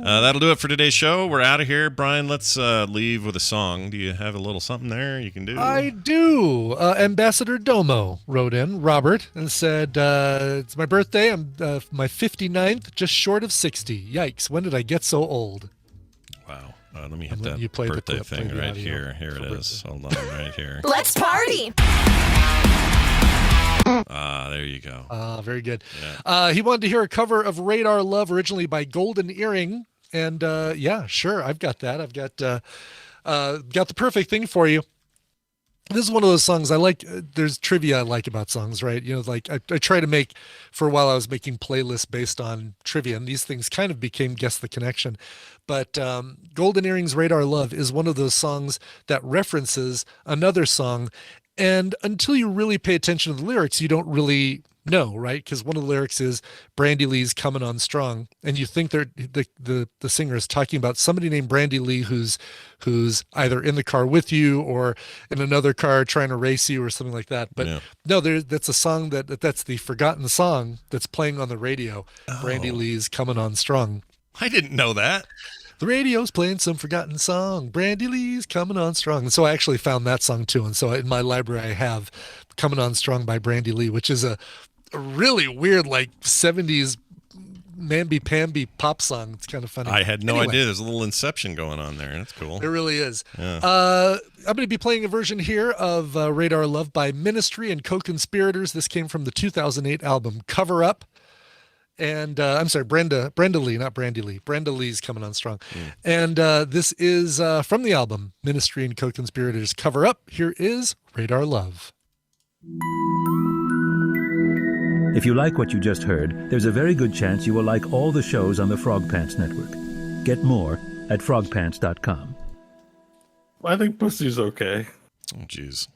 S1: That'll do it for today's show. We're out of here. Brian, let's leave with a song. Do you have a little something there you can do?
S2: I do. Ambassador Domo wrote in, Robert, and said, it's my birthday. I'm my 59th, just short of 60. Yikes, when did I get so old?
S1: Wow. Let me hit
S2: You
S1: that
S2: play
S1: birthday
S2: the clip,
S1: thing
S2: play the
S1: right
S2: audio
S1: here. Here it is. Hold on, right here.
S10: Let's party.
S1: There you go.
S2: Very good.
S1: Yeah.
S2: He wanted to hear a cover of Radar Love, originally by Golden Earring. And yeah, sure, I've got that. I've got the perfect thing for you. This is one of those songs I like. There's trivia I like about songs, right? You know, like I try to make, for a while I was making playlists based on trivia, and these things kind of became Guess the Connection. But Golden Earring's Radar Love is one of those songs that references another song. And until you really pay attention to the lyrics, you don't really know, right? Because one of the lyrics is Brandy Lee's coming on strong, and you think the singer is talking about somebody named Brandy Lee who's either in the car with you or in another car trying to race you or something like that. But no, that's a song that's the forgotten song that's playing on the radio. Oh. Brandy Lee's coming on strong.
S1: I didn't know that.
S2: The radio's playing some forgotten song. Brandy Lee's coming on strong. And so I actually found that song too. And so in my library, I have Coming On Strong by Brandy Lee, which is a really weird, like 70s mamby-pamby pop song. It's kind of funny.
S1: I had no idea. There's a little Inception going on there. That's cool.
S2: It really is.
S1: Yeah.
S2: I'm going to be playing a version here of Radar Love by Ministry and Co-Conspirators. This came from the 2008 album Cover Up. And I'm sorry, Brenda Lee, not Brandy Lee. Brenda Lee's coming on strong. And this is from the album Ministry and Co-Conspirators Cover Up. Here is Radar Love.
S10: If you like what you just heard, there's a very good chance you will like all the shows on the Frog Pants Network. Get more at frogpants.com.
S11: I think pussy's okay.
S1: Oh, jeez.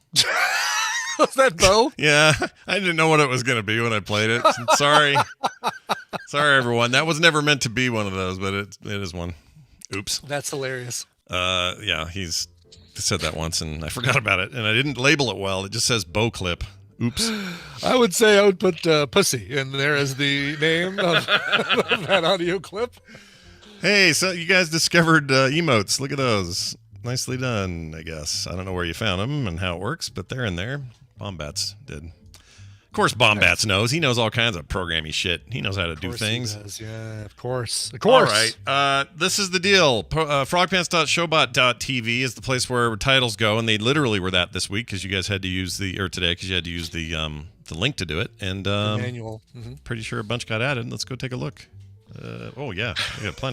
S2: Was that Bo?
S1: Yeah, I didn't know what it was going to be when I played it. Sorry. Sorry, everyone. That was never meant to be one of those, but it is one. Oops.
S2: That's hilarious.
S1: Yeah, he's said that once, and I forgot about it, and I didn't label it well. It just says Bo Clip. Oops.
S2: I would say I would put Pussy in there as the name of that audio clip.
S1: Hey, so you guys discovered emotes. Look at those. Nicely done, I guess. I don't know where you found them and how it works, but they're in there. Bombats did. Of course, Bombats knows. He knows all kinds of programming shit. He knows how to do things.
S2: He does. Yeah, of course.
S1: All right. This is the deal. Frogpants.showbot.tv is the place where titles go, and they literally were that this week because you guys had to use today because you had to use the link to do it. And
S2: the manual.
S1: Pretty sure a bunch got added. Let's go take a look. Oh, yeah. We got plenty.